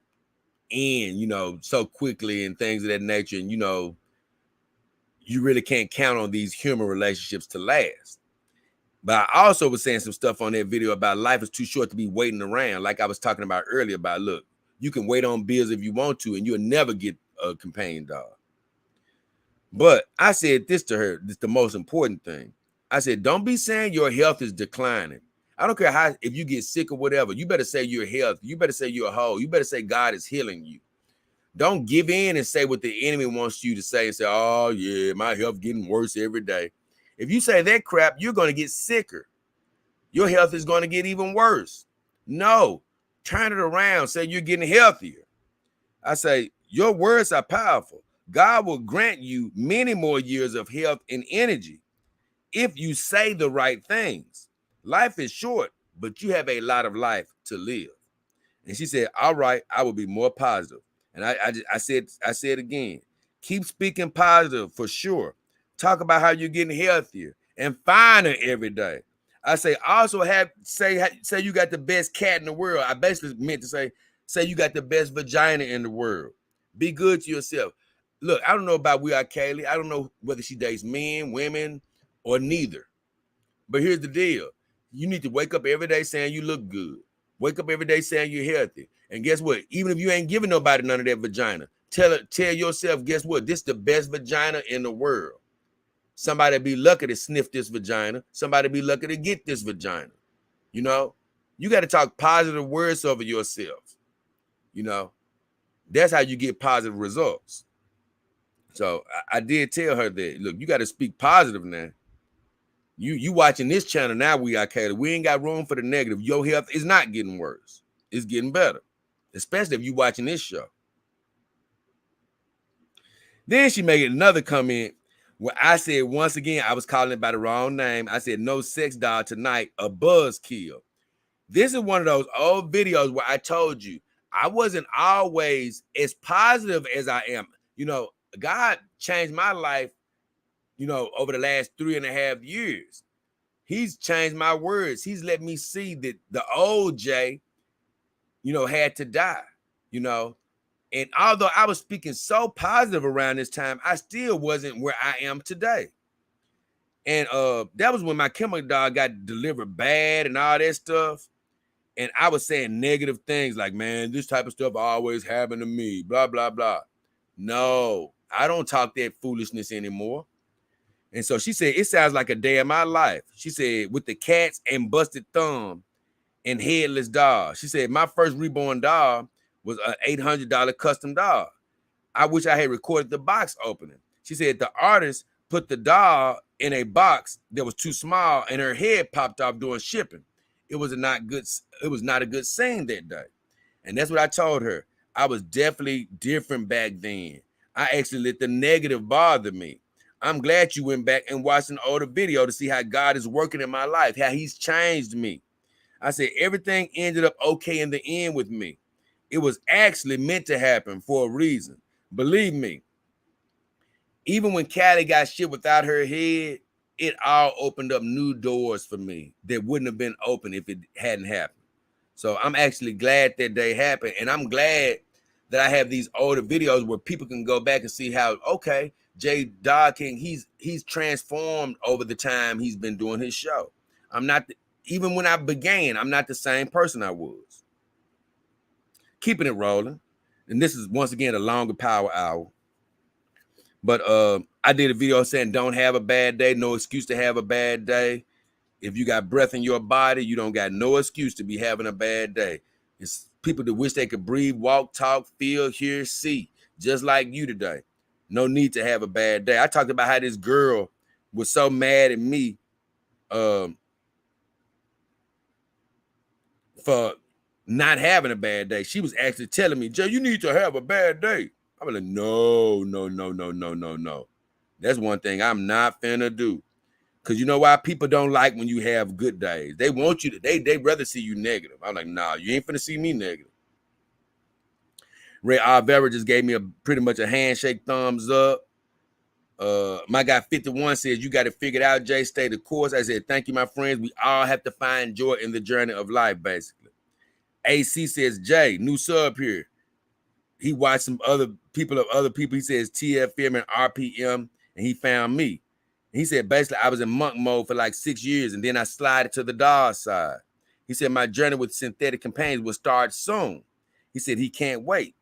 end, so quickly and things of that nature. And, you really can't count on these human relationships to last. But I also was saying some stuff on that video about life is too short to be waiting around. Like I was talking about earlier about, look, you can wait on bills if you want to, and you'll never get a companion dog. But I said this to her, this is the most important thing. I said, don't be saying your health is declining. I don't care how, if you get sick or whatever, you better say you're healthy. You better say you're whole. You better say God is healing you. Don't give in and say what the enemy wants you to say and say, oh yeah, my health getting worse every day. If you say that crap, you're going to get sicker. Your health is going to get even worse. No, turn it around. Say you're getting healthier. I say, your words are powerful. God will grant you many more years of health and energy if you say the right things. Life is short, but you have a lot of life to live. And she said, all right, I will be more positive. And I said again, keep speaking positive for sure. Talk about how you're getting healthier and finer every day. I say also say you got the best cat in the world. I basically meant to say you got the best vagina in the world. Be good to yourself. Look, I don't know about We Are Kaylee. I don't know whether she dates men, women, or neither. But here's the deal. You need to wake up every day saying you look good. Wake up every day saying you're healthy. And guess what? Even if you ain't giving nobody none of that vagina, tell yourself, guess what? This is the best vagina in the world. Somebody be lucky to sniff this vagina. Somebody be lucky to get this vagina. You got to talk positive words over yourself. That's how you get positive results. So I did tell her that, look, you got to speak positive now. You watching this channel now, We Are Kaylee. We ain't got room for the negative. Your health is not getting worse. It's getting better, especially if you watching this show. Then she made another comment where I said, once again, I was calling it by the wrong name. I said, no sex doll tonight, a buzzkill. This is one of those old videos where I told you I wasn't always as positive as I am. God changed my life, over the last 3.5 years. He's changed my words. He's let me see that the old Jay, had to die, And although I was speaking so positive around this time, I still wasn't where I am today. And that was when my chemical dog got delivered bad and all that stuff. And I was saying negative things like, man, this type of stuff always happened to me, blah, blah, blah. No, I don't talk that foolishness anymore. And so she said, it sounds like a day of my life. She said, with the cats and busted thumb and headless dog. She said, my first reborn dog was an $800 custom dog. I wish I had recorded the box opening. She said, the artist put the dog in a box that was too small and her head popped off during shipping. It was not a good scene that day. And that's what I told her. I was definitely different back then. I actually let the negative bother me. I'm glad you went back and watched an older video to see how God is working in my life, how he's changed me. I said, everything ended up okay in the end with me. It was actually meant to happen for a reason. Believe me, even when Callie got shit without her head, it all opened up new doors for me that wouldn't have been open if it hadn't happened. So I'm actually glad that they happened. And I'm glad that I have these older videos where people can go back and see how, okay, JayDollKing, he's transformed over the time he's been doing his show. Even when I began, I'm not the same person I was. Keeping it rolling. And this is, once again, a longer power hour. But I did a video saying don't have a bad day, no excuse to have a bad day. If you got breath in your body, you don't got no excuse to be having a bad day. It's people that wish they could breathe, walk, talk, feel, hear, see, just like you today. No need to have a bad day. I talked about how this girl was so mad at me for not having a bad day. She was actually telling me, Jay, you need to have a bad day. I'm like, no. That's one thing I'm not finna do. Because you know why? People don't like when you have good days. They want you to, they rather see you negative. I'm like, nah, you ain't finna see me negative. Ray Vera just gave me a pretty much a handshake thumbs up. My guy 51 says, you got to figure it out, Jay. Stay the course. I said, thank you, my friends. We all have to find joy in the journey of life, basically. AC says, Jay, new sub here. He watched some other people. He says TFM and RPM, and he found me. He said, basically, I was in monk mode for like 6 years, and then I slided to the dark side. He said, my journey with synthetic companions will start soon. He said he can't wait.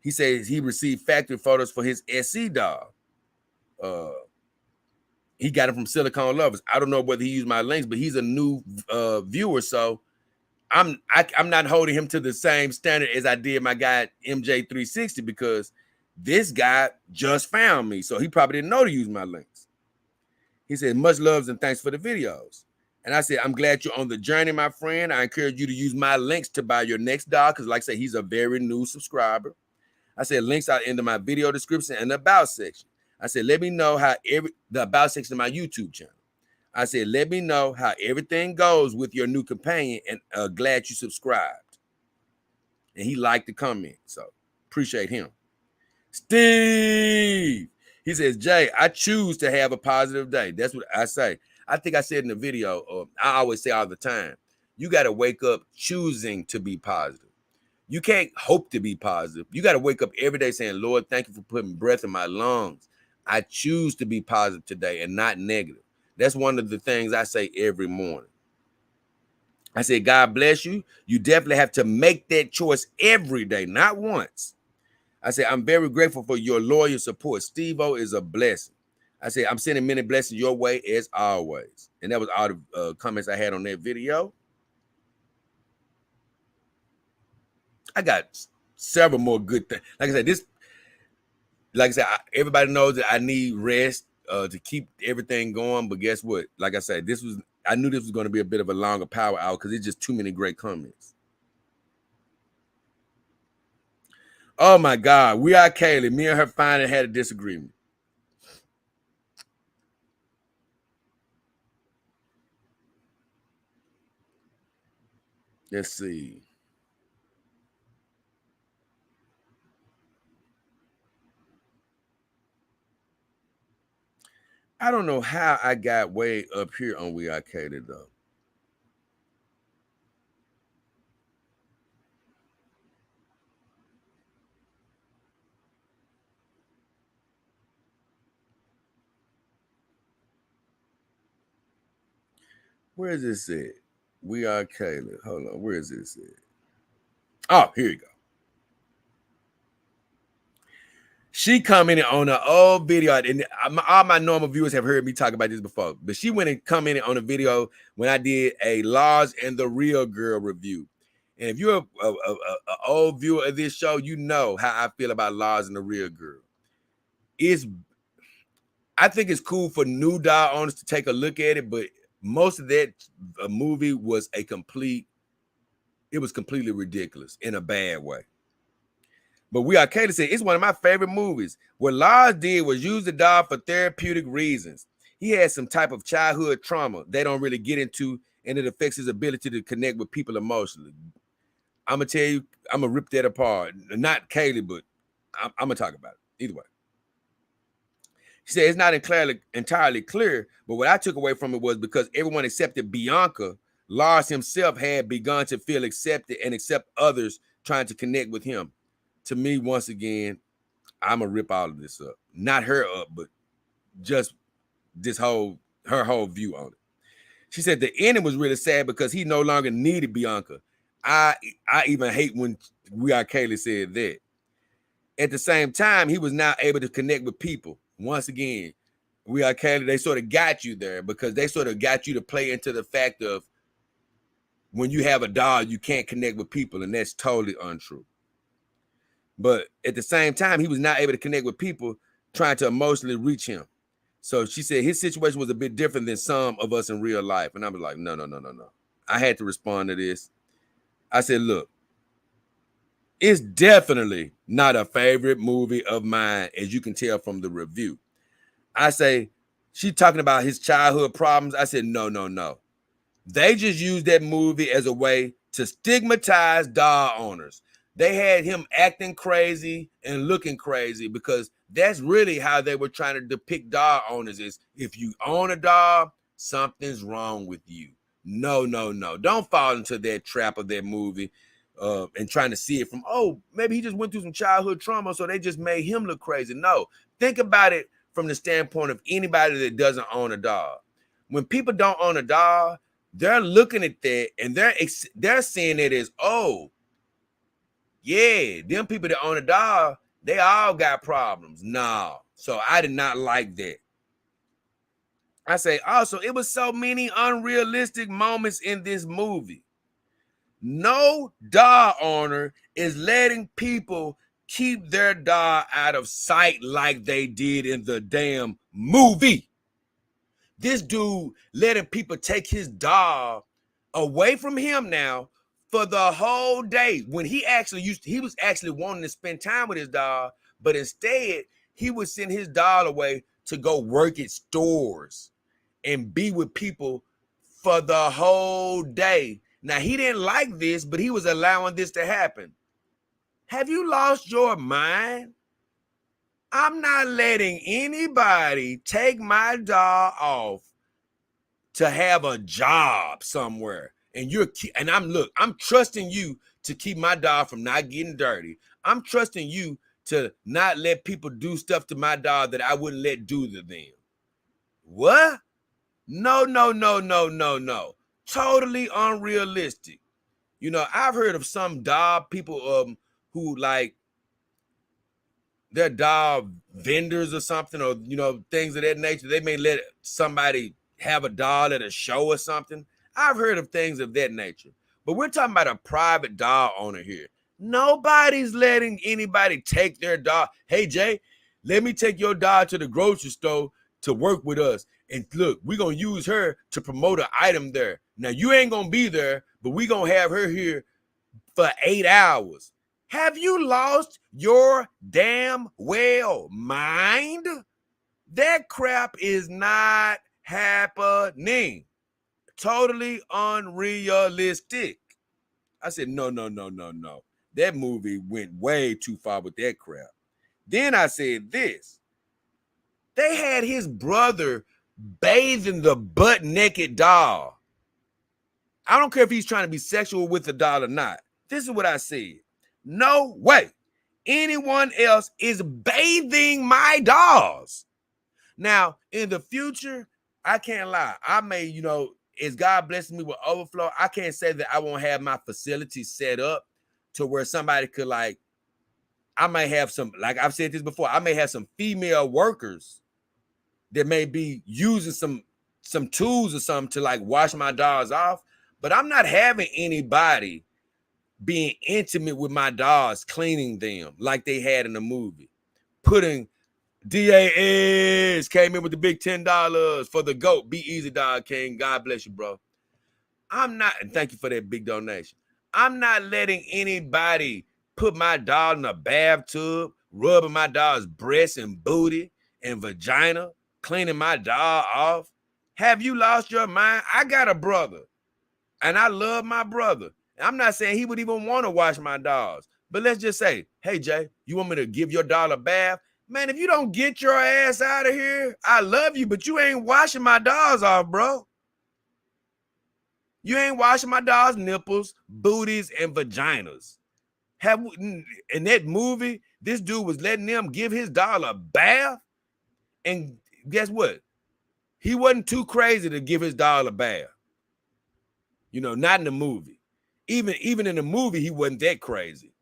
He says he received factory photos for his SC dog. He got it from Silicone Lovers. I don't know whether he used my links, but he's a new viewer, so I'm not holding him to the same standard as I did my guy MJ360 because this guy just found me, so he probably didn't know to use my links. He said, much loves and thanks for the videos. And I said, I'm glad you're on the journey, my friend. I encourage you to use my links to buy your next dog because, like I said, he's a very new subscriber. I said, links are in my video description and the about section. I said, let me know how the about section of my YouTube channel. I said, let me know how everything goes with your new companion and glad you subscribed. And he liked the comment, so appreciate him. Steve, he says, Jay, I choose to have a positive day. That's what I say. I think I said in the video, or I always say all the time, you got to wake up choosing to be positive. You can't hope to be positive. You got to wake up every day saying, Lord, thank you for putting breath in my lungs. I choose to be positive today and not negative. That's one of the things I say every morning. I say, God bless you. You definitely have to make that choice every day, not once. I say, I'm very grateful for your loyal support. Steve-O is a blessing. I say, I'm sending many blessings your way as always. And that was all the comments I had on that video. I got several more good things. Like I said, everybody knows that I need rest to keep everything going. But guess what? Like I said, I knew this was going to be a bit of a longer power hour because it's just too many great comments. Oh my God, We Are Kaylee. Me and her finally had a disagreement. Let's see. I don't know how I got way up here on We Are Kaylee though. Where is this at? We Are Kaylee. Hold on. Where is this at? Oh, here you go. She commented on an old video, and all my normal viewers have heard me talk about this before, but she went and commented on a video when I did a Lars and the Real Girl review. And if you're a old viewer of this show, you know how I feel about Lars and the Real Girl. I think it's cool for new dog owners to take a look at it, but most of that movie was completely ridiculous in a bad way. But We Are Kaylee said, it's one of my favorite movies. What Lars did was use the dog for therapeutic reasons. He had some type of childhood trauma they don't really get into, and it affects his ability to connect with people emotionally. I'm going to tell you, I'm going to rip that apart. Not Kaylee, but I'm going to talk about it. Either way. She said, it's not entirely clear, but what I took away from it was because everyone accepted Bianca, Lars himself had begun to feel accepted and accept others trying to connect with him. To me, once again, I'm gonna rip all of this up. Not her up, but just her whole view on it. She said the ending was really sad because he no longer needed Bianca. I even hate when We Are Kaylee said that. At the same time, he was now able to connect with people. Once again, We Are Kaylee, they sort of got you there because they sort of got you to play into the fact of when you have a dog, you can't connect with people, and that's totally untrue. But at the same time, he was not able to connect with people trying to emotionally reach him. So she said his situation was a bit different than some of us in real life. And I was like, no. I had to respond to this. I said, look, it's definitely not a favorite movie of mine, as you can tell from the review. I say, She talking about his childhood problems. I said, no, no, no. They just used that movie as a way to stigmatize doll owners. They had him acting crazy and looking crazy because that's really how they were trying to depict doll owners is if you own a doll, something's wrong with you. No, no, no. Don't fall into that trap of that movie and trying to see it from, oh, maybe he just went through some childhood trauma, so they just made him look crazy. No, think about it from the standpoint of anybody that doesn't own a doll. When people don't own a doll, they're looking at that and they're seeing it as, oh, yeah, them people that own a doll, they all got problems. No. So I did not like that. I say also, it was so many unrealistic moments in this movie. No doll owner is letting people keep their doll out of sight like they did in the damn movie. This dude letting people take his doll away from him now for the whole day when he was actually wanting to spend time with his doll, but instead he would send his doll away to go work at stores and be with people for the whole day. Now, he didn't like this, but he was allowing this to happen. Have you lost your mind? I'm not letting anybody take my doll off to have a job somewhere. And I'm trusting you to keep my doll from not getting dirty. I'm trusting you to not let people do stuff to my doll that I wouldn't let do to them. What? No, no, no, no, no, no. Totally unrealistic. You know, I've heard of some doll people who like they're doll vendors or something, or you know, things of that nature. They may let somebody have a doll at a show or something. I've heard of things of that nature. But we're talking about a private doll owner here. Nobody's letting anybody take their doll. Hey, Jay, let me take your doll to the grocery store to work with us. And look, we're going to use her to promote an item there. Now, you ain't going to be there, but we're going to have her here for 8 hours. Have you lost your damn well mind? That crap is not happening. Totally unrealistic. I said, no, no, no, no, no. That movie went way too far with that crap. Then I said this. They had his brother bathing the butt naked doll. I don't care if he's trying to be sexual with the doll or not. This is what I said. No way anyone else is bathing my dolls. Now, in the future, I can't lie. I may, you know, as God blesses me with overflow, I can't say that I won't have my facility set up to where somebody could like, I may have some, like I've said this before, I may have some female workers that may be using some tools or something to like wash my dolls off, but I'm not having anybody being intimate with my dolls, cleaning them like they had in the movie. Putting DAS came in with the big $10 for the GOAT. Be easy, Dog King. God bless you, bro. I'm not, and thank you for that big donation. I'm not letting anybody put my doll in a bathtub, rubbing my doll's breast and booty and vagina, cleaning my doll off. Have you lost your mind? I got a brother, and I love my brother. I'm not saying he would even want to wash my dolls, but let's just say, hey, Jay, you want me to give your doll a bath? Man, if you don't get your ass out of here, I love you, but you ain't washing my dolls off, bro. You ain't washing my dolls' nipples, booties, and vaginas. In that movie, this dude was letting them give his doll a bath, and guess what? He wasn't too crazy to give his doll a bath. You know, not in the movie. Even in the movie, he wasn't that crazy.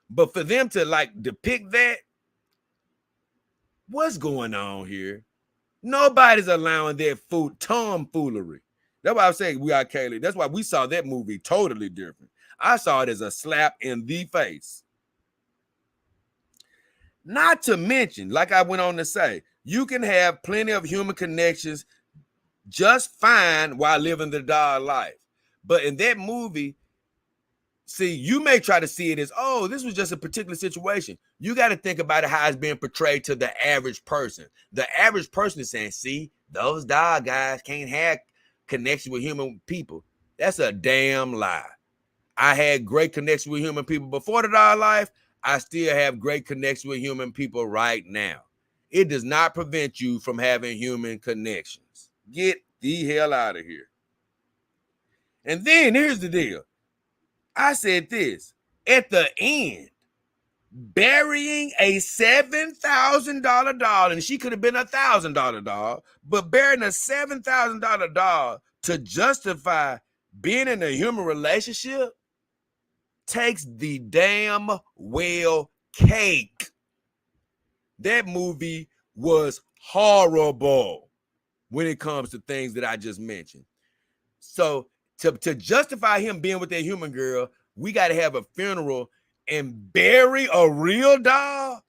But for them to like depict that, what's going on here? Nobody's allowing that tomfoolery. That's why I'm saying we are Kaylee. That's why we saw that movie totally different. I saw it as a slap in the face. Not to mention, like I went on to say, you can have plenty of human connections just fine while living the doll life. But in that movie, see, you may try to see it as, oh, this was just a particular situation. You got to think about it how it's being portrayed to the average person. The average person is saying, see, those dog guys can't have connection with human people. That's a damn lie. I had great connection with human people before the dog life. I still have great connection with human people right now. It does not prevent you from having human connections. Get the hell out of here. And then here's the deal. I said this at the end, burying a $7,000 doll, and she could have been a $1,000 doll, but burying a $7,000 doll to justify being in a human relationship takes the damn well cake. That movie was horrible when it comes to things that I just mentioned. So to justify him being with that human girl, we got to have a funeral and bury a real dog?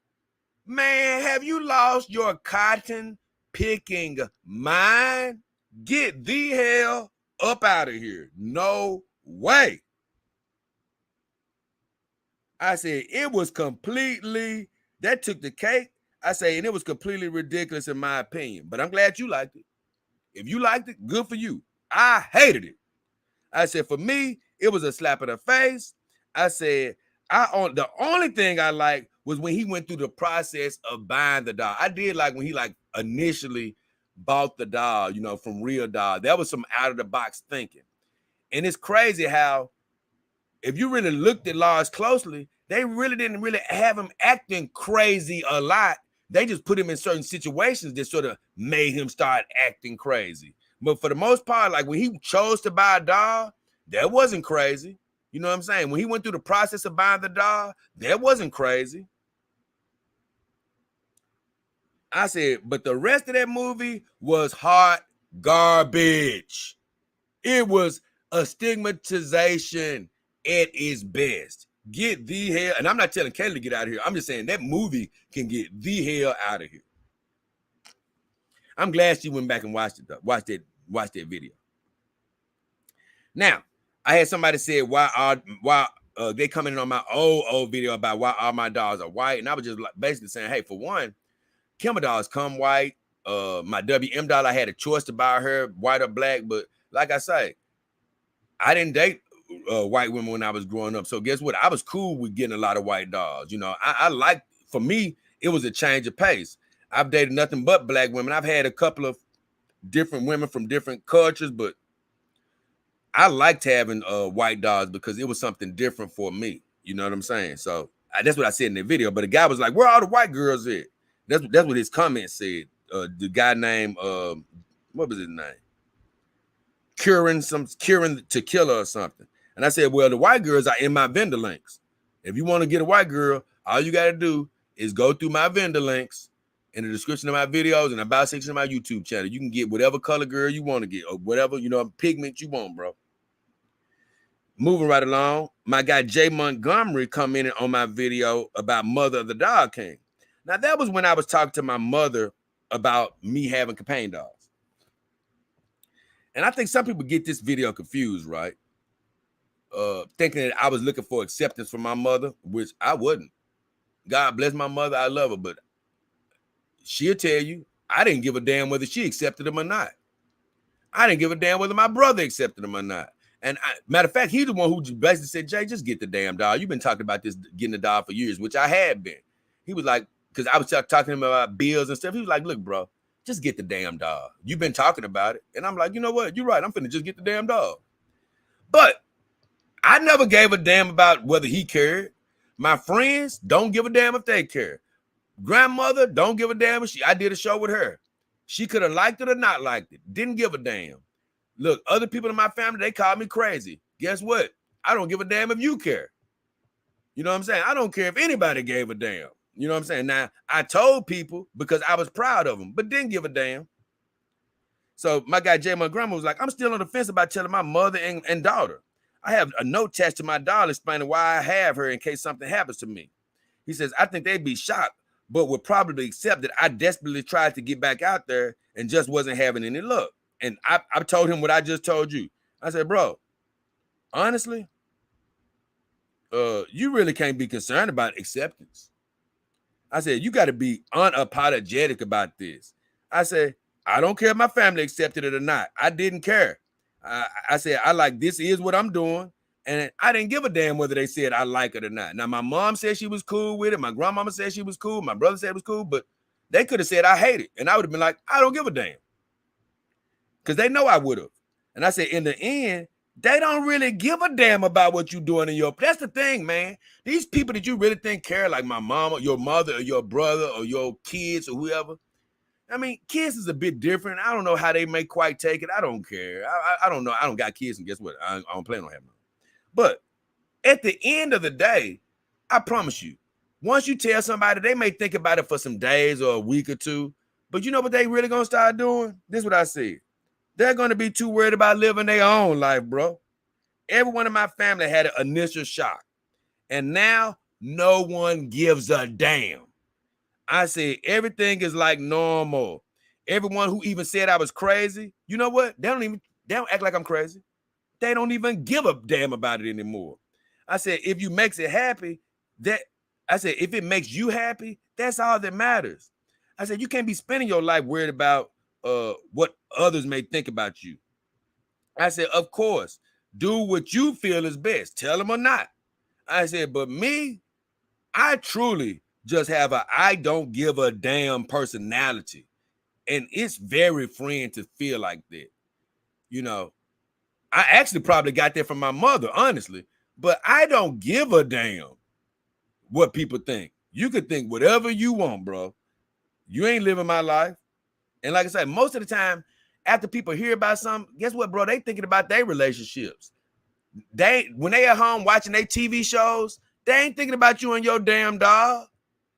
Man, have you lost your cotton picking mind? Get the hell up out of here. No way. I said, it was completely, that took the cake. I say, and it was completely ridiculous in my opinion. But I'm glad you liked it. If you liked it, good for you. I hated it. I said, for me, it was a slap in the face. I said, the only thing I liked was when he went through the process of buying the dog. I did like when he initially bought the dog, from Real Dog. That was some out of the box thinking. And it's crazy how, if you really looked at Lars closely, they really didn't really have him acting crazy a lot. They just put him in certain situations that sort of made him start acting crazy. But for the most part, like when he chose to buy a dog, that wasn't crazy. You know what I'm saying? When he went through the process of buying the dog, that wasn't crazy. I said, but the rest of that movie was hot garbage. It was a stigmatization at its best. Get the hell, and I'm not telling Kelly to get out of here. I'm just saying that movie can get the hell out of here. I'm glad she went back and watched it though. Watched that video. Now, I had somebody say why they commented on my old video about why all my dogs are white, and I was just basically saying, hey, for one, Kimber dolls come white. My WM doll, I had a choice to buy her white or black, but like I say, I didn't date white women when I was growing up. So guess what? I was cool with getting a lot of white dolls. I like, for me, it was a change of pace. I've dated nothing but black women. I've had a couple of different women from different cultures, but I liked having white dolls because it was something different for me. You know what I'm saying? So that's what I said in the video. But the guy was like, where are all the white girls at? That's what his comment said. The guy named, what was his name? Kieran Tequila or something. And I said, well, the white girls are in my vendor links. If you want to get a white girl, all you got to do is go through my vendor links in the description of my videos and about section of my YouTube channel. You can get whatever color girl you want to get or whatever, pigment you want, bro. Moving right along, my guy Jay Montgomery commented on my video about Mother of the Dog King. Now, that was when I was talking to my mother about me having companion dogs. And I think some people get this video confused, right? Thinking that I was looking for acceptance from my mother, which I wasn't. God bless my mother. I love her, but she'll tell you, I didn't give a damn whether she accepted him or not. I didn't give a damn whether my brother accepted him or not. And matter of fact, he's the one who basically said, Jay, just get the damn dog. You've been talking about this, getting the dog for years, which I had been. He was like, because I was talking to him about bills and stuff. He was like, look, bro, just get the damn dog. You've been talking about it. And I'm like, you know what? You're right. I'm finna just get the damn dog. But I never gave a damn about whether he cared. My friends don't give a damn if they care. Grandmother don't give a damn if I did a show with her. She could have liked it or not liked it. Didn't give a damn. Look, other people in my family, they call me crazy. Guess what? I don't give a damn if you care. You know what I'm saying? I don't care if anybody gave a damn. You know what I'm saying? Now, I told people because I was proud of them, but didn't give a damn. So my guy Jay Montgomery was like, I'm still on the fence about telling my mother and daughter. I have a note attached to my doll explaining why I have her in case something happens to me. He says, I think they'd be shocked, but would probably accept that I desperately tried to get back out there and just wasn't having any luck. And I told him what I just told you. I said, bro, honestly, you really can't be concerned about acceptance. I said, you got to be unapologetic about this. I said, I don't care if my family accepted it or not. I didn't care. I said, I like, this is what I'm doing. And I didn't give a damn whether they said I like it or not. Now, my mom said she was cool with it. My grandmama said she was cool. My brother said it was cool. But they could have said I hate it. And I would have been like, I don't give a damn. Because they know I would have. And I said, in the end, they don't really give a damn about what you're doing in your. That's the thing, man. These people that you really think care, like my mama, your mother, or your brother, or your kids, or whoever. I mean, kids is a bit different. I don't know how they may quite take it. I don't care. I don't know. I don't got kids, and guess what? I don't plan on having them. But at the end of the day, I promise you, once you tell somebody, they may think about it for some days or a week or two. But you know what they really gonna start doing? This is what I said. They're gonna be too worried about living their own life, bro. Everyone in my family had an initial shock, and now no one gives a damn. I said, everything is like normal. Everyone who even said I was crazy, you know what? They don't act like I'm crazy. They don't even give a damn about it anymore. I said, if you makes it happy, if it makes you happy, that's all that matters. I said, you can't be spending your life worried about what others may think about you. I said, of course, do what you feel is best. Tell them or not. I said, but me, I truly just have a I don't give a damn personality. And it's very freeing to feel like that. You know, I actually probably got that from my mother, honestly, but I don't give a damn what people think. You could think whatever you want, bro. You ain't living my life. And like I said, most of the time, after people hear about something, guess what, bro? They thinking about their relationships. When they at home watching their TV shows, they ain't thinking about you and your damn dog.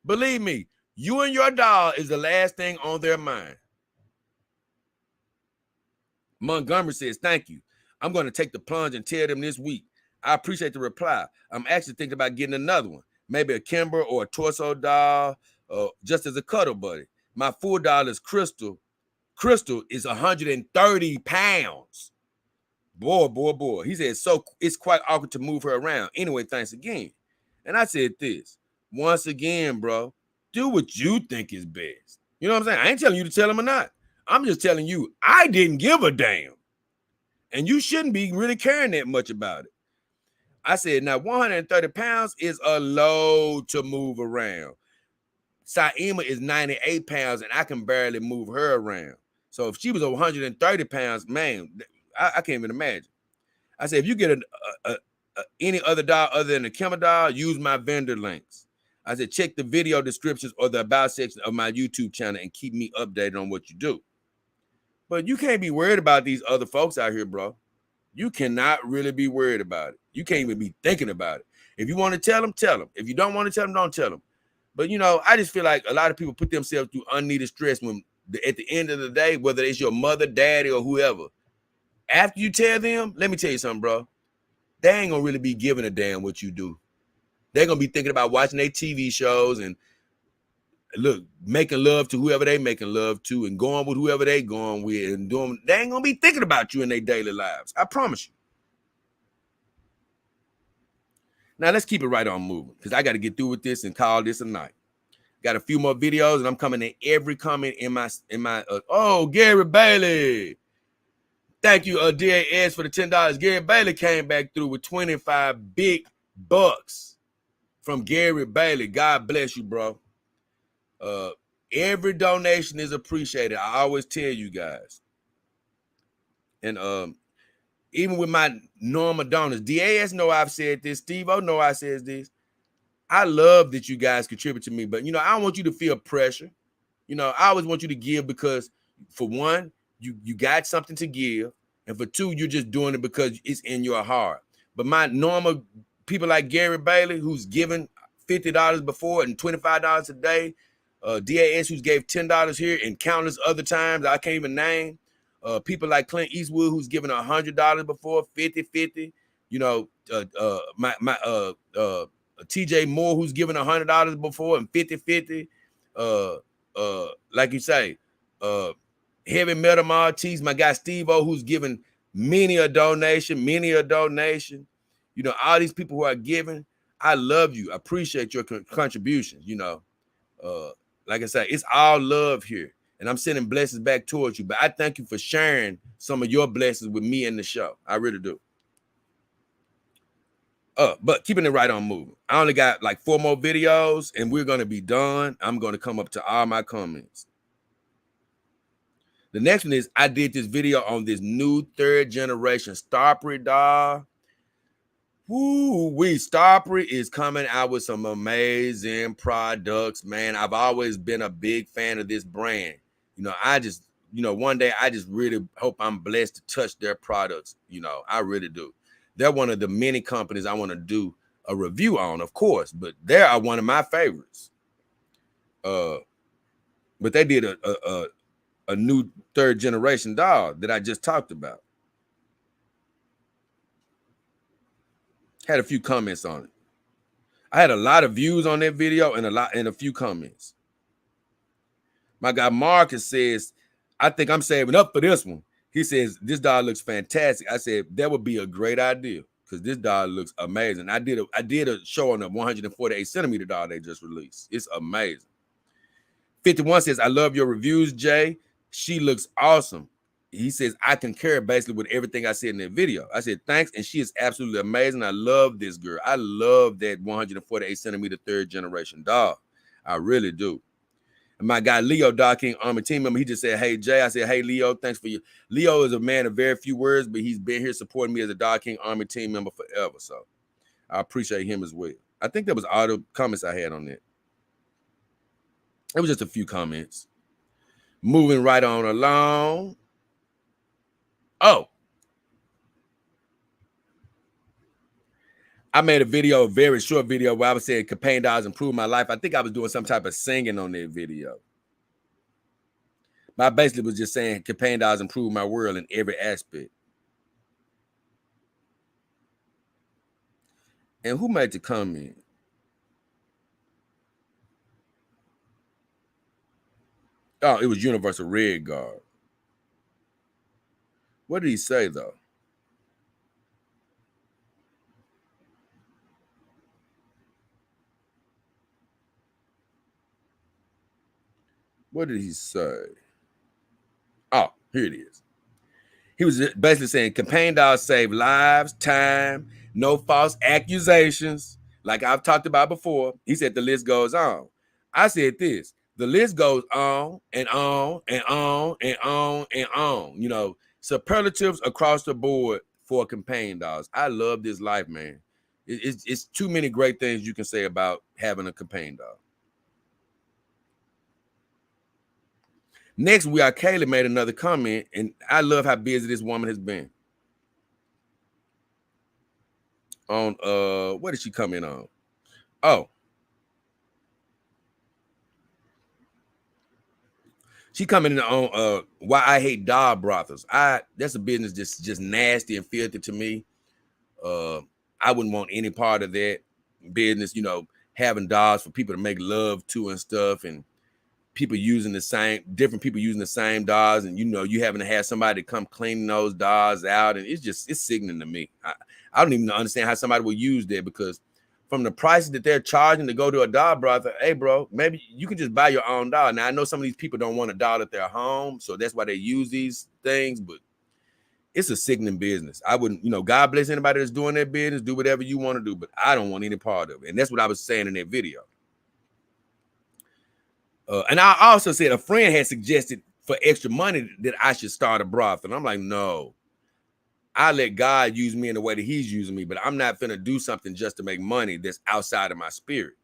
Believe me, you and your dog is the last thing on their mind. Montgomery says, thank you. I'm going to take the plunge and tell them this week. I appreciate the reply. I'm actually thinking about getting another one. Maybe a Kimber or a torso doll, just as a cuddle buddy. My full doll is Crystal. Crystal is 130 pounds. Boy. He said, so it's quite awkward to move her around. Anyway, thanks again. And I said this, once again, bro, do what you think is best. You know what I'm saying? I ain't telling you to tell him or not. I'm just telling you, I didn't give a damn. And you shouldn't be really caring that much about it. I said, now 130 pounds is a load to move around. Saima is 98 pounds and I can barely move her around. So if she was 130 pounds, man, I can't even imagine. I said, if you get any other doll other than the Kimmer doll, use my vendor links. I said, check the video descriptions or the about section of my YouTube channel and keep me updated on what you do. But you can't be worried about these other folks out here, bro. You cannot really be worried about it. You can't even be thinking about it. If you want to tell them, tell them. If you don't want to tell them, don't tell them. But, you know, I just feel like a lot of people put themselves through unneeded stress when at the end of the day, whether it's your mother, daddy, or whoever, after you tell them, let me tell you something, bro. They ain't going to really be giving a damn what you do. They're going to be thinking about watching their TV shows and, look, making love to whoever they making love to and going with whoever they going with and doing. They ain't going to be thinking about you in their daily lives. I promise you. Now, let's keep it right on moving because I got to get through with this and call this a night. Got a few more videos and I'm coming in every comment in my oh, Gary Bailey. Thank you, DAS, for the $10. Gary Bailey came back through with 25 big bucks from Gary Bailey. God bless you, bro. Every donation is appreciated. I always tell you guys. And even with my normal donors, DAS know I've said this. Steve-O know I says this. I love that you guys contribute to me, but, you know, I don't want you to feel pressure. You know, I always want you to give because, for one, you got something to give, and for two, you're just doing it because it's in your heart. But my normal people like Gary Bailey, who's given $50 before and $25 a day, DAS who's gave $10 here and countless other times I can't even name. People like Clint Eastwood who's given $100 before, 50. You know, TJ Moore who's given $100 before and 50. Like you say, Heavy Metal Martise, my guy Steve-O who's given many a donation. You know, all these people who are giving, I love you. I appreciate your contributions, you know. Like I said, it's all love here. And I'm sending blessings back towards you. But I thank you for sharing some of your blessings with me in the show. I really do. But keeping it right on moving. I only got like 4 more videos and we're going to be done. I'm going to come up to all my comments. The next one is I did this video on this new 3rd generation Starprint doll. Woo, Starprint is coming out with some amazing products, man. I've always been a big fan of this brand. One day I just really hope I'm blessed to touch their products. I really do. They're one of the many companies I want to do a review on, of course, but they are one of my favorites. But they did a new 3rd generation doll that I just talked about. Had a few comments on it. I had a lot of views on that video and a few comments. My guy Marcus says, I think I'm saving up for this one. He says, this doll looks fantastic. I said, that would be a great idea because this doll looks amazing. I did a show on the 148 centimeter doll they just released. It's amazing. 51 says, I love your reviews, Jay. She looks awesome. He says, I concur basically with everything I said in that video. I said, thanks. And she is absolutely amazing. I love this girl. I love that 148 centimeter 3rd generation doll. I really do. And my guy, Leo, JayDollKing Army team member, he just said, hey, Jay. I said, hey, Leo, thanks for you. Leo is a man of very few words, but he's been here supporting me as a JayDollKing Army team member forever. So I appreciate him as well. I think that was all the comments I had on that. It was just a few comments. Moving right on along. Oh, I made a very short video where I was saying campaign dolls improved my life. I think I was doing some type of singing on that video. But I basically was just saying campaign dolls improved my world in every aspect. And who made the comment? Oh, it was Universal Red Guard. What did he say, though? What did he say? Oh, here it is. He was basically saying campaign dolls save lives, time, no false accusations, like I've talked about before. He said the list goes on. I said this. The list goes on and on and on and on and on. Superlatives across the board for campaign dolls. I love this life, man. It's too many great things you can say about having a campaign doll. Next, Kaylee made another comment, and I love how busy this woman has been. On what did she comment on? Oh, she commented on why I hate doll brothels. That's a business just nasty and filthy to me. I wouldn't want any part of that business. Having dolls for people to make love to and stuff, and different people using the same dolls, and you having to have somebody come cleaning those dolls out, and it's sickening to me. I don't even understand how somebody will use that, because from the prices that they're charging to go to a doll brothel, hey bro, maybe you can just buy your own doll. Now I know some of these people don't want a doll at their home, so that's why they use these things, but it's a sickening business. I wouldn't, God bless anybody that's doing that business, do whatever you want to do, but I don't want any part of it. And that's what I was saying in that video. And I also said a friend had suggested for extra money that I should start a brothel. And I'm like, no, I let God use me in the way that he's using me, but I'm not finna do something just to make money that's outside of my spirit.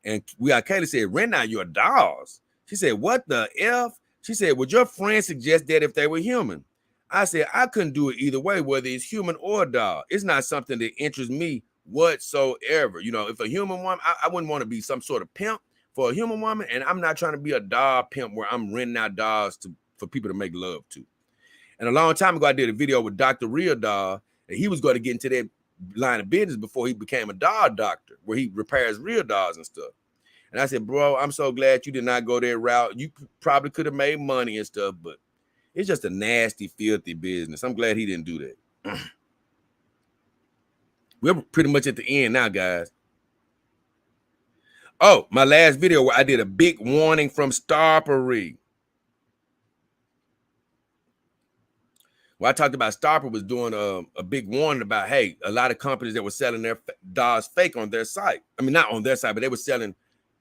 And Kaylee said, rent out your dolls. She said, what the F? She said, would your friend suggest that if they were human? I said, I couldn't do it either way, whether it's human or doll. It's not something that interests me whatsoever. If a human woman, I wouldn't want to be some sort of pimp for a human woman, and I'm not trying to be a doll pimp where I'm renting out dolls for people to make love to. And a long time ago, I did a video with Dr. Real Doll, and he was going to get into that line of business before he became a doll doctor, where he repairs real dolls and stuff. And I said, bro, I'm so glad you did not go that route. You probably could have made money and stuff, but it's just a nasty, filthy business. I'm glad he didn't do that. We're pretty much at the end now, guys. Oh, my last video where I did a big warning from Starprint. Well, I talked about Starper was doing a big warning about, hey, a lot of companies that were selling their dolls fake on their site. I mean, not on their site, but they were selling,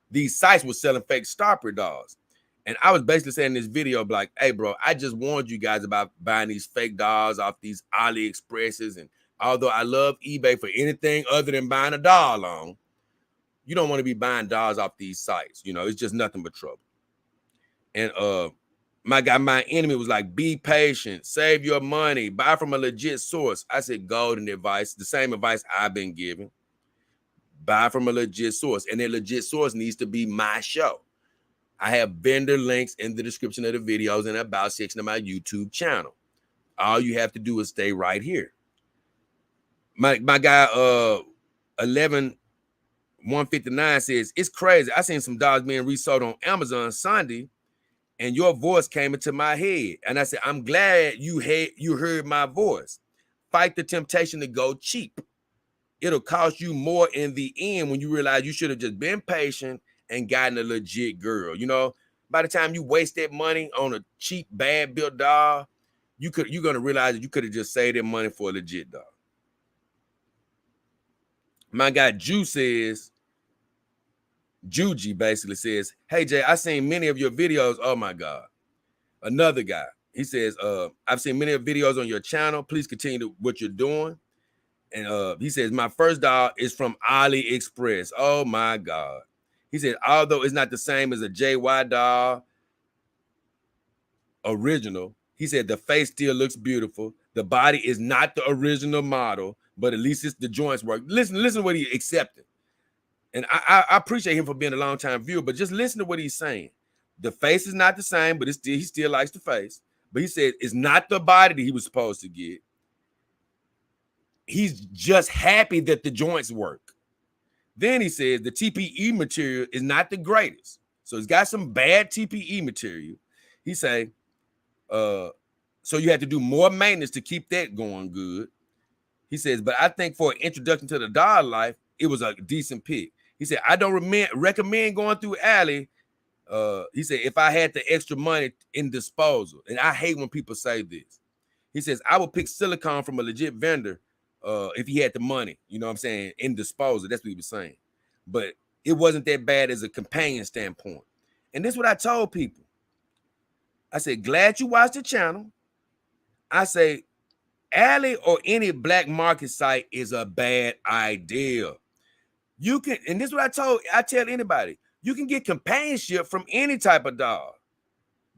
these sites were selling fake Starper dolls. And I was basically saying in this video, like, hey, bro, I just warned you guys about buying these fake dolls off these AliExpresses. And although I love eBay for anything other than buying a doll on, you don't want to be buying dolls off these sites. You know, it's just nothing but trouble. And my enemy was like, be patient, save your money, buy from a legit source. I said, golden advice, the same advice I've been giving. Buy from a legit source. And that legit source needs to be my show. I have vendor links in the description of the videos and about section of my YouTube channel. All you have to do is stay right here. My guy 11159 says, it's crazy. I seen some dolls being resold on Amazon Sunday, and your voice came into my head. And I said, I'm glad you heard my voice. Fight the temptation to go cheap. It'll cost you more in the end when you realize you should have just been patient and gotten a legit girl. You know, by the time you waste that money on a cheap, bad built doll, you're gonna realize that you could have just saved that money for a legit doll. My guy Juji basically says, hey Jay, I seen many of your videos. Oh my God. Another guy, he says, I've seen many videos on your channel. Please continue what you're doing. And he says, my first doll is from AliExpress. Oh my God. He said, although it's not the same as a JY doll original, he said the face still looks beautiful. The body is not the original model, but at least it's the joints work. Listen to what he accepted. And I appreciate him for being a long-time viewer, but just listen to what he's saying. The face is not the same, but he still likes the face. But he said it's not the body that he was supposed to get. He's just happy that the joints work. Then he says the TPE material is not the greatest. So he's got some bad TPE material. He say, so you have to do more maintenance to keep that going good. He says, but I think for an introduction to the doll life, it was a decent pick. He said, I don't recommend going through Ali. He said, if I had the extra money in disposal, and I hate when people say this. He says, I would pick silicone from a legit vendor if he had the money, you know what I'm saying, in disposal. That's what he was saying. But it wasn't that bad as a companion standpoint. And this is what I told people. I said, glad you watched the channel. I say, Ali or any black market site is a bad idea. You can, and this is what I tell anybody, you can get companionship from any type of doll,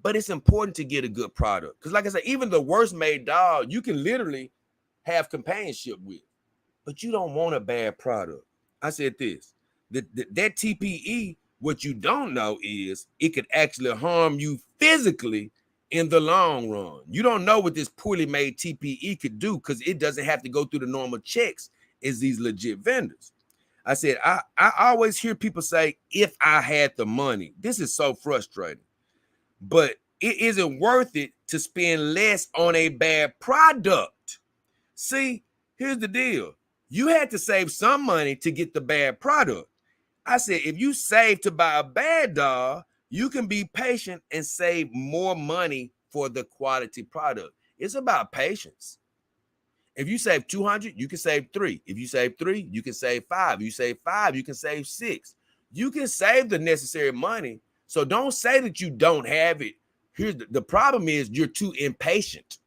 but it's important to get a good product. Because like I said, even the worst made doll, you can literally have companionship with, but you don't want a bad product. I said this, that TPE, what you don't know is it could actually harm you physically in the long run. You don't know what this poorly made TPE could do because it doesn't have to go through the normal checks as these legit vendors. I said, I always hear people say, if I had the money. This is so frustrating, but it isn't worth it to spend less on a bad product. See, here's the deal. You had to save some money to get the bad product. I said, if you save to buy a bad doll, you can be patient and save more money for the quality product. It's about patience. If you save 200, you can save 3. If you save 3, you can save 5. If you save 5, you can save 6. You can save the necessary money. So don't say that you don't have it. Here's the problem is you're too impatient.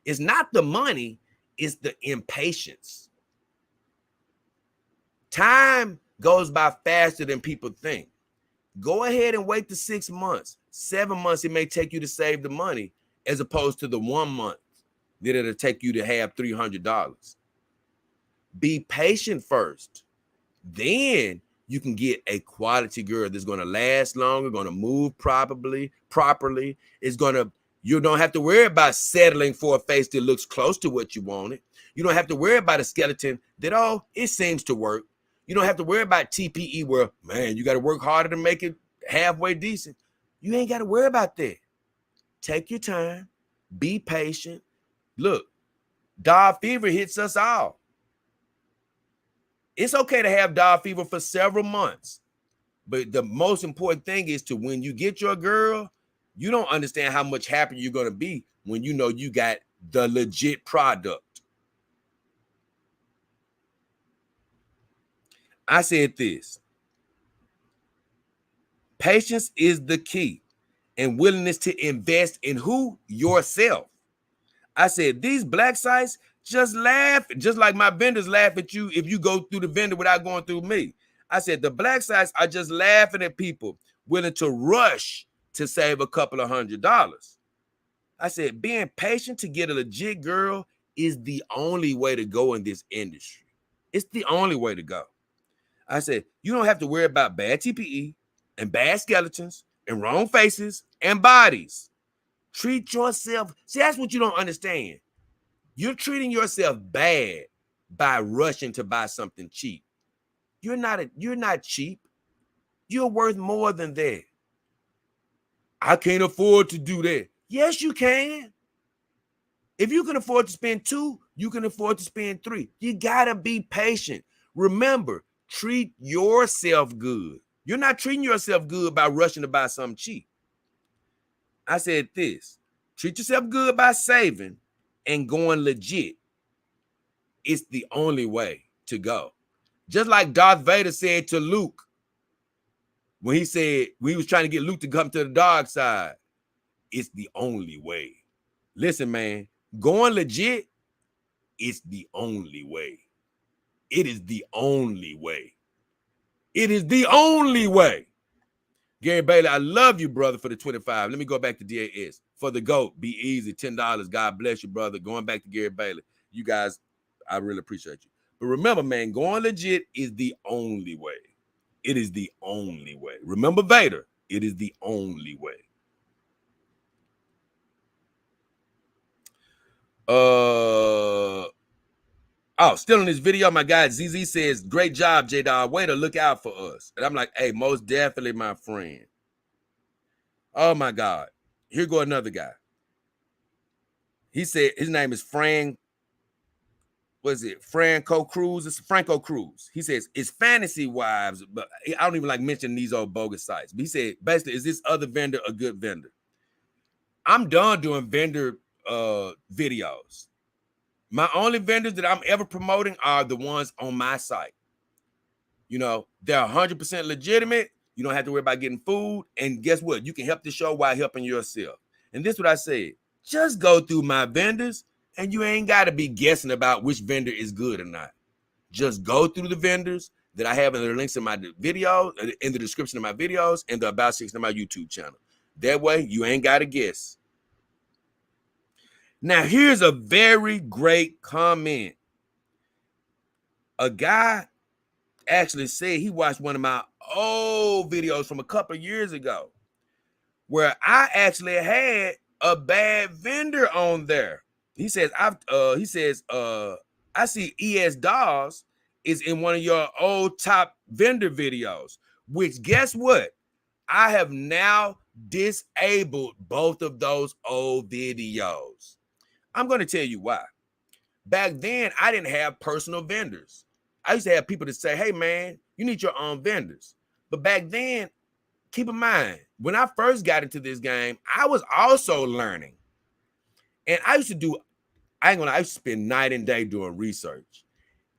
It's not the money, it's the impatience. Time goes by faster than people think. Go ahead and wait the 6 months. 7 months it may take you to save the money as opposed to the 1 month that it'll take you to have $300. Be patient first. Then you can get a quality girl that's going to last longer, going to move properly. You don't have to worry about settling for a face that looks close to what you wanted. You don't have to worry about a skeleton that, oh, it seems to work. You don't have to worry about TPE where, man, you got to work harder to make it halfway decent. You ain't got to worry about that. Take your time. Be patient. Look, doll fever hits us all. It's okay to have doll fever for several months. But the most important thing is to when you get your girl, you don't understand how much happier you're going to be when you know you got the legit product. I said this: patience is the key, and willingness to invest in who? Yourself. I said these black sites just laugh, just like my vendors laugh at you if you go through the vendor without going through me. I said the black sites are just laughing at people willing to rush to save a couple of $100. I said being patient to get a legit girl is the only way to go in this industry. It's the only way to go. I said you don't have to worry about bad TPE and bad skeletons and wrong faces and bodies. Treat yourself. See, that's what you don't understand. You're treating yourself bad by rushing to buy something cheap. You're not cheap. You're worth more than that. I can't afford to do that. Yes, you can. If you can afford to spend 2, you can afford to spend 3. You gotta be patient. Remember, treat yourself good. You're not treating yourself good by rushing to buy something cheap. I said this: treat yourself good by saving and going legit. It's the only way to go. Just like Darth Vader said to Luke when he was trying to get Luke to come to the dark side, it's the only way. Listen, man, going legit is the only way. It is the only way. It is the only way. Gary Bailey, I love you, brother, for the 25. Let me go back to DAS. For the GOAT, be easy, $10. God bless you, brother. Going back to Gary Bailey. You guys, I really appreciate you. But remember, man, going legit is the only way. It is the only way. Remember Vader, it is the only way. Still in this video, my guy ZZ says, great job, J-Dog. Way to look out for us. And I'm like, hey, most definitely, my friend. Oh, my God. Here go another guy. He said his name is Franco Cruz. It's Franco Cruz. He says, it's Fantasy Wives, but I don't even like mentioning these old bogus sites. But he said, basically, is this other vendor a good vendor? I'm done doing vendor videos. My only vendors that I'm ever promoting are the ones on my site. You know, they're 100% legitimate. You don't have to worry about getting food. And guess what? You can help the show while helping yourself. And this is what I said. Just go through my vendors and you ain't got to be guessing about which vendor is good or not. Just go through the vendors that I have in the links in my video, in the description of my videos, and the about section of my YouTube channel. That way, you ain't got to guess. Now, here's a very great comment. A guy actually said he watched one of my old videos from a couple of years ago where I actually had a bad vendor on there. He says, I see ES Dolls is in one of your old top vendor videos, which guess what? I have now disabled both of those old videos. I'm going to tell you why. Back then, I didn't have personal vendors. I used to have people that say, hey, man, you need your own vendors. But back then, keep in mind, when I first got into this game, I was also learning. And I used to spend night and day doing research.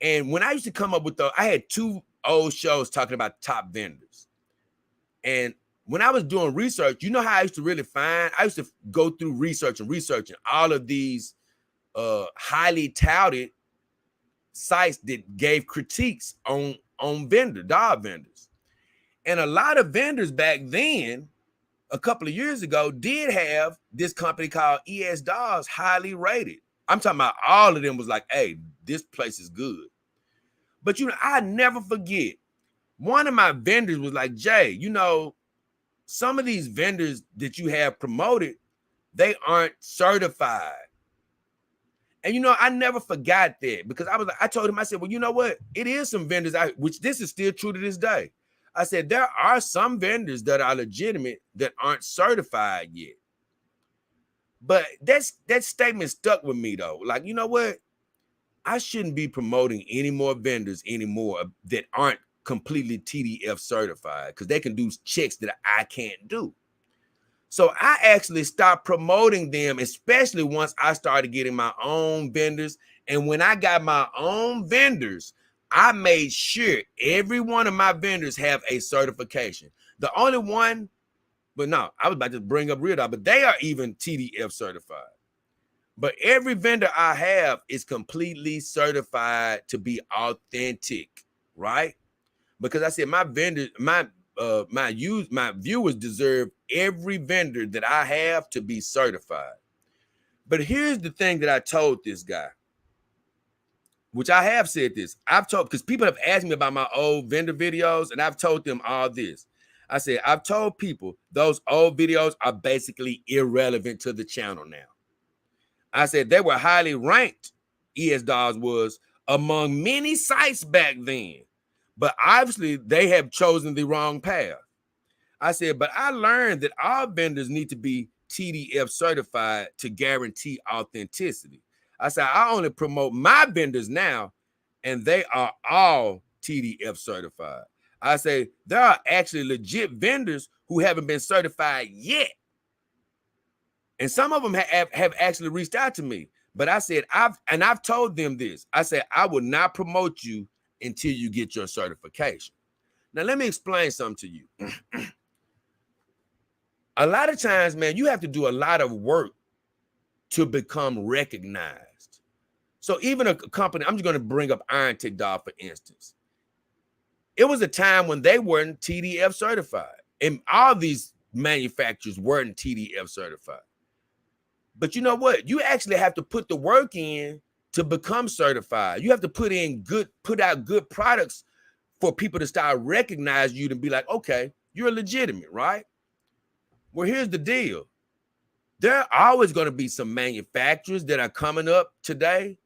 And when I used to come up with I had 2 old shows talking about top vendors. And when I was doing research, you know how I used to really find? I used to go through researching all of these highly touted sites that gave critiques on dog vendors. And a lot of vendors back then, a couple of years ago, did have this company called ES Dolls highly rated. I'm talking about all of them was like, hey, this place is good. But, you know, I never forget, one of my vendors was like, Jay, you know, some of these vendors that you have promoted, they aren't certified. And, you know, I never forgot that because I told him, I said, well, you know what? It is some vendors, which this is still true to this day. I said, there are some vendors that are legitimate that aren't certified yet. But that statement stuck with me, though. Like, you know what? I shouldn't be promoting any more vendors anymore that aren't completely TDF certified because they can do checks that I can't do. So I actually stopped promoting them, especially once I started getting my own vendors. And when I got my own vendors, I made sure every one of my vendors have a certification. The only one, but no, I was about to bring up Real Dog, but they are even TDF certified. But every vendor I have is completely certified to be authentic, right? Because I said my vendors, my viewers deserve every vendor that I have to be certified. But here's the thing that I told this guy, which I have said this. I've told, because people have asked me about my old vendor videos, and I've told them all this. I said, I've told people those old videos are basically irrelevant to the channel now. I said they were highly ranked, ES-Dolls was, among many sites back then. But obviously they have chosen the wrong path. I said, but I learned that all vendors need to be TDF certified to guarantee authenticity. I said, I only promote my vendors now, and they are all TDF certified. I say, there are actually legit vendors who haven't been certified yet. And some of them have actually reached out to me. But I said, I've told them this. I said, I will not promote you until you get your certification. Now, let me explain something to you. A lot of times, man, you have to do a lot of work to become recognized. So even a company, I'm just going to bring up Iron Tick Doll, for instance. It was a time when they weren't TDF certified. And all these manufacturers weren't TDF certified. But you know what? You actually have to put the work in to become certified. You have to put out good products for people to start recognizing you and be like, okay, you're legitimate, right? Well, here's the deal. There are always going to be some manufacturers that are coming up today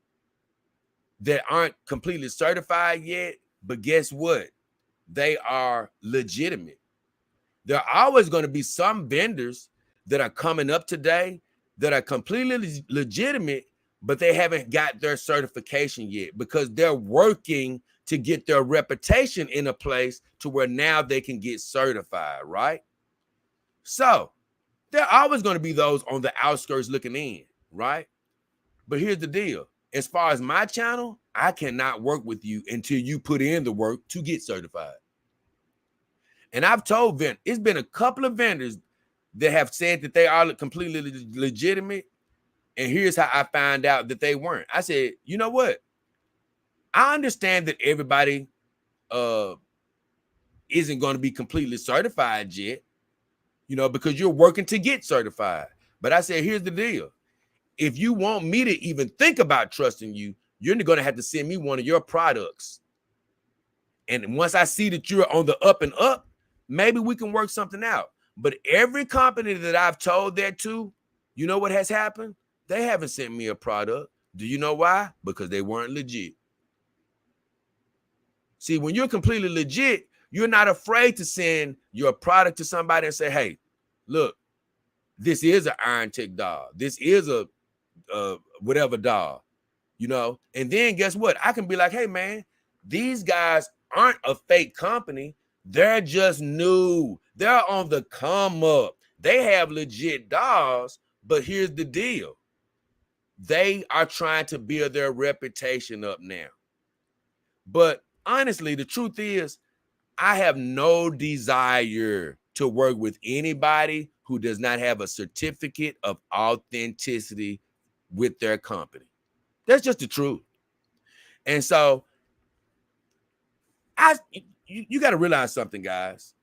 that aren't completely certified yet, but guess what? They are legitimate. There are always going to be some vendors that are coming up today that are completely legitimate, but they haven't got their certification yet because they're working to get their reputation in a place to where now they can get certified, right? So there are always going to be those on the outskirts looking in, right? But here's the deal. As far as my channel, I cannot work with you until you put in the work to get certified. And I've told it's been a couple of vendors that have said that they are completely legitimate. And here's how I found out that they weren't. I said, you know what? I understand that everybody isn't going to be completely certified yet, because you're working to get certified. But I said, here's the deal. If you want me to even think about trusting you, you're going to have to send me one of your products. And once I see that you're on the up and up, maybe we can work something out. But every company that I've told that to, you know what has happened? They haven't sent me a product. Do you know why? Because they weren't legit. See, when you're completely legit, you're not afraid to send your product to somebody and say, hey, look, this is an Iron Tick doll. This is a whatever doll, And then guess what? I can be like, hey, man, these guys aren't a fake company. They're just new. They're on the come up. They have legit dolls, but here's the deal. They are trying to build their reputation up now. But honestly, the truth is, I have no desire to work with anybody who does not have a certificate of authenticity with their company. That's just the truth. And so you got to realize something, guys.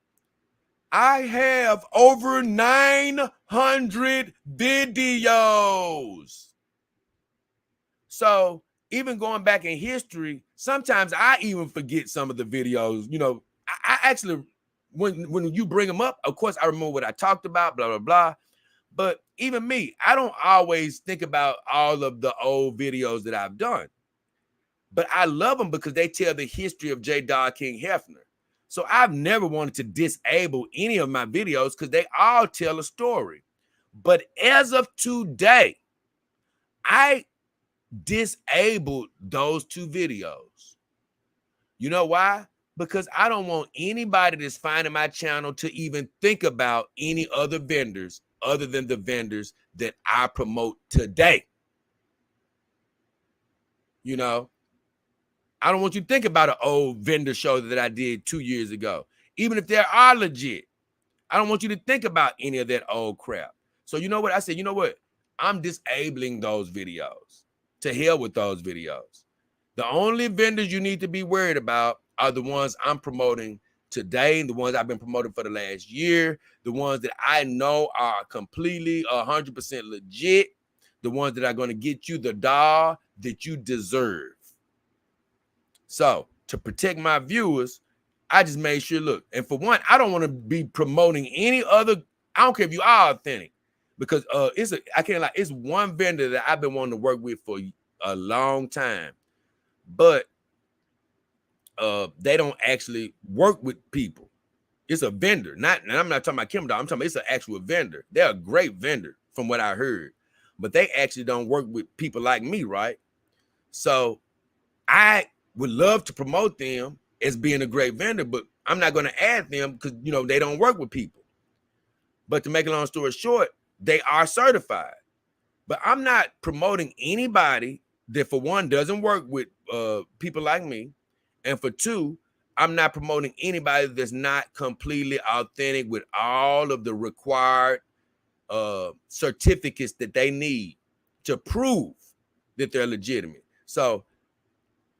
I have over 900 videos. So even going back in history, sometimes I even forget some of the videos. I actually, when you bring them up, of course, I remember what I talked about, blah, blah, blah. But even me, I don't always think about all of the old videos that I've done. But I love them because they tell the history of JayDollKingHefner. So I've never wanted to disable any of my videos because they all tell a story. But as of today, I disabled those 2 videos. You know why? Because I don't want anybody that's finding my channel to even think about any other vendors other than the vendors that I promote today. You know, I don't want you to think about an old vendor show that I did 2 years ago. Even if they are legit, I don't want you to think about any of that old crap. So you know what? I said, you know what? I'm disabling those videos. To hell with those videos. The only vendors you need to be worried about are the ones I'm promoting today, the ones I've been promoting for the last year, the ones that I know are completely 100% legit, the ones that are going to get you the dollar that you deserve. So to protect my viewers, I just made sure, look, and for one, I don't want to be promoting any other, I don't care if you are authentic, because it's one vendor that I've been wanting to work with for a long time, but they don't actually work with people. It's a vendor, and I'm not talking about Kimberly, I'm talking about it's an actual vendor. They're a great vendor from what I heard, but they actually don't work with people like me, right? So I would love to promote them as being a great vendor, but I'm not going to add them because, you know, they don't work with people. But to make a long story short, they are certified. But I'm not promoting anybody that, for one, doesn't work with people like me. And for two, I'm not promoting anybody that's not completely authentic with all of the required certificates that they need to prove that they're legitimate. So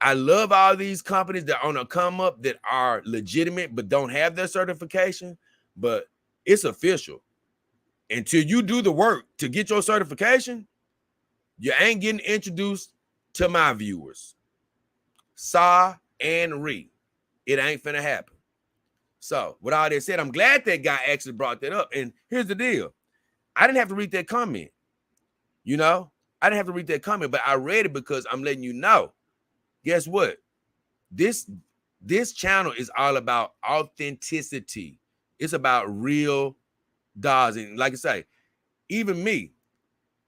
I love all these companies that are on a come up that are legitimate but don't have their certification, but it's official. Until you do the work to get your certification, you ain't getting introduced to my viewers. Sa and Re. It ain't finna happen. So with all that said, I'm glad that guy actually brought that up. And here's the deal. I didn't have to read that comment. You know, I didn't have to read that comment, but I read it because I'm letting you know. Guess what? This channel is all about authenticity. It's about real dollars. And like I say, even me,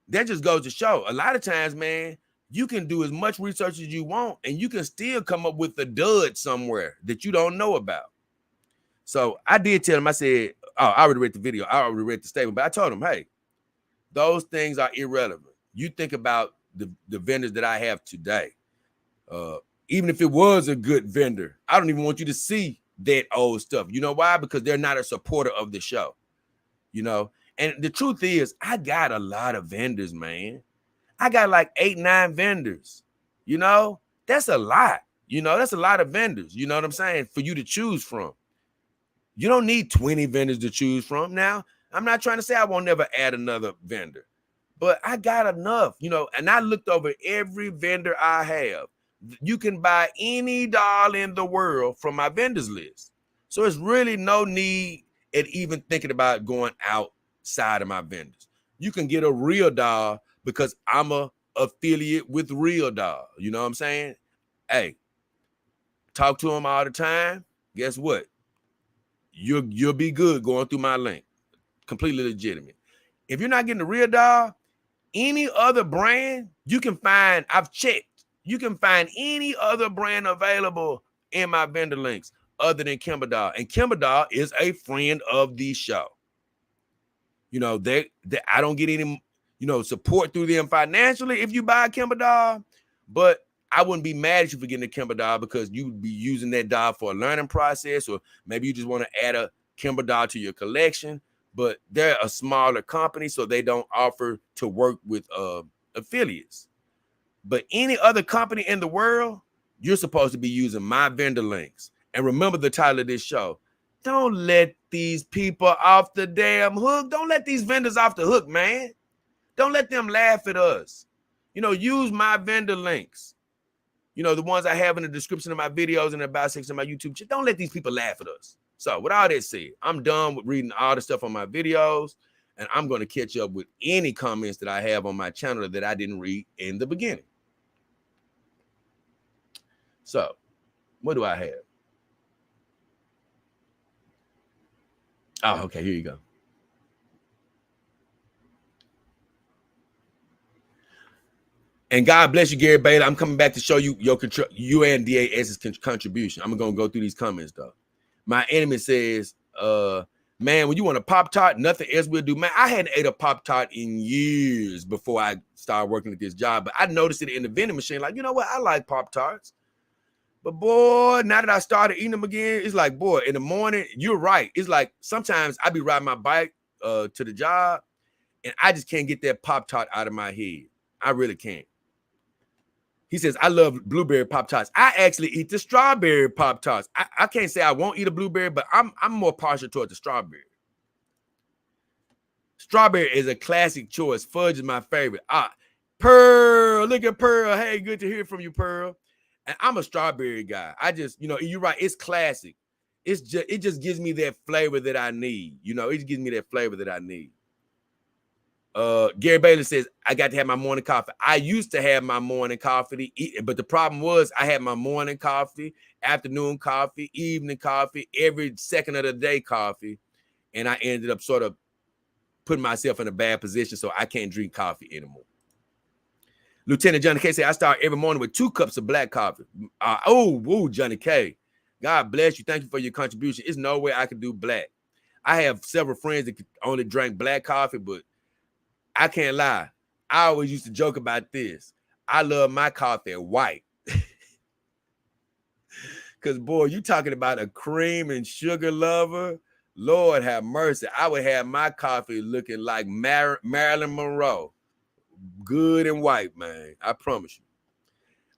that just goes to show a lot of times, man, you can do as much research as you want and you can still come up with a dud somewhere that you don't know about. So I did tell him, I said, oh, I already read the video. I already read the statement, but I told him, hey, those things are irrelevant. You think about the vendors that I have today. Even if it was a good vendor, I don't even want you to see that old stuff. You know why? Because they're not a supporter of the show, you know? And the truth is, I got a lot of vendors, man. I got like 8, 9 vendors, you know? That's a lot, you know? That's a lot of vendors, you know what I'm saying? For you to choose from. You don't need 20 vendors to choose from. Now, I'm not trying to say I won't never add another vendor, but I got enough, you know? And I looked over every vendor I have. You can buy any doll in the world from my vendors list. So it's really no need at even thinking about going outside of my vendors. You can get a real doll because I'm a affiliate with Real Doll. You know what I'm saying? Hey, talk to them all the time. Guess what? You'll be good going through my link. Completely legitimate. If you're not getting the Real Doll, any other brand you can find, I've checked. You can find any other brand available in my vendor links other than Kimberdoll. And Kimberdoll is a friend of the show. You know, they I don't get any, you know, support through them financially if you buy a Kimberdoll, but I wouldn't be mad at you for getting a Kimberdoll because you would be using that doll for a learning process, or maybe you just want to add a Kimberdoll to your collection, but they're a smaller company, so they don't offer to work with affiliates. But any other company in the world, you're supposed to be using my vendor links. And remember the title of this show. Don't let these people off the damn hook. Don't let these vendors off the hook, man. Don't let them laugh at us. You know, use my vendor links. You know, the ones I have in the description of my videos and the about section of my YouTube channel. Don't let these people laugh at us. So with all that said, I'm done with reading all the stuff on my videos, and I'm going to catch up with any comments that I have on my channel that I didn't read in the beginning. So, what do I have? Oh, okay, here you go. And God bless you, Gary Bailey. I'm coming back to show you your you and DAS's contribution. I'm going to go through these comments, though. My enemy says, Man, when you want a Pop-Tart, nothing else will do. Man, I hadn't ate a Pop-Tart in years before I started working at this job, but I noticed it in the vending machine. Like, you know what? I like Pop-Tarts. But boy, now that I started eating them again, it's like, boy, in the morning, you're right. It's like sometimes I be riding my bike to the job, and I just can't get that Pop-Tart out of my head. I really can't. He says, I love blueberry Pop-Tarts. I actually eat the strawberry Pop-Tarts. I can't say I won't eat a blueberry, but I'm more partial toward the strawberry. Strawberry is a classic choice. Fudge is my favorite. Pearl, look at Pearl. Hey, good to hear from you, Pearl. And I'm a strawberry guy. I just, you're right. It's classic. It just gives me that flavor that I need. It gives me that flavor that I need. Gary Bailey says, I got to have my morning coffee. I used to have my morning coffee, but the problem was I had my morning coffee, afternoon coffee, evening coffee, every second of the day coffee. And I ended up sort of putting myself in a bad position, so I can't drink coffee anymore. Lieutenant Johnny K said, I start every morning with 2 cups of black coffee. Johnny K. God bless you. Thank you for your contribution. There's no way I could do black. I have several friends that only drank black coffee, but I can't lie. I always used to joke about this. I love my coffee white. Because, boy, you talking about a cream and sugar lover. Lord have mercy. I would have my coffee looking like Marilyn Monroe. Good and white, man. I promise you.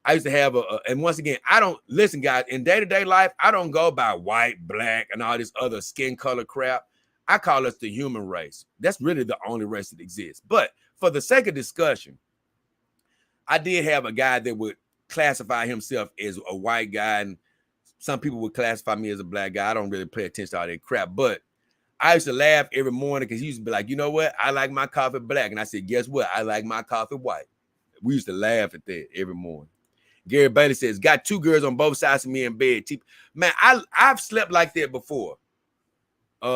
I used to have and once again, I don't, listen, guys, in day-to-day life, I don't go by white, black, and all this other skin color crap. I call us the human race. That's really the only race that exists. But for the sake of discussion, I did have a guy that would classify himself as a white guy, and some people would classify me as a black guy. I don't really pay attention to all that crap, but I used to laugh every morning because he used to be like, you know what? I like my coffee black. And I said, guess what? I like my coffee white. We used to laugh at that every morning. Gary Bailey says, got 2 girls on both sides of me in bed. Man, I've slept like that before.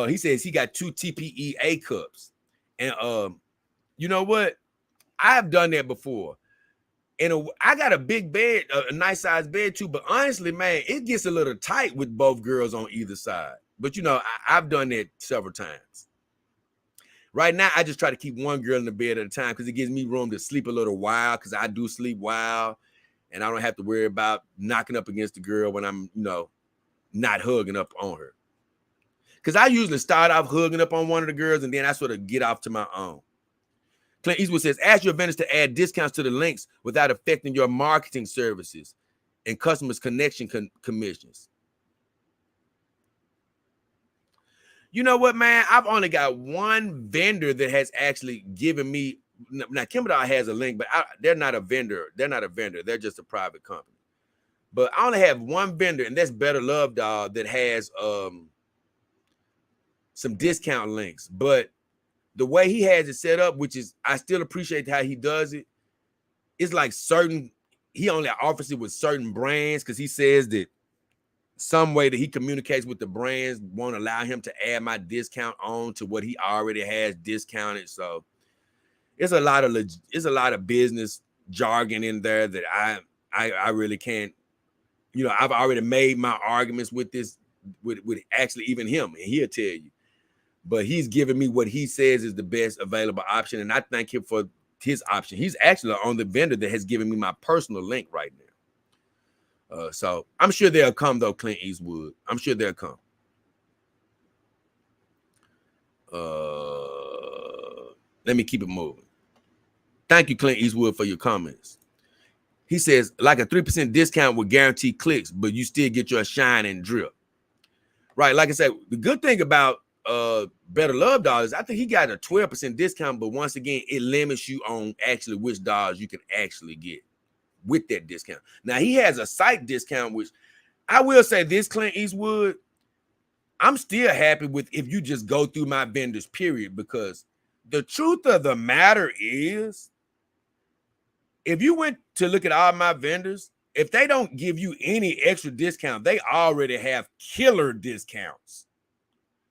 He says he got 2 TPEA cups. And you know what? I've done that before. And I got a big bed, a nice sized bed too. But honestly, man, it gets a little tight with both girls on either side. But, I've done that several times. Right now, I just try to keep one girl in the bed at a time because it gives me room to sleep a little while, because I do sleep wild. And I don't have to worry about knocking up against the girl when I'm, not hugging up on her. Because I usually start off hugging up on one of the girls, and then I sort of get off to my own. Clint Eastwood says, ask your vendors to add discounts to the links without affecting your marketing services and customers' connection commissions. You know what, man? I've only got one vendor that has actually given me. Now, Kimball has a link, but they're not a vendor. They're not a vendor. They're just a private company. But I only have one vendor, and that's Better Love Doll, that has some discount links. But the way he has it set up, which is, I still appreciate how he does it, it's like he only offers it with certain brands, because he says that some way that he communicates with the brands won't allow him to add my discount on to what he already has discounted. So it's a lot of business jargon in there that I really can't, I've already made my arguments with this, with actually even him, and he'll tell you. But he's giving me what he says is the best available option, and I thank him for his option. He's actually on the vendor that has given me my personal link right now. So I'm sure they'll come, though, Clint Eastwood. I'm sure they'll come. Let me keep it moving. Thank you, Clint Eastwood, for your comments. He says, like a 3% discount would guarantee clicks, but you still get your shine and drip. Right, like I said, the good thing about Better Love Dollars, I think he got a 12% discount, but once again, it limits you on actually which dollars you can actually get with that discount. Now, he has a site discount, which I will say this, Clint Eastwood, I'm still happy with if you just go through my vendors, period, because the truth of the matter is, if you went to look at all my vendors, if they don't give you any extra discount, they already have killer discounts.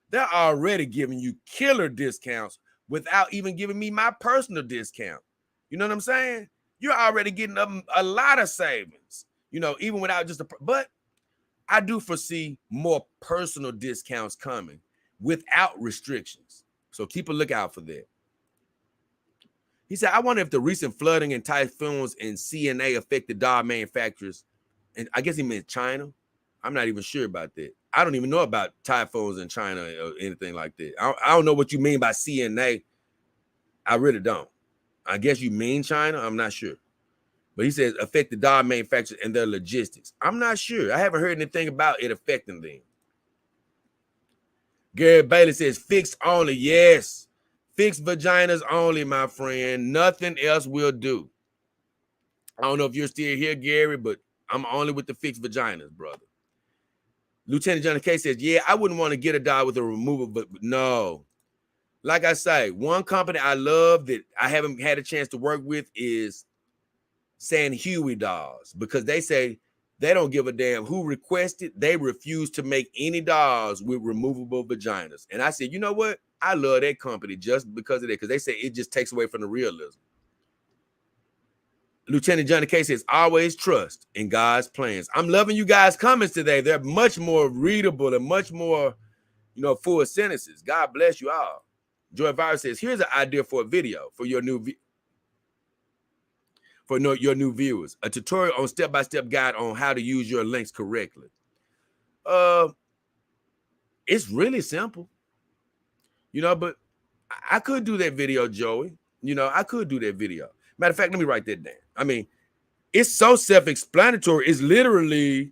They're already giving you killer discounts without even giving me my personal discount. You know what I'm saying? You're already getting a lot of savings, even without just but I do foresee more personal discounts coming, without restrictions. So keep a lookout for that. He said, I wonder if the recent flooding and typhoons in CNA affected doll manufacturers. And I guess he meant China. I'm not even sure about that. I don't even know about typhoons in China or anything like that. I don't know what you mean by CNA. I really don't. I guess you mean China. I'm not sure. But he says affected doll manufacturers and their logistics. I'm not sure. I haven't heard anything about it affecting them. Gary Bailey says fixed only. Yes. Fixed vaginas only, my friend. Nothing else will do. I don't know if you're still here, Gary, but I'm only with the fixed vaginas, brother. Lieutenant Johnny K says, yeah, I wouldn't want to get a doll with a removal, but no. Like I say, one company I love that I haven't had a chance to work with is San Huey dolls, because they say they don't give a damn who requested. They refuse to make any dolls with removable vaginas. And I said, you know what? I love that company just because of that, because they say it just takes away from the realism. Lieutenant Johnny K says, always trust in God's plans. I'm loving you guys' comments today. They're much more readable and much more, full sentences. God bless you all. Joy Virus says, here's an idea for a video for your new your new viewers. A tutorial on step-by-step guide on how to use your links correctly. It's really simple. But I could do that video, Joey. I could do that video. Matter of fact, let me write that down. I mean, it's so self-explanatory. It's literally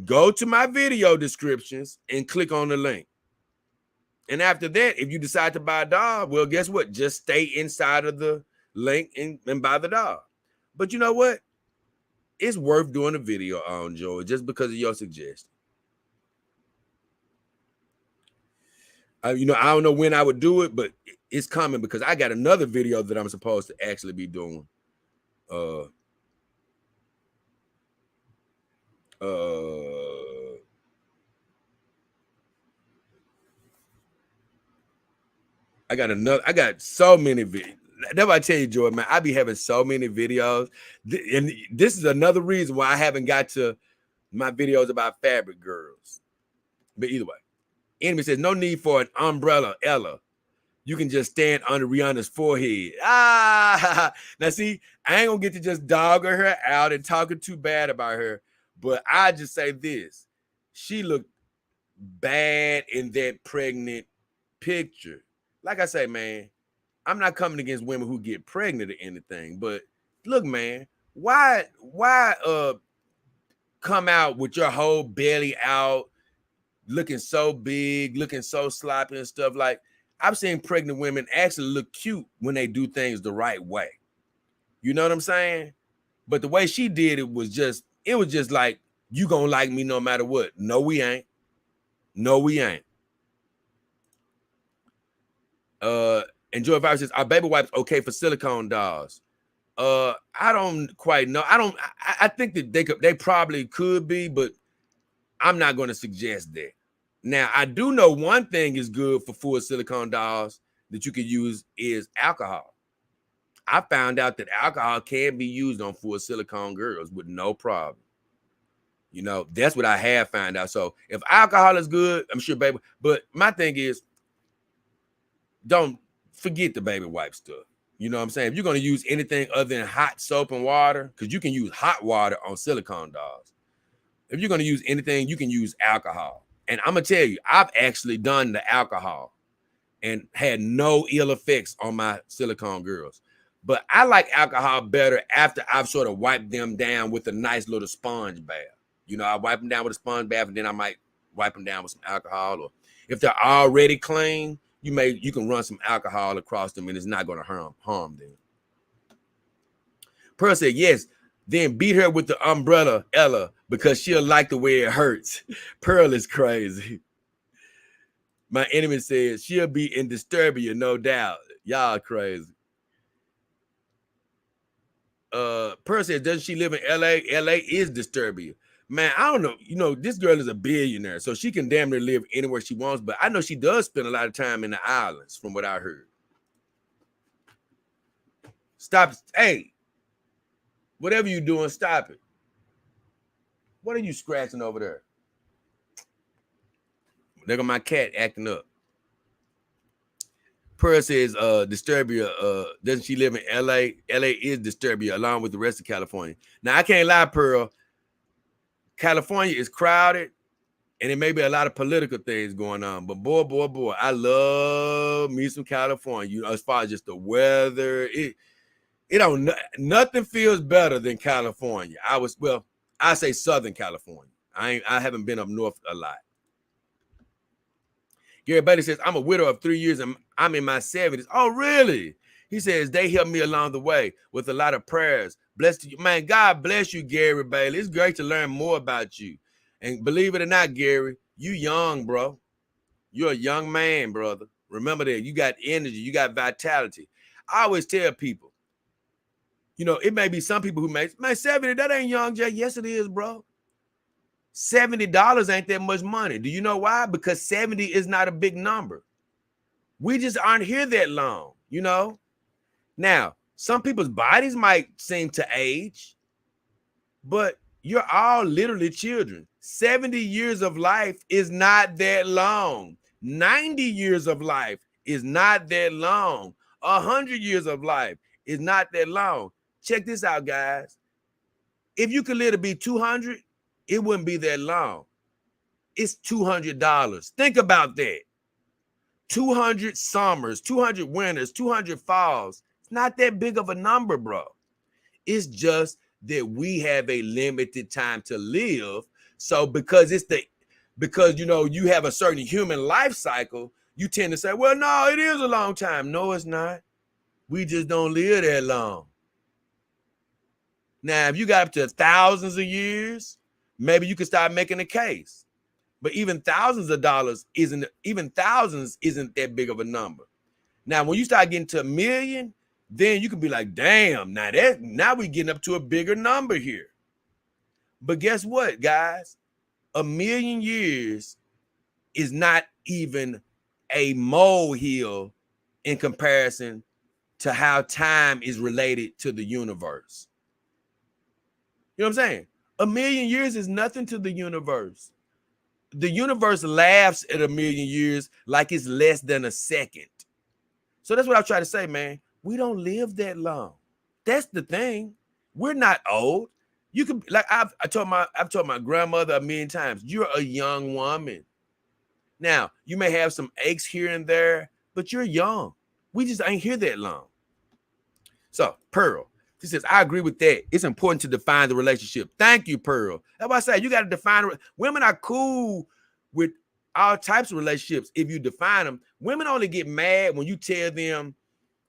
go to my video descriptions and click on the link. And after that, if you decide to buy a doll, well, guess what? Just stay inside of the link and buy the doll. But you know what? It's worth doing a video on, Joey, just because of your suggestion. I don't know when I would do it, but it's coming because I got another video that I'm supposed to actually be doing. I got so many videos. That's what I tell you, Joy, man. I be having so many videos. And this is another reason why I haven't got to my videos about fabric girls. But either way, Enemy says, no need for an umbrella, Ella. You can just stand under Rihanna's forehead. Now see, I ain't gonna get to just dogging her out and talking too bad about her. But I just say this. She looked bad in that pregnant picture. Like I say, man, I'm not coming against women who get pregnant or anything, but look, man, why come out with your whole belly out, looking so big, looking so sloppy and stuff? Like, I've seen pregnant women actually look cute when they do things the right way. You know what I'm saying? But the way she did it was just like, you gonna like me no matter what. No, we ain't. No, we ain't. And Joy Virus says, are baby wipes okay for silicone dolls? I don't quite know. I think that they probably could be, but I'm not going to suggest that. Now, I do know one thing is good for full silicone dolls that you can use is alcohol. I found out that alcohol can be used on full silicone girls with no problem. That's what I have found out. So if alcohol is good, I'm sure baby. But my thing is, don't forget the baby wipe stuff. You know what I'm saying? If you're going to use anything other than hot soap and water, because you can use hot water on silicone dolls. If you're going to use anything, you can use alcohol. And I'm going to tell you, I've actually done the alcohol and had no ill effects on my silicone girls. But I like alcohol better after I've sort of wiped them down with a nice little sponge bath. I wipe them down with a sponge bath, and then I might wipe them down with some alcohol. Or if they're already clean, you can run some alcohol across them and it's not going to harm them. Pearl said, yes, then beat her with the umbrella, Ella, because she'll like the way it hurts. Pearl is crazy. My enemy says she'll be in Disturbia, no doubt. Y'all crazy. Pearl says, doesn't she live in LA? LA is Disturbia. Man, I don't know. This girl is a billionaire, so she can damn near live anywhere she wants. But I know she does spend a lot of time in the islands, from what I heard. Stop. Hey, whatever you're doing, stop it. What are you scratching over there? There go my cat acting up. Pearl says, Disturbia, doesn't she live in LA? LA is Disturbia along with the rest of California. Now, I can't lie, Pearl. California is crowded, and it may be a lot of political things going on. But boy, I love me some California. You know, as far as just the weather, nothing feels better than California. I say Southern California. I haven't been up north a lot. Gary Bailey says, I'm a widow of 3 years and I'm in my 70s. Oh, really? He says, they helped me along the way with a lot of prayers. Bless you. Man, God bless you, Gary Bailey. It's great to learn more about you. And believe it or not, Gary, you young, bro. You're a young man, brother. Remember that. You got energy. You got vitality. I always tell people, you know, it may be some people who may, man, 70, that ain't young, Jay. Yes, it is, bro. $70 ain't that much money. Do you know why? Because 70 is not a big number. We just aren't here that long, you know? Now, some people's bodies might seem to age, but you're all literally children. 70 years of life is not that long. 90 years of life is not that long. 100 years of life is not that long. Check this out, guys. If you could live to be 200, it wouldn't be that long. It's $200. Think about that. 200 summers, 200 winters, 200 falls. It's not that big of a number, bro. It's just that we have a limited time to live. So because you know, you have a certain human life cycle, you tend to say, well, no, it is a long time. No, it's not. We just don't live that long. Now, if you got up to thousands of years, maybe you could start making a case. But even thousands isn't that big of a number. Now, when you start getting to 1 million, then you can be like, damn, now we're getting up to a bigger number here. But guess what, guys? 1 million years is not even a molehill in comparison to how time is related to the universe. You know what I'm saying? 1 million years is nothing to the universe. The universe laughs at 1 million years like it's less than a second. So that's what I try to say, man. We don't live that long. That's the thing. We're not old. You can, like I've told my grandmother 1 million times, you're a young woman. Now, you may have some aches here and there, but you're young. We just ain't here that long. So, Pearl, she says, I agree with that. It's important to define the relationship. Thank you, Pearl. That's why I say you got to define it. Women are cool with all types of relationships if you define them. Women only get mad when you tell them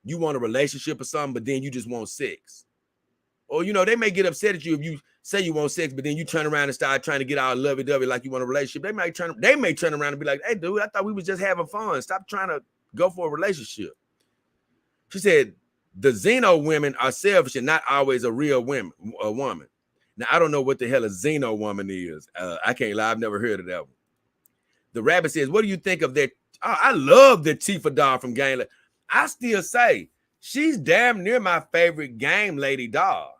you want a relationship or something, but then you just want sex. Or, you know, they may get upset at you if you say you want sex, but then you turn around and start trying to get all lovey-dovey like you want a relationship. They may turn around and be like, hey, dude, I thought we was just having fun. Stop trying to go for a relationship. She said, the Xeno women are selfish and not always a real woman. Now, I don't know what the hell a Xeno woman is. I can't lie. I've never heard of that one. The rabbit says, what do you think of that? Oh, I love the Tifa doll from Game. I still say she's damn near my favorite Game Lady doll.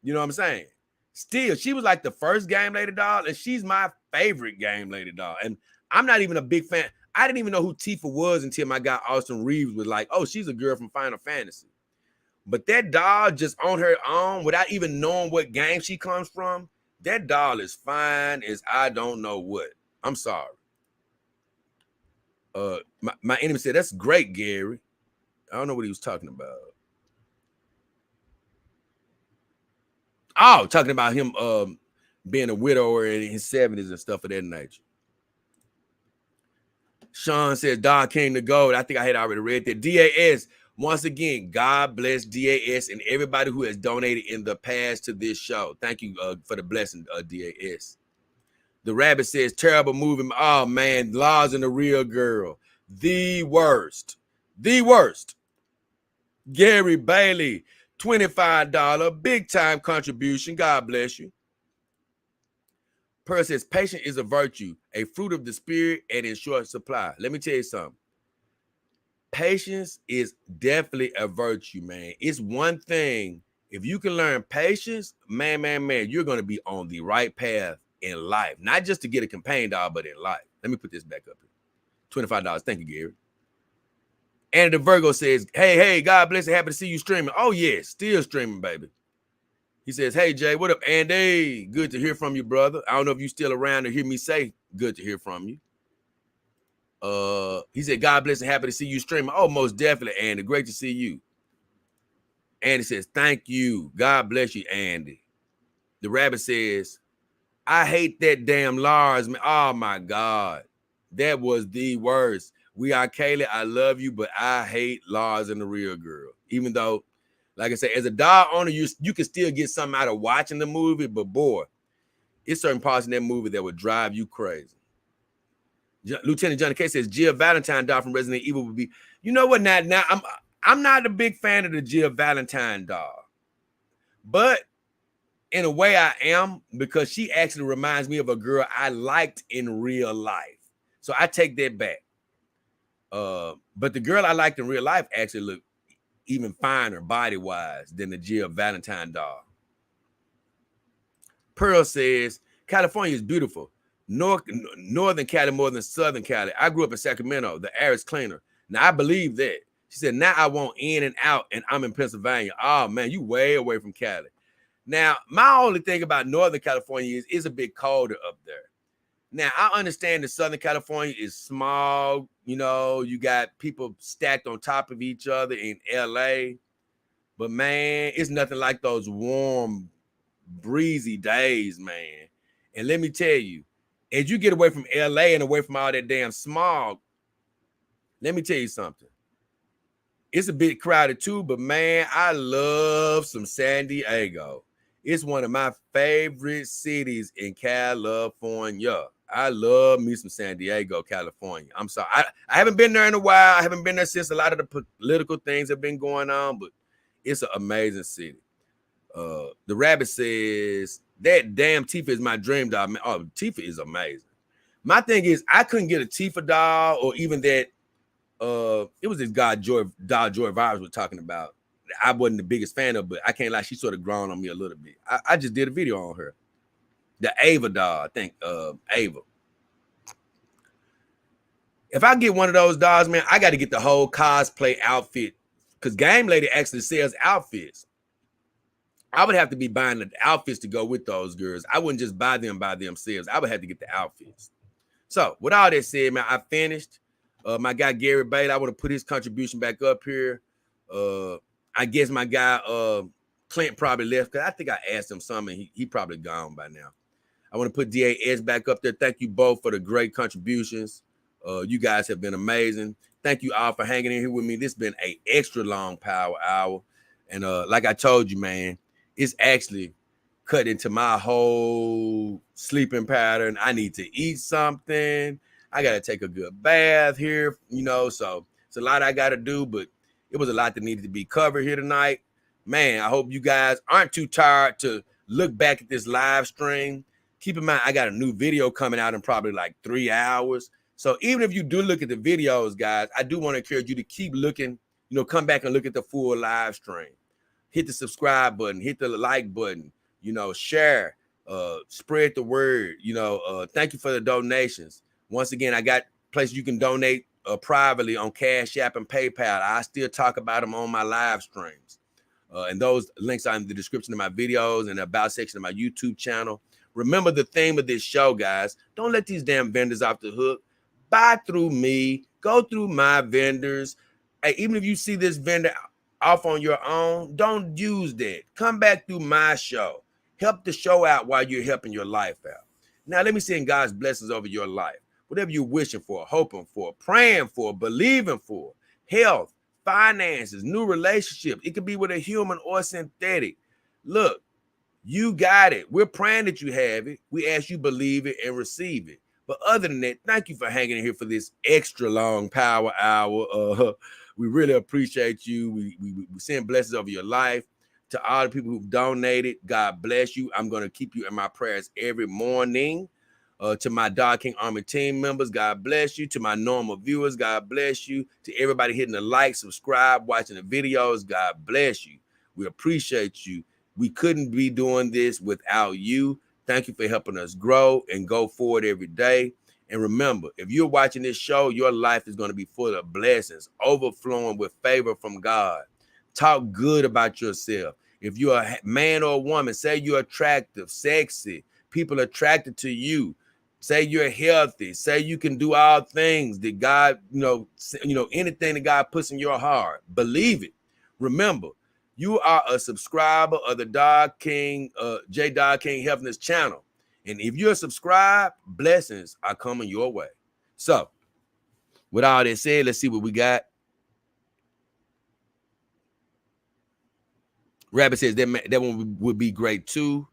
You know what I'm saying? Still, she was like the first Game Lady doll, and she's my favorite Game Lady doll. And I'm not even a big fan. I didn't even know who Tifa was until my guy Austin Reeves was like, oh, she's a girl from Final Fantasy. But that doll just on her own, without even knowing what game she comes from, that doll is fine as I don't know what. I'm sorry. My enemy said, that's great, Gary. I don't know what he was talking about. Oh, talking about him being a widower in his 70s and stuff of that nature. Sean says, Dog King the Gold. I think I had already read that. DAS, once again, God bless DAS and everybody who has donated in the past to this show. Thank you for the blessing, DAS. The rabbit says, terrible movie. Oh, man, Laws and the Real Girl. The worst. The worst. Gary Bailey, $25 big time contribution. God bless you. Pearl says, patience is a virtue, a fruit of the spirit and in short supply. Let me tell you something. Patience is definitely a virtue, man. It's one thing. If you can learn patience, man, you're going to be on the right path in life. Not just to get a companion dog, but in life. Let me put this back up here. $25. Thank you, Gary. And the Virgo says, hey, God bless and happy to see you streaming. Oh, yeah, still streaming, baby. He says, hey, Jay, what up, Andy? Good to hear from you, brother. I don't know if you're still around to hear me say good to hear from you. He said, God bless and happy to see you streaming. Oh, most definitely, Andy. Great to see you. Andy says, thank you. God bless you, Andy. The rabbit says, I hate that damn Lars, man. Oh, my God. That was the worst. We are Kaylee. I love you, but I hate Lars and the real girl. Even though, like I said, as a dog owner, you can still get something out of watching the movie, but boy, it's certain parts in that movie that would drive you crazy. Lieutenant Johnny K says Jill Valentine doll from Resident Evil would be. You know what? Now I'm not a big fan of the Jill Valentine doll, but in a way I am, because she actually reminds me of a girl I liked in real life. So I take that back. But the girl I liked in real life actually looked even finer body-wise than the Jill Valentine doll. Pearl says, California is beautiful. Northern Cali more than Southern Cali. I grew up in Sacramento. The air is cleaner. Now, I believe that. She said, now I want in and out, and I'm in Pennsylvania. Oh, man, you way away from Cali. Now, my only thing about Northern California is it's a bit colder up there. Now, I understand that Southern California is small. You know, you got people stacked on top of each other in LA. But, man, it's nothing like those warm, breezy days, man. And let me tell you, as you get away from LA and away from all that damn smog, let me tell you something. It's a bit crowded too, but, man, I love some San Diego. It's one of my favorite cities in California. I love me some San Diego, California. I'm sorry. I haven't been there in a while. I haven't been there since a lot of the political things have been going on, but it's an amazing city. The rabbit says, that damn Tifa is my dream doll, man. Oh, Tifa is amazing. My thing is, I couldn't get a Tifa doll or even that. It was this guy, doll Joy Vibes was talking about. I wasn't the biggest fan of, but I can't lie, she sort of grown on me a little bit. I just did a video on her. The Ava doll, I think, Ava. If I get one of those dolls, man, I got to get the whole cosplay outfit, because Game Lady actually sells outfits. I would have to be buying the outfits to go with those girls. I wouldn't just buy them by themselves. I would have to get the outfits. So with all that said, man, I finished. My guy Gary Bailey, I want to put his contribution back up here. I guess my guy Clint probably left, because I think I asked him something. He probably gone by now. I want to put DAS back up there. Thank you both for the great contributions. You guys have been amazing. Thank you all for hanging in here with me. This has been an extra long power hour. And like I told you, man, it's actually cut into my whole sleeping pattern. I need to eat something. I got to take a good bath here, you know, so it's a lot I got to do, but it was a lot that needed to be covered here tonight. Man, I hope you guys aren't too tired to look back at this live stream. Keep in mind, I got a new video coming out in probably like 3 hours. So even if you do look at the videos, guys, I do want to encourage you to keep looking, you know, come back and look at the full live stream. Hit the subscribe button, hit the like button, you know, share, spread the word, you know, thank you for the donations. Once again, I got places you can donate privately on CashApp and PayPal. I still talk about them on my live streams. And those links are in the description of my videos and the about section of my YouTube channel. Remember the theme of this show, guys. Don't let these damn vendors off the hook. Buy through me. Go through my vendors. Hey, even if you see this vendor off on your own, don't use that. Come back through my show. Help the show out while you're helping your life out. Now, let me send God's blessings over your life. Whatever you're wishing for, hoping for, praying for, believing for, health, finances, new relationships. It could be with a human or synthetic. Look, you got it. We're praying that you have it. We ask you believe it and receive it. But other than that, thank you for hanging in here for this extra long power hour. We really appreciate you. We send blessings over your life. To all the people who've donated, God bless you. I'm going to keep you in my prayers every morning. To my Dog King Army team members, God bless you. To my normal viewers, God bless you. To everybody hitting the like, subscribe, watching the videos, God bless you. We appreciate you. We couldn't be doing this without you. Thank you for helping us grow and go forward every day. And remember, if you're watching this show, your life is going to be full of blessings, overflowing with favor from God. Talk good about yourself. If you're a man or a woman, say you're attractive, sexy, people attracted to you. Say you're healthy. Say you can do all things that God, anything that God puts in your heart. Believe it. Remember, you are a subscriber of the JayDollKingHefner's channel. And if you're subscribed, blessings are coming your way. So, with all that said, let's see what we got. Rabbit says that one would be great too.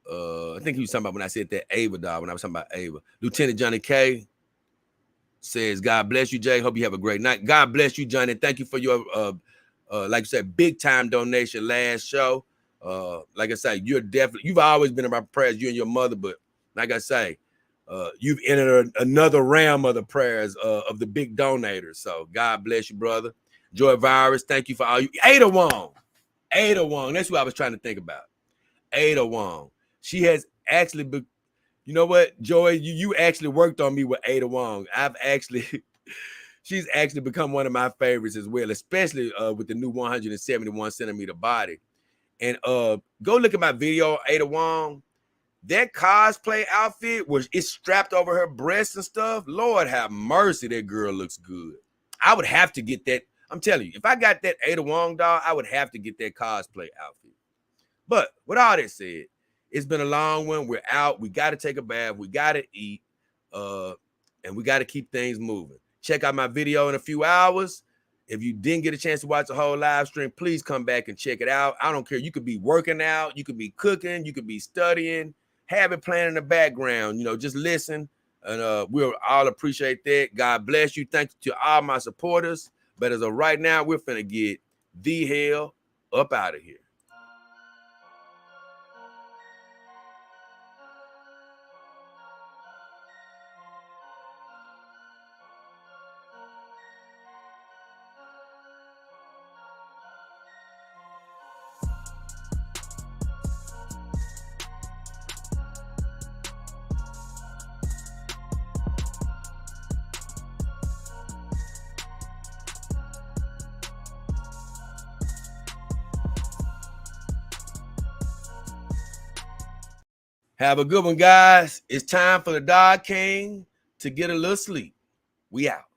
I think he was talking about when I said that Ava dog, when I was talking about Ava. Lieutenant Johnny K says, God bless you, Jay. Hope you have a great night. God bless you, Johnny. Thank you for your, like you said, big time donation last show. Like I say, you've always been in my prayers, you and your mother, but like I say, you've entered another realm of the prayers of the big donators. So God bless you, brother. Joy Virus, thank you for all you. Ada Wong. That's what I was trying to think about. Ada Wong. She has actually been, you know what, Joy, you actually worked on me with Ada Wong. She's actually become one of my favorites as well, especially with the new 171 centimeter body. And go look at my video, Ada Wong. That cosplay outfit it's strapped over her breasts and stuff. Lord have mercy, that girl looks good. I would have to get that. I'm telling you, if I got that Ada Wong doll, I would have to get that cosplay outfit. But with all that said, it's been a long one. We're out. We got to take a bath. We got to eat. And we got to keep things moving. Check out my video in a few hours. If you didn't get a chance to watch the whole live stream, please come back and check it out. I don't care. You could be working out. You could be cooking. You could be studying. Have it playing in the background. Just listen. And we'll all appreciate that. God bless you. Thank you to all my supporters. But as of right now, we're finna get the hell up out of here. Have a good one, guys. It's time for the Dog King to get a little sleep. We out.